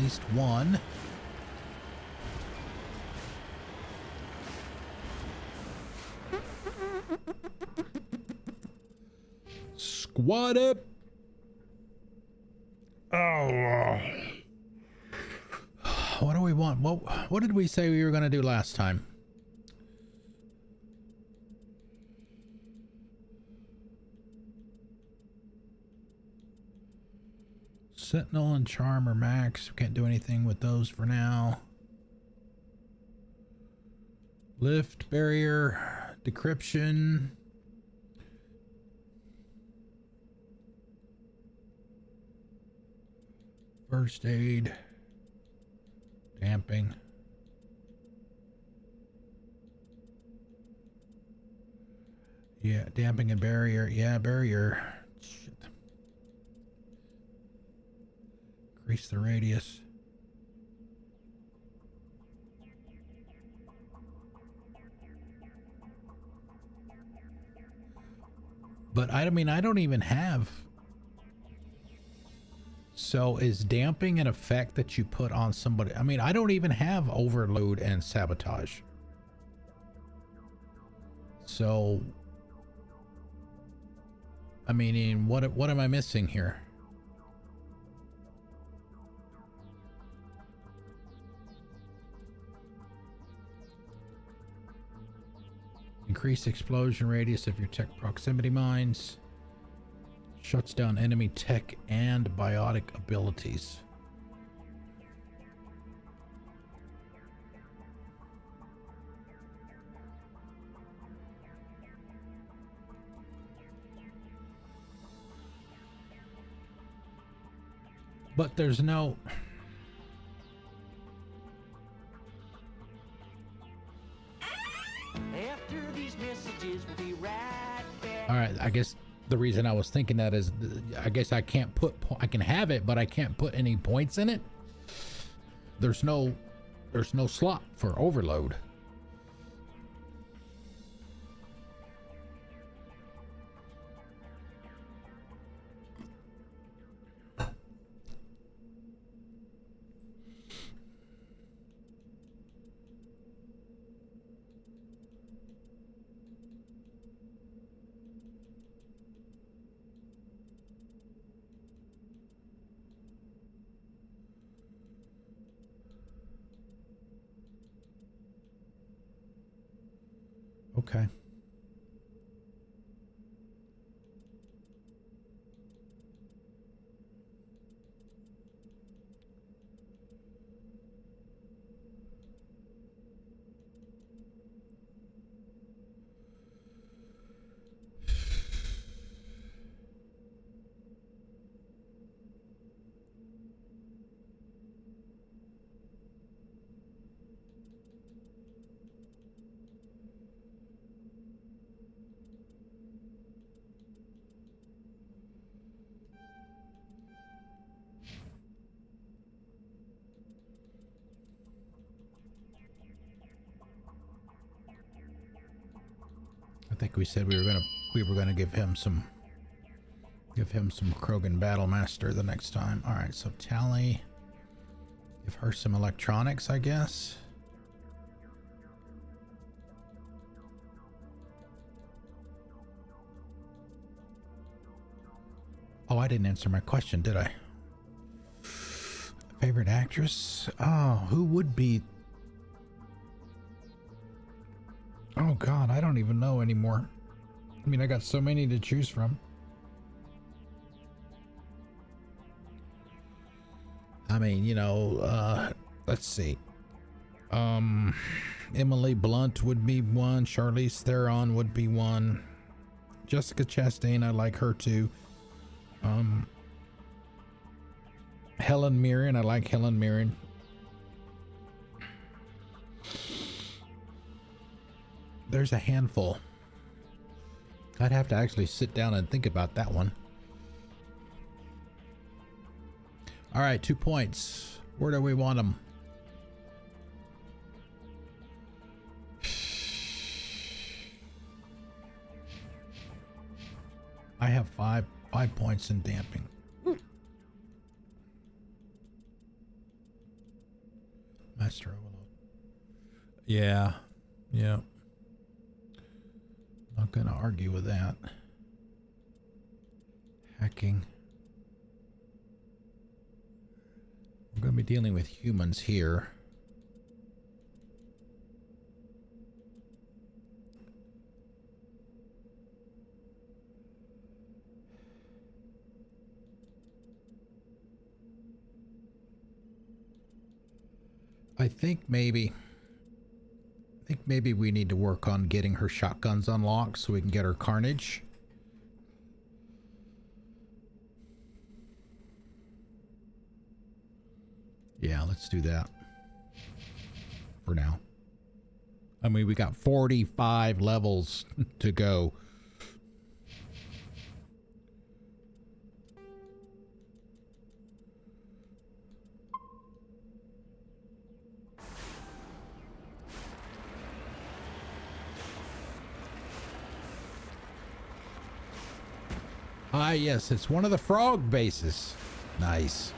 least one. Squad up. Oh. What do we want? What did we say we were going to do last time? Sentinel and Charm are max. Can't do anything with those for now. Lift, barrier, decryption. First aid. Damping. Yeah, damping and barrier. Yeah, barrier. Increase the radius. But I mean, I don't even have. So is damping an effect that you put on somebody? I mean, I don't even have overload and sabotage. So, I mean, what am I missing here? Increase explosion radius of your tech proximity mines. Shuts down enemy tech and biotic abilities. But there's no... After these messages, we'll be right back. All right, I guess the reason I was thinking that is, I guess I can't put, I can have it, but I can't put any points in it. There's no slot for overload. Okay. we said we were gonna give him some Krogan Battlemaster the next time. All right, so Tally, give her some electronics, I guess. Oh, I didn't answer my question, did I? Favorite actress? Oh, who would be? Oh God, I don't even know anymore. I mean, I got so many to choose from. I mean, you know, let's see. Emily Blunt would be one. Charlize Theron would be one. Jessica Chastain, I like her too. Helen Mirren, I like Helen Mirren. There's a handful. I'd have to actually sit down and think about that one. All right, 2 points. Where do we want them? I have five points in damping. Master Overload. Yeah. Not gonna argue with that. Hacking. We're gonna be dealing with humans here. I think maybe we need to work on getting her shotguns unlocked so we can get her carnage. Yeah, let's do that for now. I mean, we got 45 levels to go. Ah, yes, it's one of the frog bases. Nice.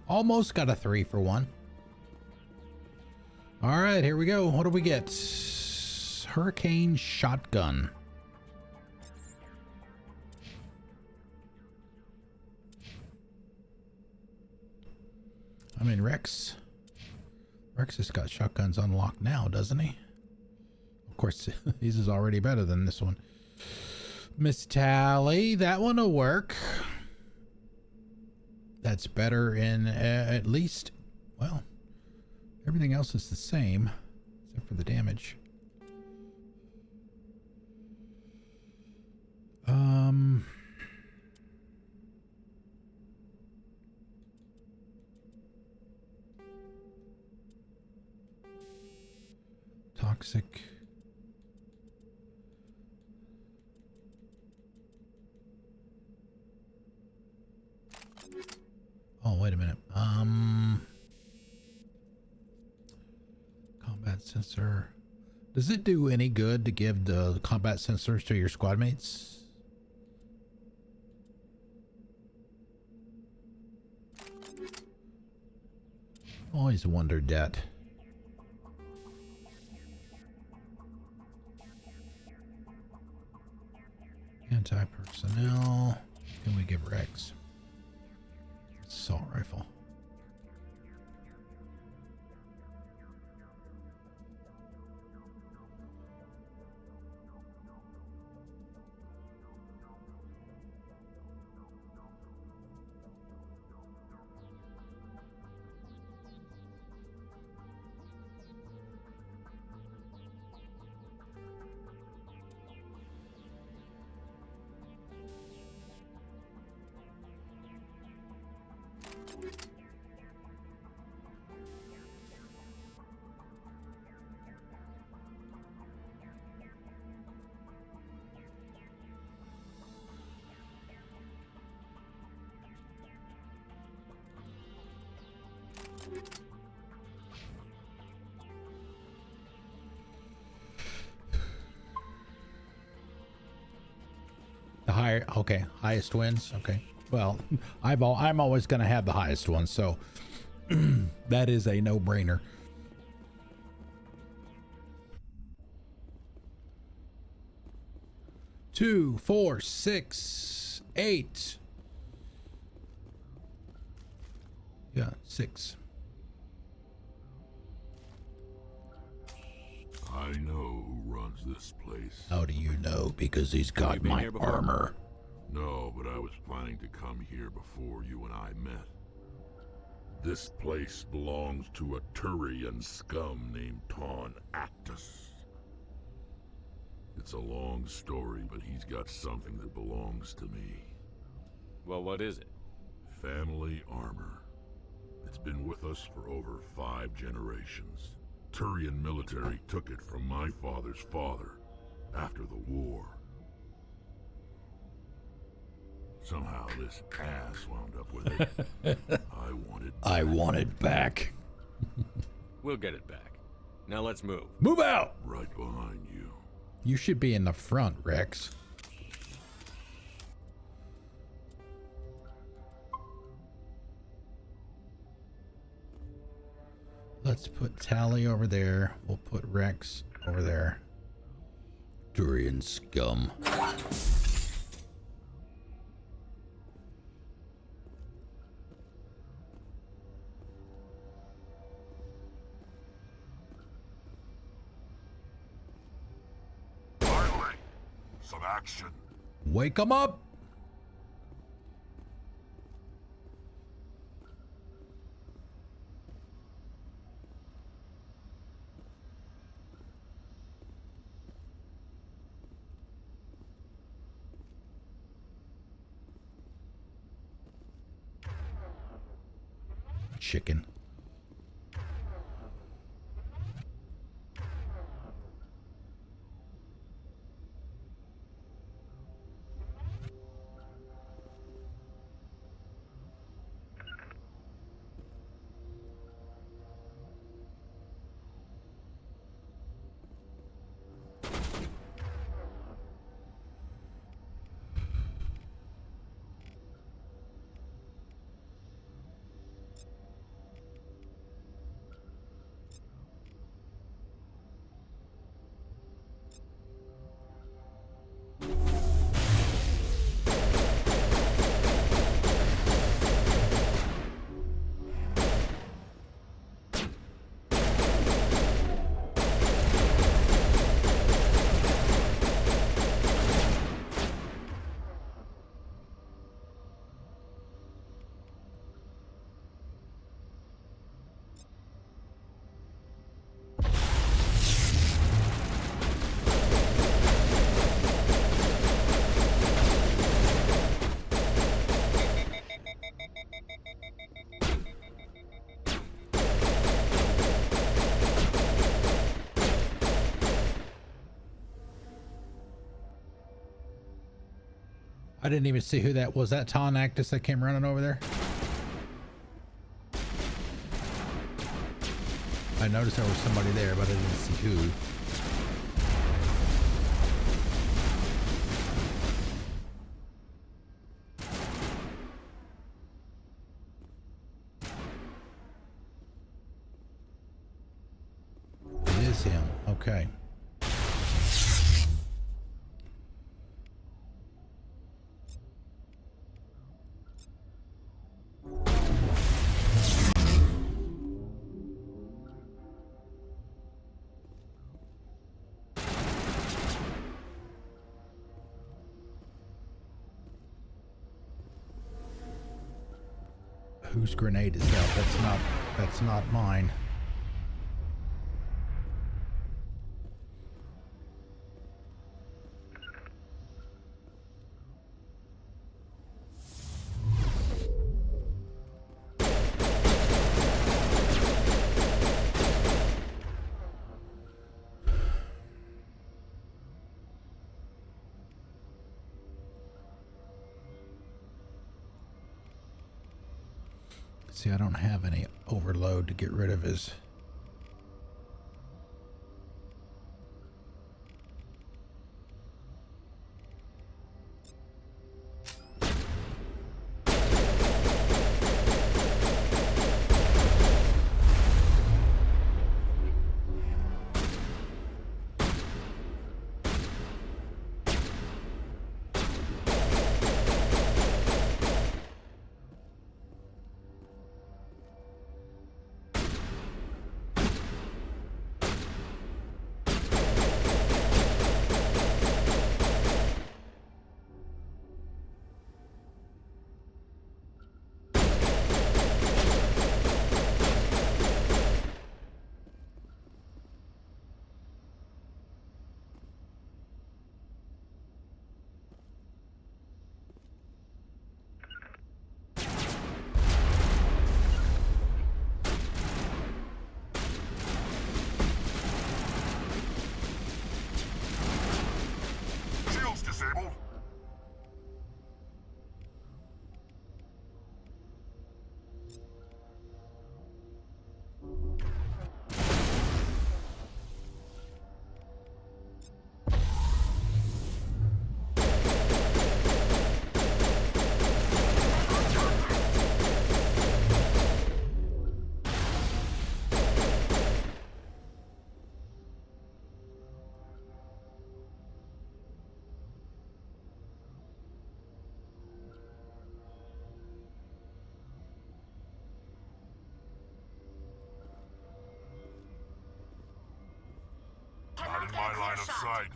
Almost got a 3 for 1. All right, here we go. What do we get? Hurricane shotgun. I mean, Wrex has got shotguns unlocked now, doesn't he? Of course, his is already better than this one. Miss Tally, that one will work. That's better in at least, well, everything else is the same except for the damage. Toxic. Oh, wait a minute. Combat sensor. Does it do any good to give the combat sensors to your squad mates? Always wondered that. Anti-personnel. Can we give Wrex? Assault rifle. Okay, highest wins. Okay, well, I'm always gonna have the highest one, so that is a no-brainer. Two, 4, 6, 8. Yeah, 6. I know who runs this place. How do you know? Because he's got my armor. No, but I was planning to come here before you and I met. This place belongs to a Turian scum named Ton Actus. It's a long story, but he's got something that belongs to me. Well, what is it? Family armor. It's been with us for over 5 generations. Turian military took it from my father's father after the war. Somehow this ass wound up with it. I want it back. We'll get it back. Now let's move. Move out! Right behind you. You should be in the front, Wrex. Let's put Tally over there. We'll put Wrex over there. Turian scum. Some action. Wake 'em up! Chicken. I didn't even see who that was. That Ton Actus that came running over there? I noticed there was somebody there, but I didn't see who. It is him. Okay. Whose grenade is that? That's not mine. See, I don't have any overload to get rid of his. Not in my line of sight.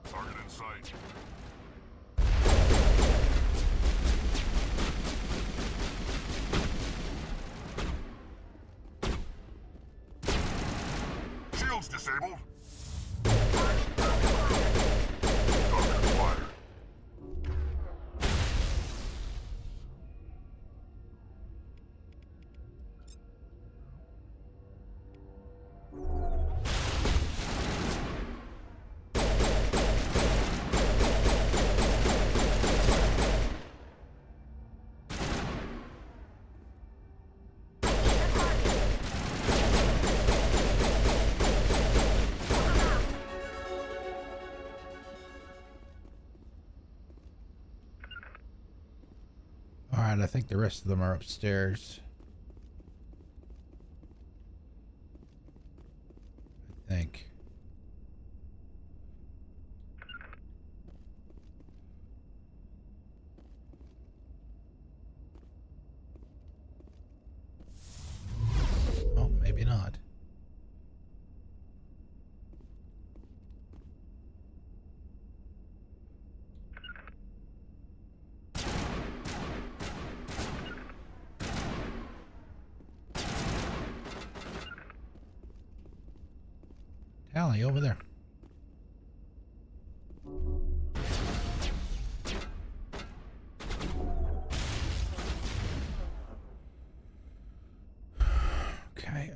Target in sight. Shields disabled. Target acquired. I think the rest of them are upstairs. I think. Oh, maybe not. Tally over there. Okay,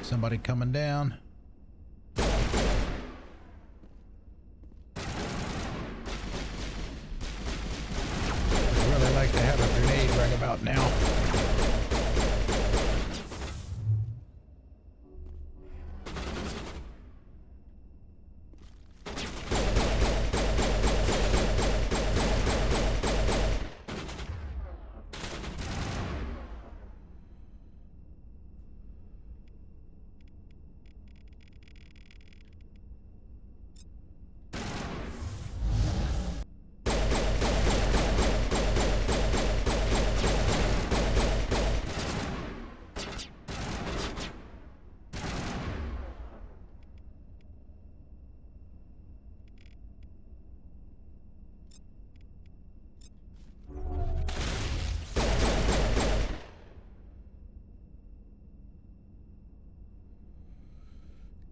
somebody coming down. I'd really like to have a grenade right about now.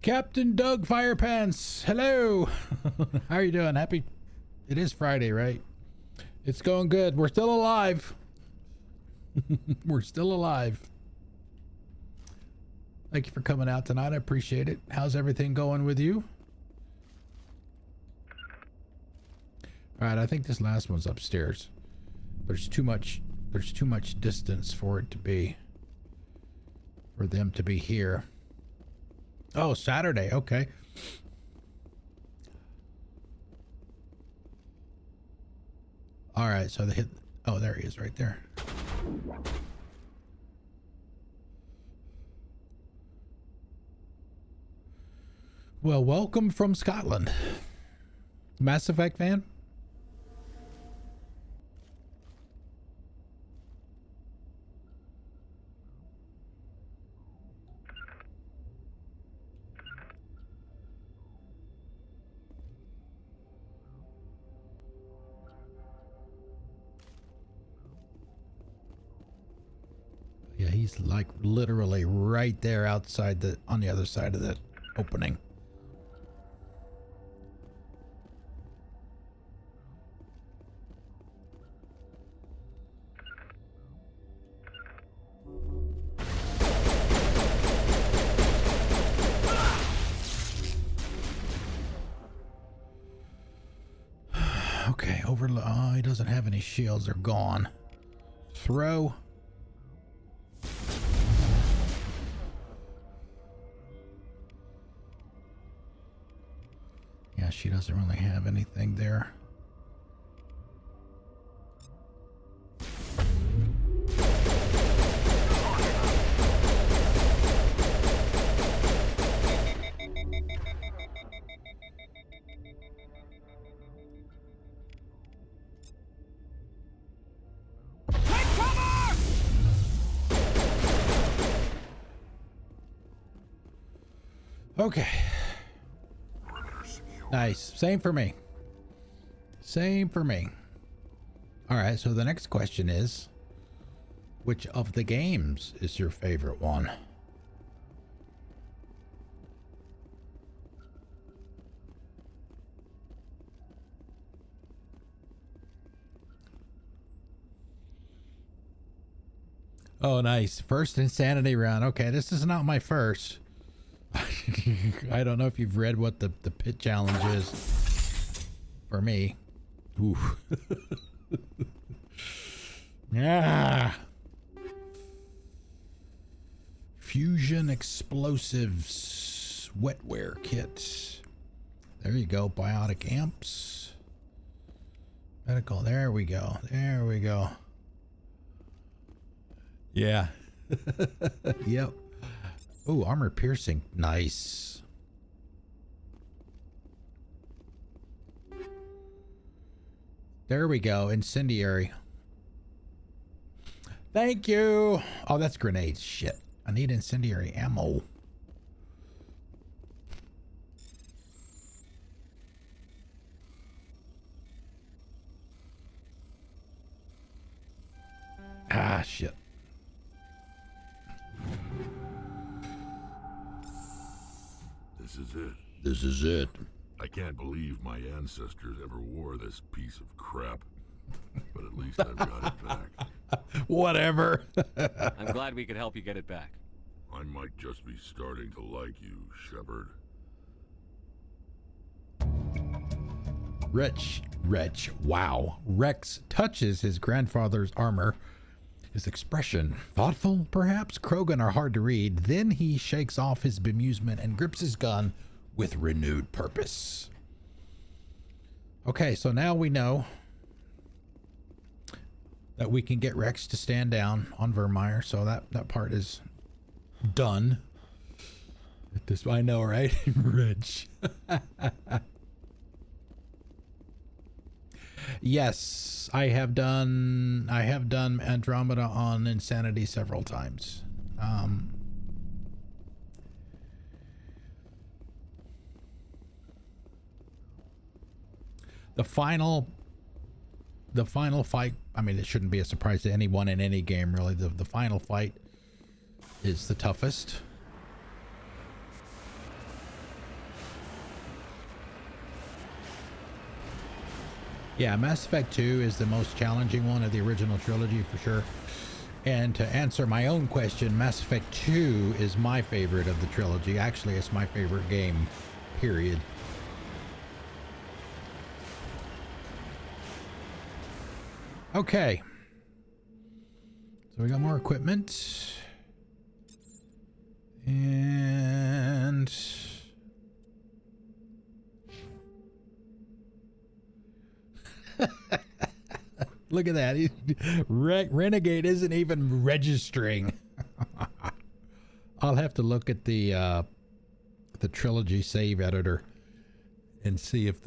Captain Doug Firepants, hello. How are you doing? Happy? It is Friday, right? It's going good. We're still alive. We're still alive. Thank you for coming out tonight. I appreciate it. How's everything going with you? All right, I think this last one's upstairs. There's too much distance for it to be, for them to be here. Oh, Saturday. Okay. All right, so the hit. Oh, there he is right there. Well, welcome from Scotland. Mass Effect fan? Yeah, he's like literally right there outside the, on the other side of the opening. Okay, oh, he doesn't have any shields. They're gone. Throw. Yeah, she doesn't really have anything there. Okay. Nice. Same for me. Same for me. All right, so the next question is, which of the games is your favorite one? Oh, nice. First insanity round. Okay, this is not my first. I don't know if you've read what the pit challenge is for me. Oof. Yeah. Fusion explosives wetware kit. There you go. Biotic amps. Medical. There we go. There we go. Yeah. Yep. Oh, armor piercing. Nice. There we go. Incendiary. Thank you. Oh, that's grenades. Shit. I need incendiary ammo. Ah, shit. This is it. This is it. I can't believe my ancestors ever wore this piece of crap. But at least I've got it back. Whatever. I'm glad we could help you get it back. I might just be starting to like you, Shepard. Wretch, wow. Wrex touches his grandfather's armor. His expression, thoughtful, perhaps? Krogan are hard to read. Then he shakes off his bemusement and grips his gun with renewed purpose. Okay, so now we know that we can get Wrex to stand down on Vermeer, so that part is done. This, I know, right? Rich. Yes, I have done Andromeda on Insanity several times. The final fight, I mean, it shouldn't be a surprise to anyone in any game, really. The final fight is the toughest. Yeah, Mass Effect 2 is the most challenging one of the original trilogy for sure. And to answer my own question, Mass Effect 2 is my favorite of the trilogy. Actually, it's my favorite game, period. Okay. So we got more equipment. And... Look at that. Renegade isn't even registering. I'll have to look at the trilogy save editor and see if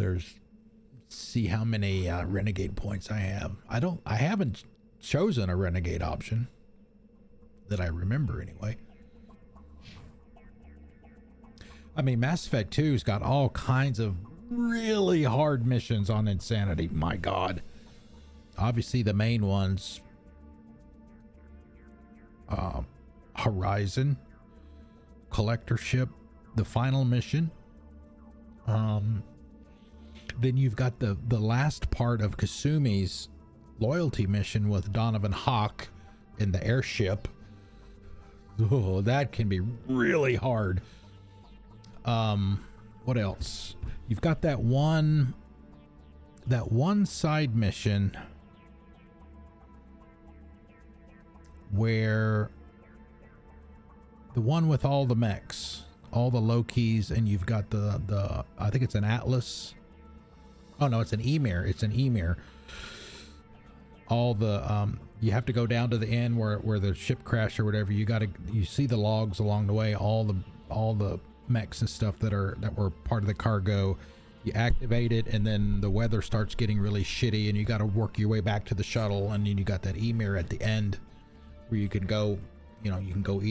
see how many Renegade points I have. I haven't chosen a Renegade option that I remember anyway. I mean, Mass Effect 2's got all kinds of really hard missions on Insanity. My God. Obviously, the main ones, Horizon, Collector Ship, the final mission. Then you've got the last part of Kasumi's loyalty mission with Donovan Hawk in the airship. Oh, that can be really hard. What else? You've got that one side mission where the one with all the mechs, all the Lokis, and you've got the I think it's an Atlas. Oh no, it's an Emir. It's an Emir. All the you have to go down to the end where the ship crashed or whatever. You see the logs along the way, all the mechs and stuff that were part of the cargo. You activate it, and then the weather starts getting really shitty, and you got to work your way back to the shuttle, and then you got that Emir at the end where you can go, you can go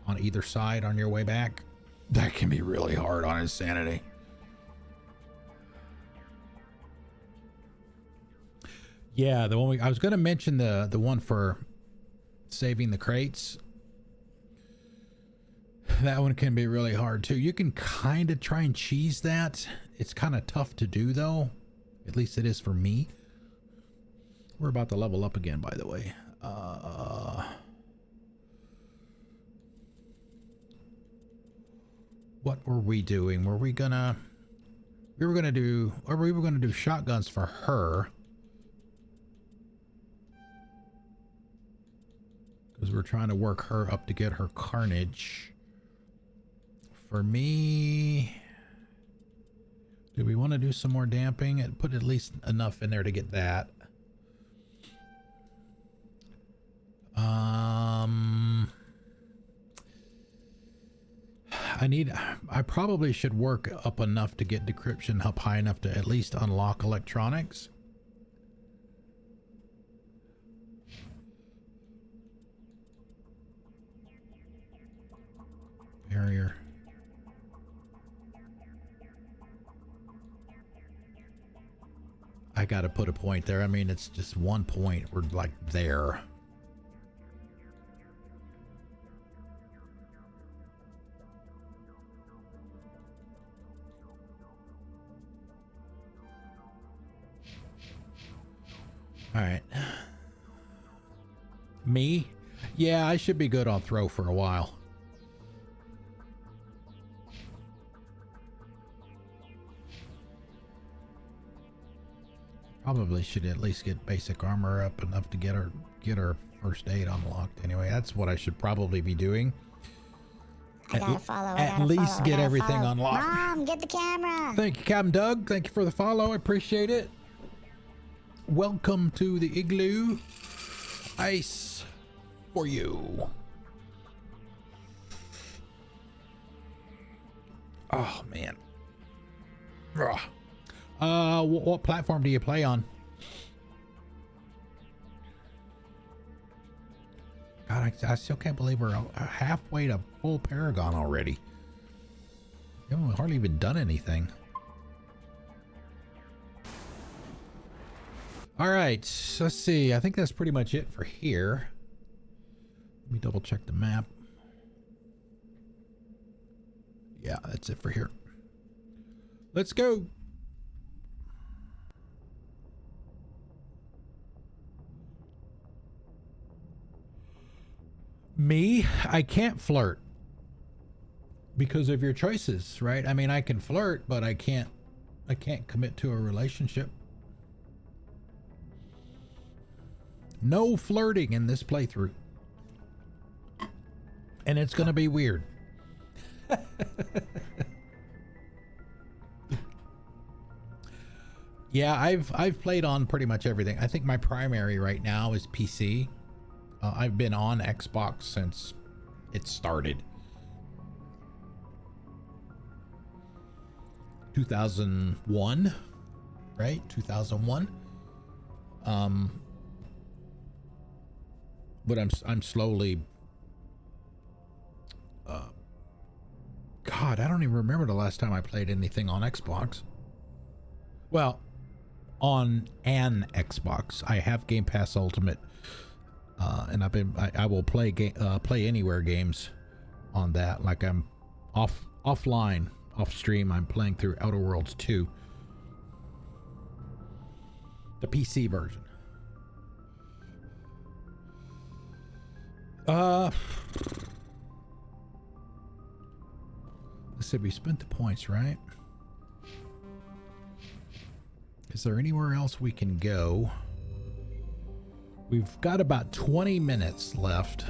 on either side on your way back. That can be really hard on Insanity. Yeah, the one I was going to mention the one for saving the crates. That one can be really hard too. You can kind of try and cheese that. It's kind of tough to do though. At least it is for me. We're about to level up again, by the way. What were we doing? We were gonna do shotguns for her. Because we're trying to work her up to get her carnage. For me, do we want to do some more damping and put at least enough in there to get that? I probably should work up enough to get decryption up high enough to at least unlock electronics. Barrier. I gotta put a point there. I mean, it's just 1 point. We're like there. All right. Me? Yeah, I should be good on throw for a while. Probably should at least get basic armor up enough to get her first aid unlocked. Anyway, that's what I should probably be doing. At least get everything unlocked. Mom, get the camera. Thank you, Captain Doug. Thank you for the follow. I appreciate it. Welcome to the igloo. Ice for you. Oh man. What platform do you play on? God, I still can't believe we're halfway to full Paragon already. We haven't hardly even done anything. All right, so let's see. I think that's pretty much it for here. Let me double check the map. Yeah, that's it for here. Let's go. Me, I can't flirt because of your choices, right? I mean, I can flirt, but I can't commit to a relationship. No flirting in this playthrough. And it's gonna be weird. Yeah, I've played on pretty much everything. I think my primary right now is PC. I've been on Xbox since it started. 2001, right? 2001. But I'm slowly. God, I don't even remember the last time I played anything on Xbox. Well, on an Xbox, I have Game Pass Ultimate, and I will play Play Anywhere games on that. Like I'm offline, off stream. I'm playing through Outer Worlds 2, the PC version. Let's see, we spent the points, right? Is there anywhere else we can go? We've got about 20 minutes left.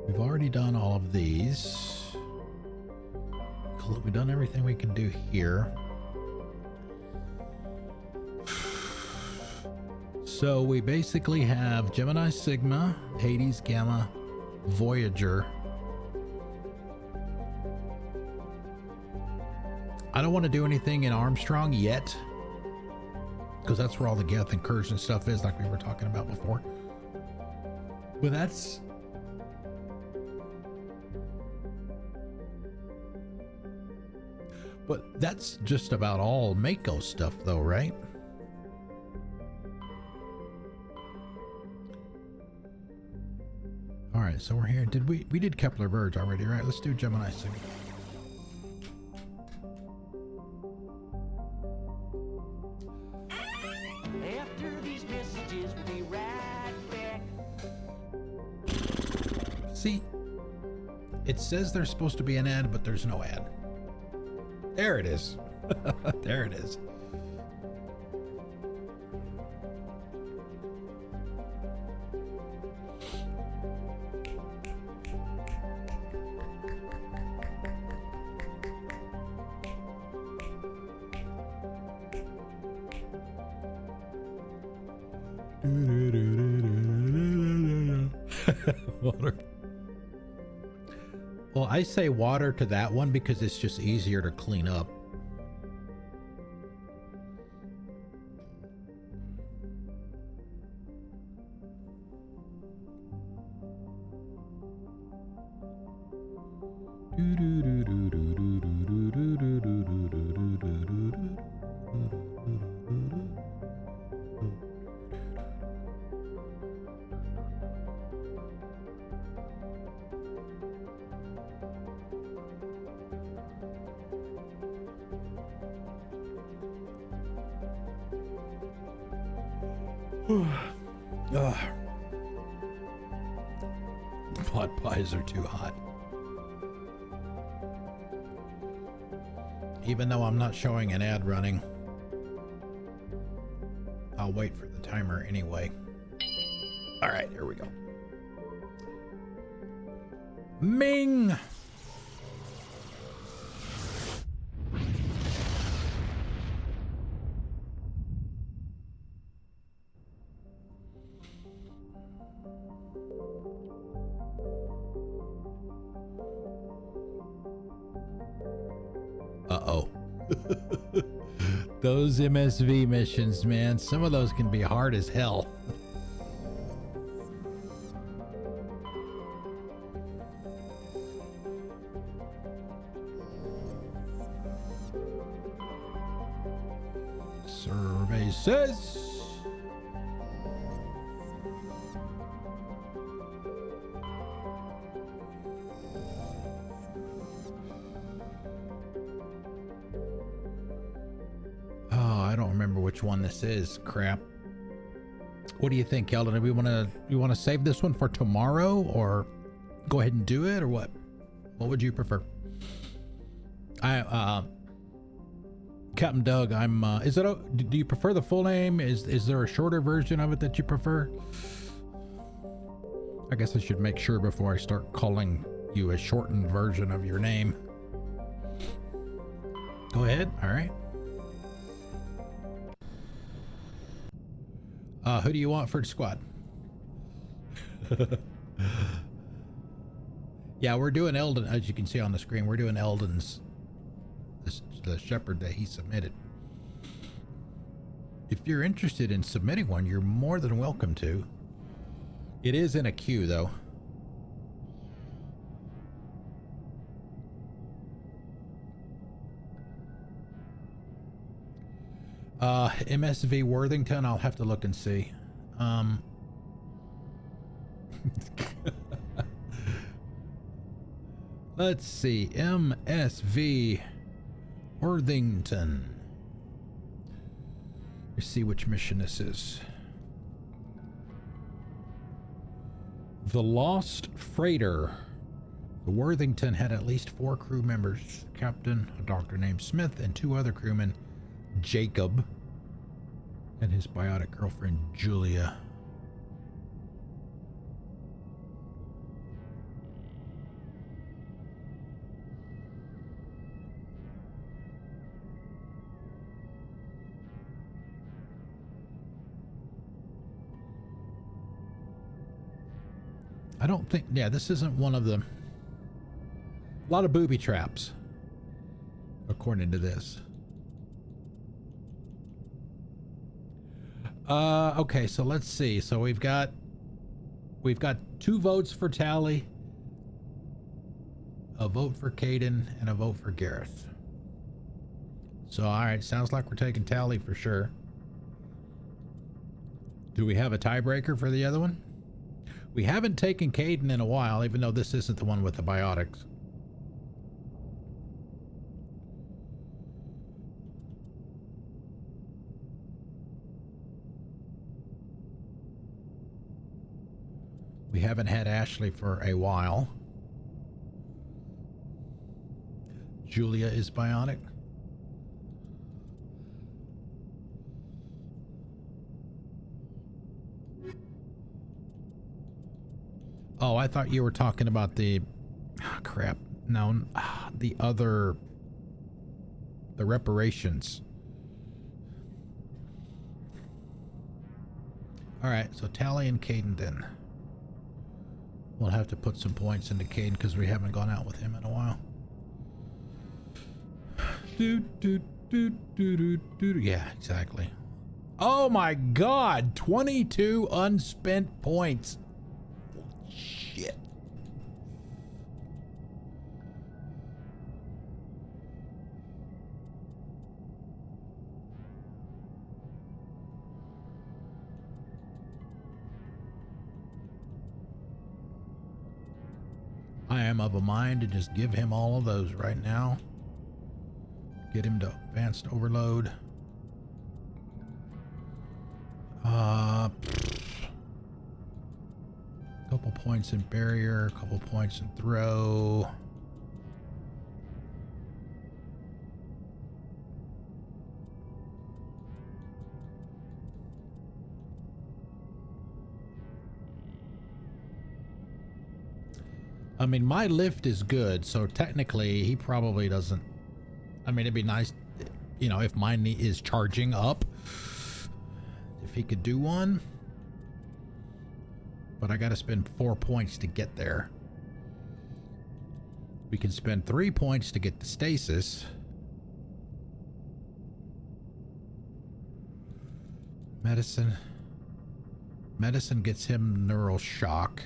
We've already done all of these. We've done everything we can do here. So we basically have Gemini, Sigma, Hades, Gamma, Voyager. I don't want to do anything in Armstrong yet, because that's where all the Geth incursion stuff is, like we were talking about before. But that's just about all Metgos stuff though, right? All right, so we're here. We did Keppler Verge already, right? Let's do Gemini Sigma. After these messages, we'll be right back. See, it says there's supposed to be an ad, but there's no ad. There it is. There it is. Water. Well, I say water to that one because it's just easier to clean up. Pot pies are too hot. Even though I'm not showing an ad running, I'll wait for the timer anyway. All right, here we go. Ming! Uh-oh. Those MSV missions, man, some of those can be hard as hell. Survey says... which one this is. Crap. What do you think, Eldon? Do we want to save this one for tomorrow, or go ahead and do it, or what? What would you prefer? Captain Doug, do you prefer the full name? Is there a shorter version of it that you prefer? I guess I should make sure before I start calling you a shortened version of your name. Go ahead. All right. Who do you want for the squad? Yeah, we're doing Eldon, as you can see on the screen. We're doing Eldon's, the Shepard that he submitted. If you're interested in submitting one, you're more than welcome to. It is in a queue, though. MSV Worthington, I'll have to look and see. Let's see, MSV Worthington. Let's see which mission this is. The Lost Freighter. The Worthington had at least 4 crew members: captain, a doctor named Smith, and 2 other crewmen, Jacob and his biotic girlfriend Julia. I don't think, yeah, this isn't one of them. A lot of booby traps, according to this. Okay, so let's see. So we've got 2 votes for Tally, a vote for Caden, and a vote for Gareth. So, all right, sounds like we're taking Tally for sure. Do we have a tiebreaker for the other one? We haven't taken Caden in a while, even though this isn't the one with the biotics. We haven't had Ashley for a while. Julia is biotic. Oh, I thought you were talking about the... Oh, crap. No, the reparations. Alright, so Tally and Caden then. We'll have to put some points into Caden because we haven't gone out with him in a while. Yeah, exactly. Oh my god! 22 unspent points. Shit. I am of a mind to just give him all of those right now. Get him to advanced overload. Couple points in barrier, couple points in throw. I mean, my lift is good, so technically he probably doesn't. I mean, it'd be nice, you know, if mine is charging up, if he could do one. But I gotta spend 4 points to get there. We can spend 3 points to get the stasis. Medicine gets him neural shock.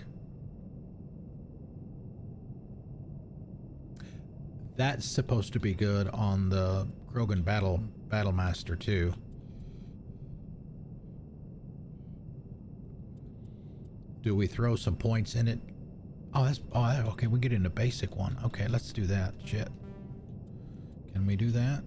That's supposed to be good on the Krogan Battlemaster too. Do we throw some points in it? Okay, we get in a basic one. Okay, let's do that. Shit. Can we do that?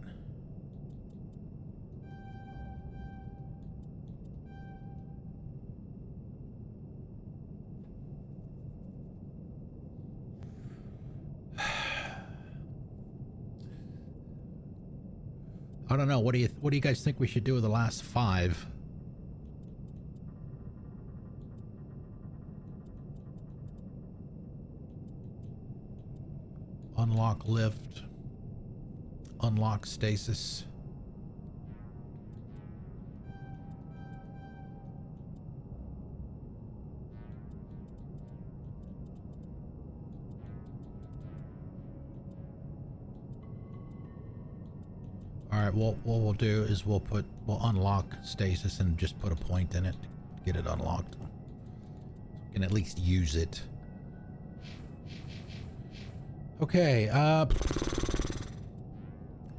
I don't know. What do you guys think we should do with the last 5? Unlock lift. Unlock stasis. Alright, what we'll do is we'll unlock stasis and just put a point in it to get it unlocked. So we can at least use it. Okay,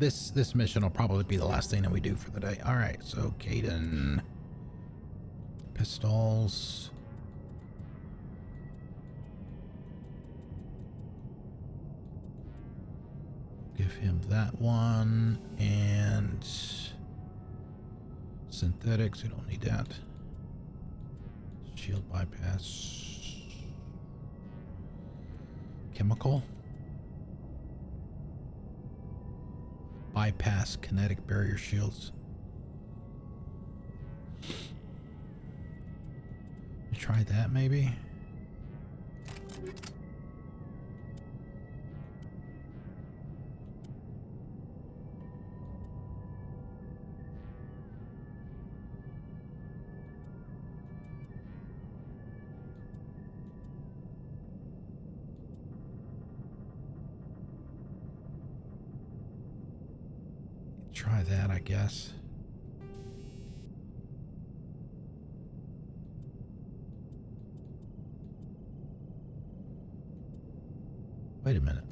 this mission will probably be the last thing that we do for the day. Alright, so Caden. Pistols. Give him that one, and synthetics, we don't need that. Shield bypass. Chemical. Bypass kinetic barrier shields. Try that maybe. Try that, I guess. Wait a minute.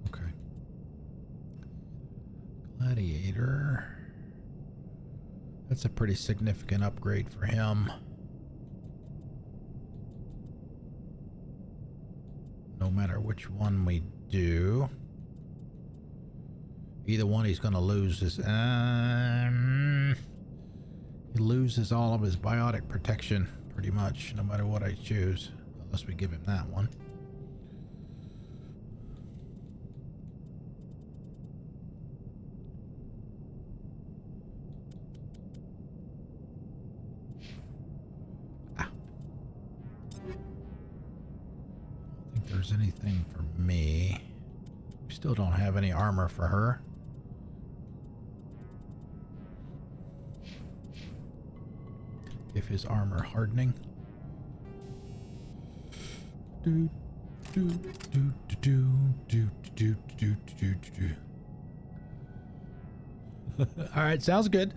Okay. Gladiator. That's a pretty significant upgrade for him. No matter which one we do, either one he's going to lose his... he loses all of his biotic protection, pretty much, no matter what I choose, unless we give him that one. There's anything for me. We still don't have any armor for her. Give his armor hardening. Do do do do do do do do do. All right, sounds good.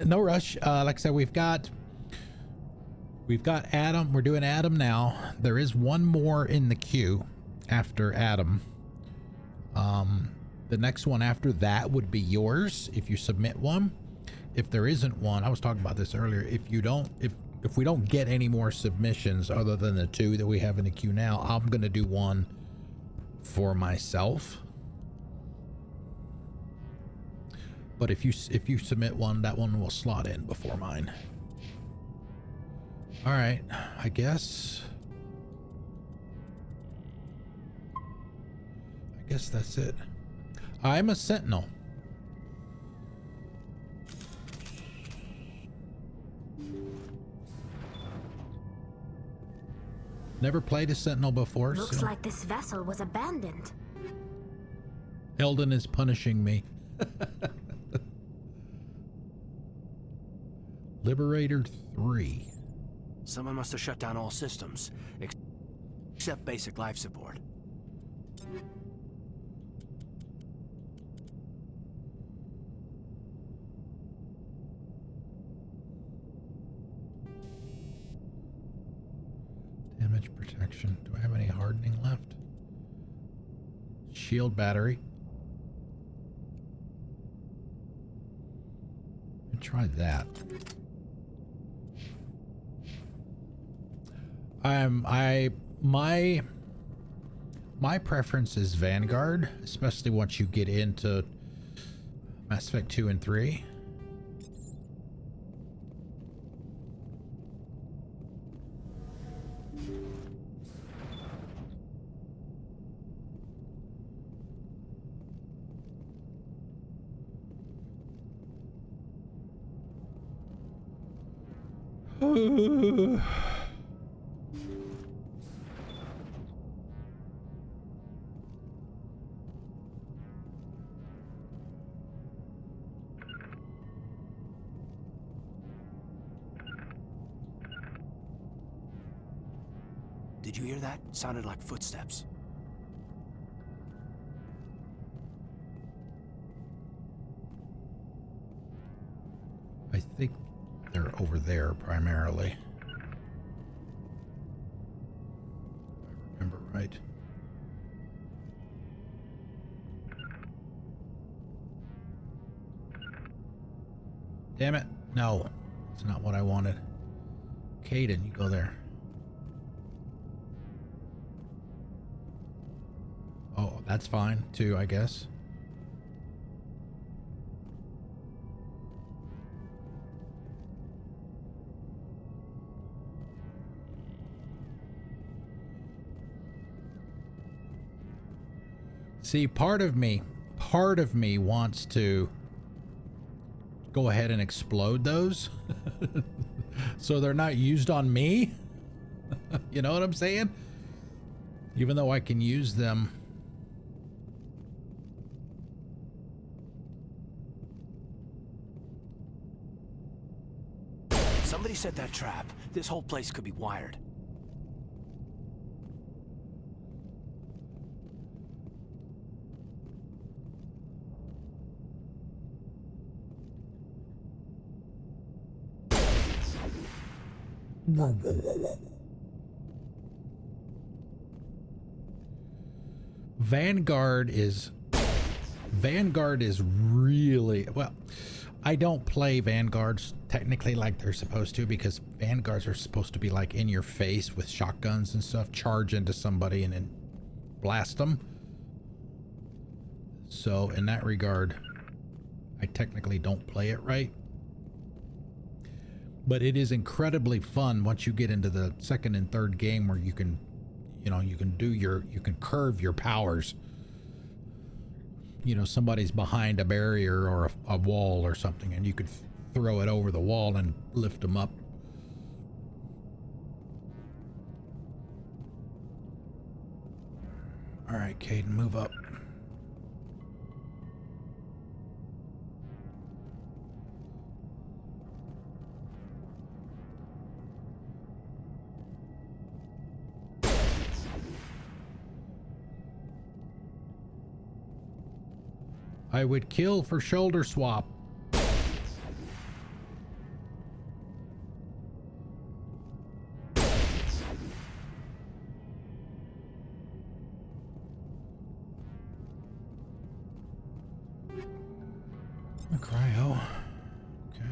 No rush. Like I said, we've got Adam. We're doing Adam now. There is one more in the queue after Adam. The next one after that would be yours if you submit one. If there isn't one, I was talking about this earlier. If we don't get any more submissions other than the 2 that we have in the queue now, I'm gonna do one for myself. But if you submit one, that one will slot in before mine. All right, I guess that's it. I'm a sentinel. Never played a sentinel before. Looks like this vessel was abandoned. Eldon is punishing me. Liberator 3. Someone must have shut down all systems, except basic life support. Damage protection. Do I have any hardening left? Shield battery. Let me try that. My preference is Vanguard, especially once you get into Mass Effect 2 and 3. Did you hear that? Sounded like footsteps. I think they're over there primarily. If I remember right. Damn it. No, it's not what I wanted. Caden, you go there. Oh, that's fine too, I guess. See, part of me wants to go ahead and explode those so they're not used on me. You know what I'm saying? Even though I can use them. Somebody set that trap. This whole place could be wired. Vanguard is really well. I don't play Vanguards technically like they're supposed to, because Vanguards are supposed to be like in your face with shotguns and stuff, charge into somebody and then blast them. So in that regard, I technically don't play it right. But it is incredibly fun once you get into the second and third game where you can, you can curve your powers. You know, somebody's behind a barrier or a wall or something, and you could throw it over the wall and lift them up. All right, Caden, move up. I would kill for shoulder swap. A cryo. Okay.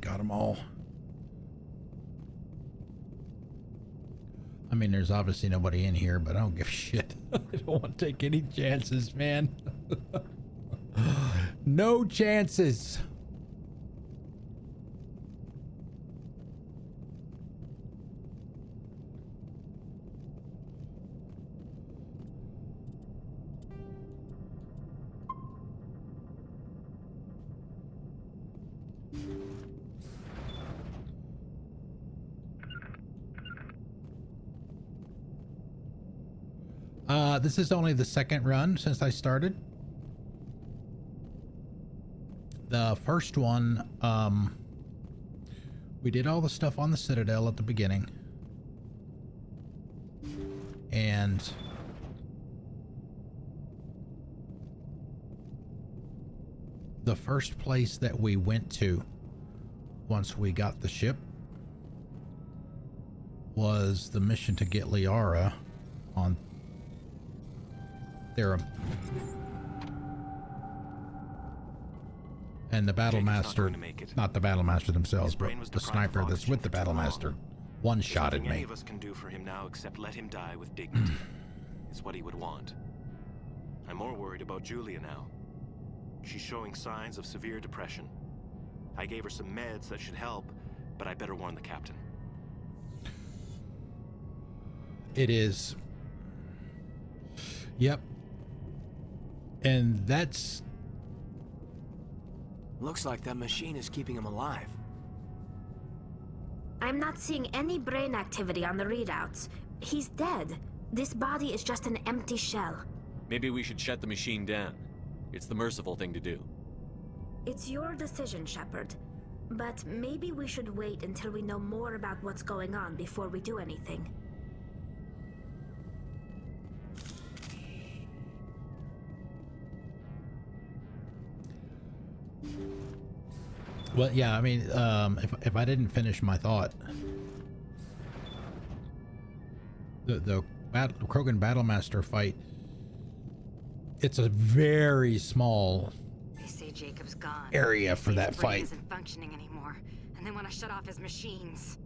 Got them all. I mean, there's obviously nobody in here, but I don't give a shit. I don't want to take any chances, man. No chances. This is only the second run since I started. The first one, we did all the stuff on the Citadel at the beginning. And the first place that we went to once we got the ship was the mission to get Liara on Ontarom. And the battle master, not the battle master themselves, but the sniper that's with the battle master, one-shotted me. Any of us can do for him now except let him die with dignity. Is what he would want. I'm more worried about Julia now. She's showing signs of severe depression. I gave her some meds that should help, but I better warn the captain. It is. Yep. And that's... Looks like that machine is keeping him alive. I'm not seeing any brain activity on the readouts. He's dead. This body is just an empty shell. Maybe we should shut the machine down. It's the merciful thing to do. It's your decision, Shepard. But maybe we should wait until we know more about what's going on before we do anything. Well, yeah, I mean, if I didn't finish my thought, the Krogan Battlemaster fight, it's a very small They say Jacob's gone. area for that His brain fight. isn't functioning anymore, and they want to shut off his machines.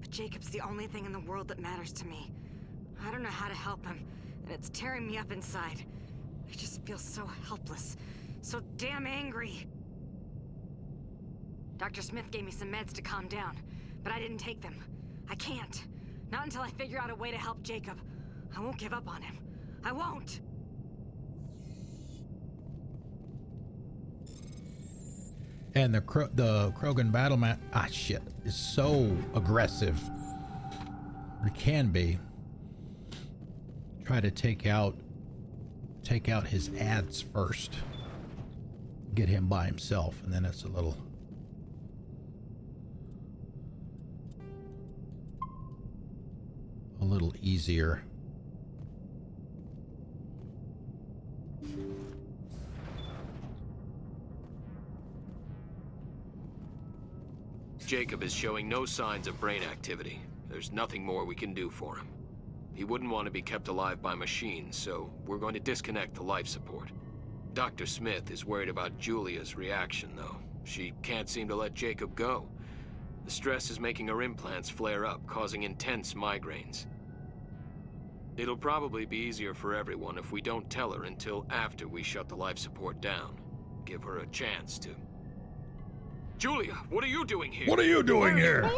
But Jacob's the only thing in the world that matters to me. I don't know how to help him, and it's tearing me up inside. I just feel so helpless, so damn angry. Dr. Smith gave me some meds to calm down, but I didn't take them. I can't. Not until I figure out a way to help Jacob. I won't give up on him. I won't! And the Krogan Battlemaster, is so aggressive. Or can be. Try to take out his ads first. Get him by himself, and then it's a little easier. Jacob is showing no signs of brain activity. There's nothing more we can do for him. He wouldn't want to be kept alive by machines, so we're going to disconnect the life support. Dr. Smith is worried about Julia's reaction, though. She can't seem to let Jacob go. The stress is making her implants flare up, causing intense migraines. It'll probably be easier for everyone if we don't tell her until after we shut the life support down. Give her a chance to... Julia, what are you doing here? What are you doing here?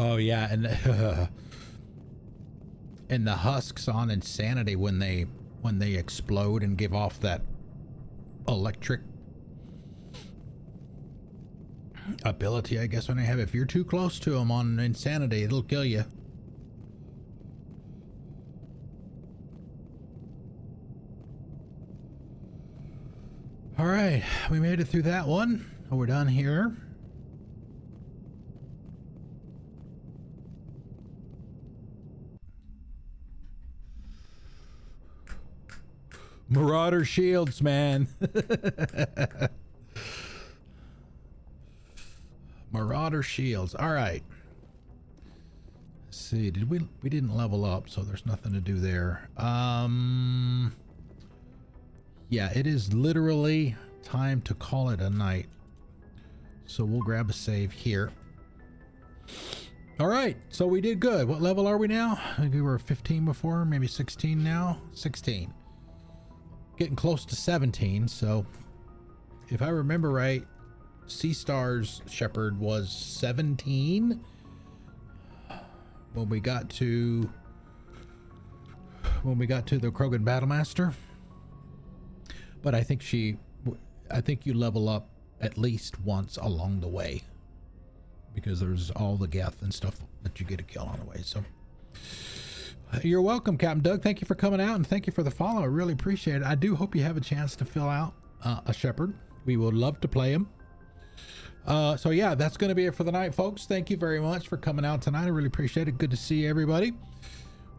Oh yeah, and the husks on Insanity when they explode and give off that electric ability, I guess, when they have. If you're too close to them on Insanity, it'll kill you. All right, we made it through that one. We're done here. Marauder shields, man. Marauder shields. All right. Let's see. Did we didn't level up, so there's nothing to do there. Yeah, it is literally time to call it a night. So we'll grab a save here. All right, so we did good. What level are we now? I think we were 15 before, maybe 16 now. 16. Getting close to 17, so if I remember right, C-Star's Shepard was 17 when we got to when we got to the Krogan Battlemaster. But I think you level up at least once along the way, because there's all the Geth and stuff that you get to kill on the way. So you're welcome, Captain Doug. Thank you for coming out, and thank you for the follow. I really appreciate it. I do hope you have a chance to fill out a Shepard. We would love to play him. So yeah, that's going to be it for the night, folks. Thank you very much for coming out tonight. I really appreciate it. Good to see everybody.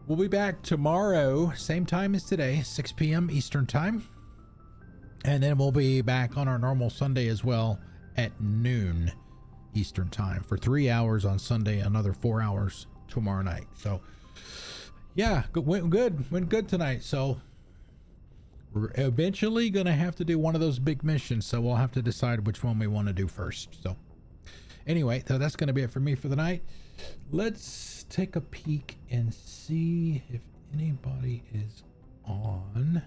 We'll be back tomorrow, same time as today, 6 p.m. Eastern time. And then we'll be back on our normal Sunday as well at noon Eastern time for 3 hours on Sunday, another 4 hours tomorrow night. So yeah, went good tonight. So we're eventually going to have to do one of those big missions. So we'll have to decide which one we want to do first. So anyway, so that's going to be it for me for the night. Let's take a peek and see if anybody is on.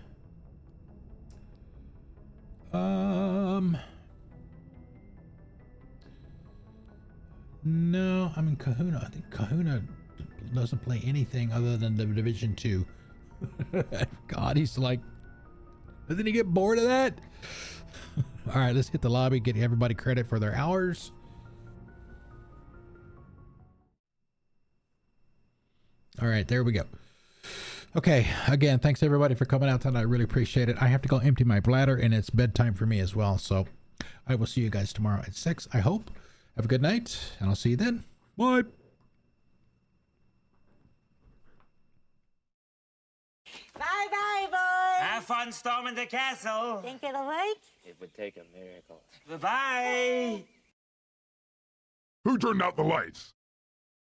No, I mean Kahuna. I think Kahuna doesn't play anything other than the Division 2. God, he's like, doesn't he get bored of that? All right, let's hit the lobby, get everybody credit for their hours. All right, there we go. Okay, again, thanks everybody for coming out tonight. I really appreciate it. I have to go empty my bladder, and it's bedtime for me as well. So I will see you guys tomorrow at 6, I hope. Have a good night, and I'll see you then. Bye. Bye-bye, boys. Have fun storming the castle. Think it'll work? It would take a miracle. Bye-bye. Who turned out the lights?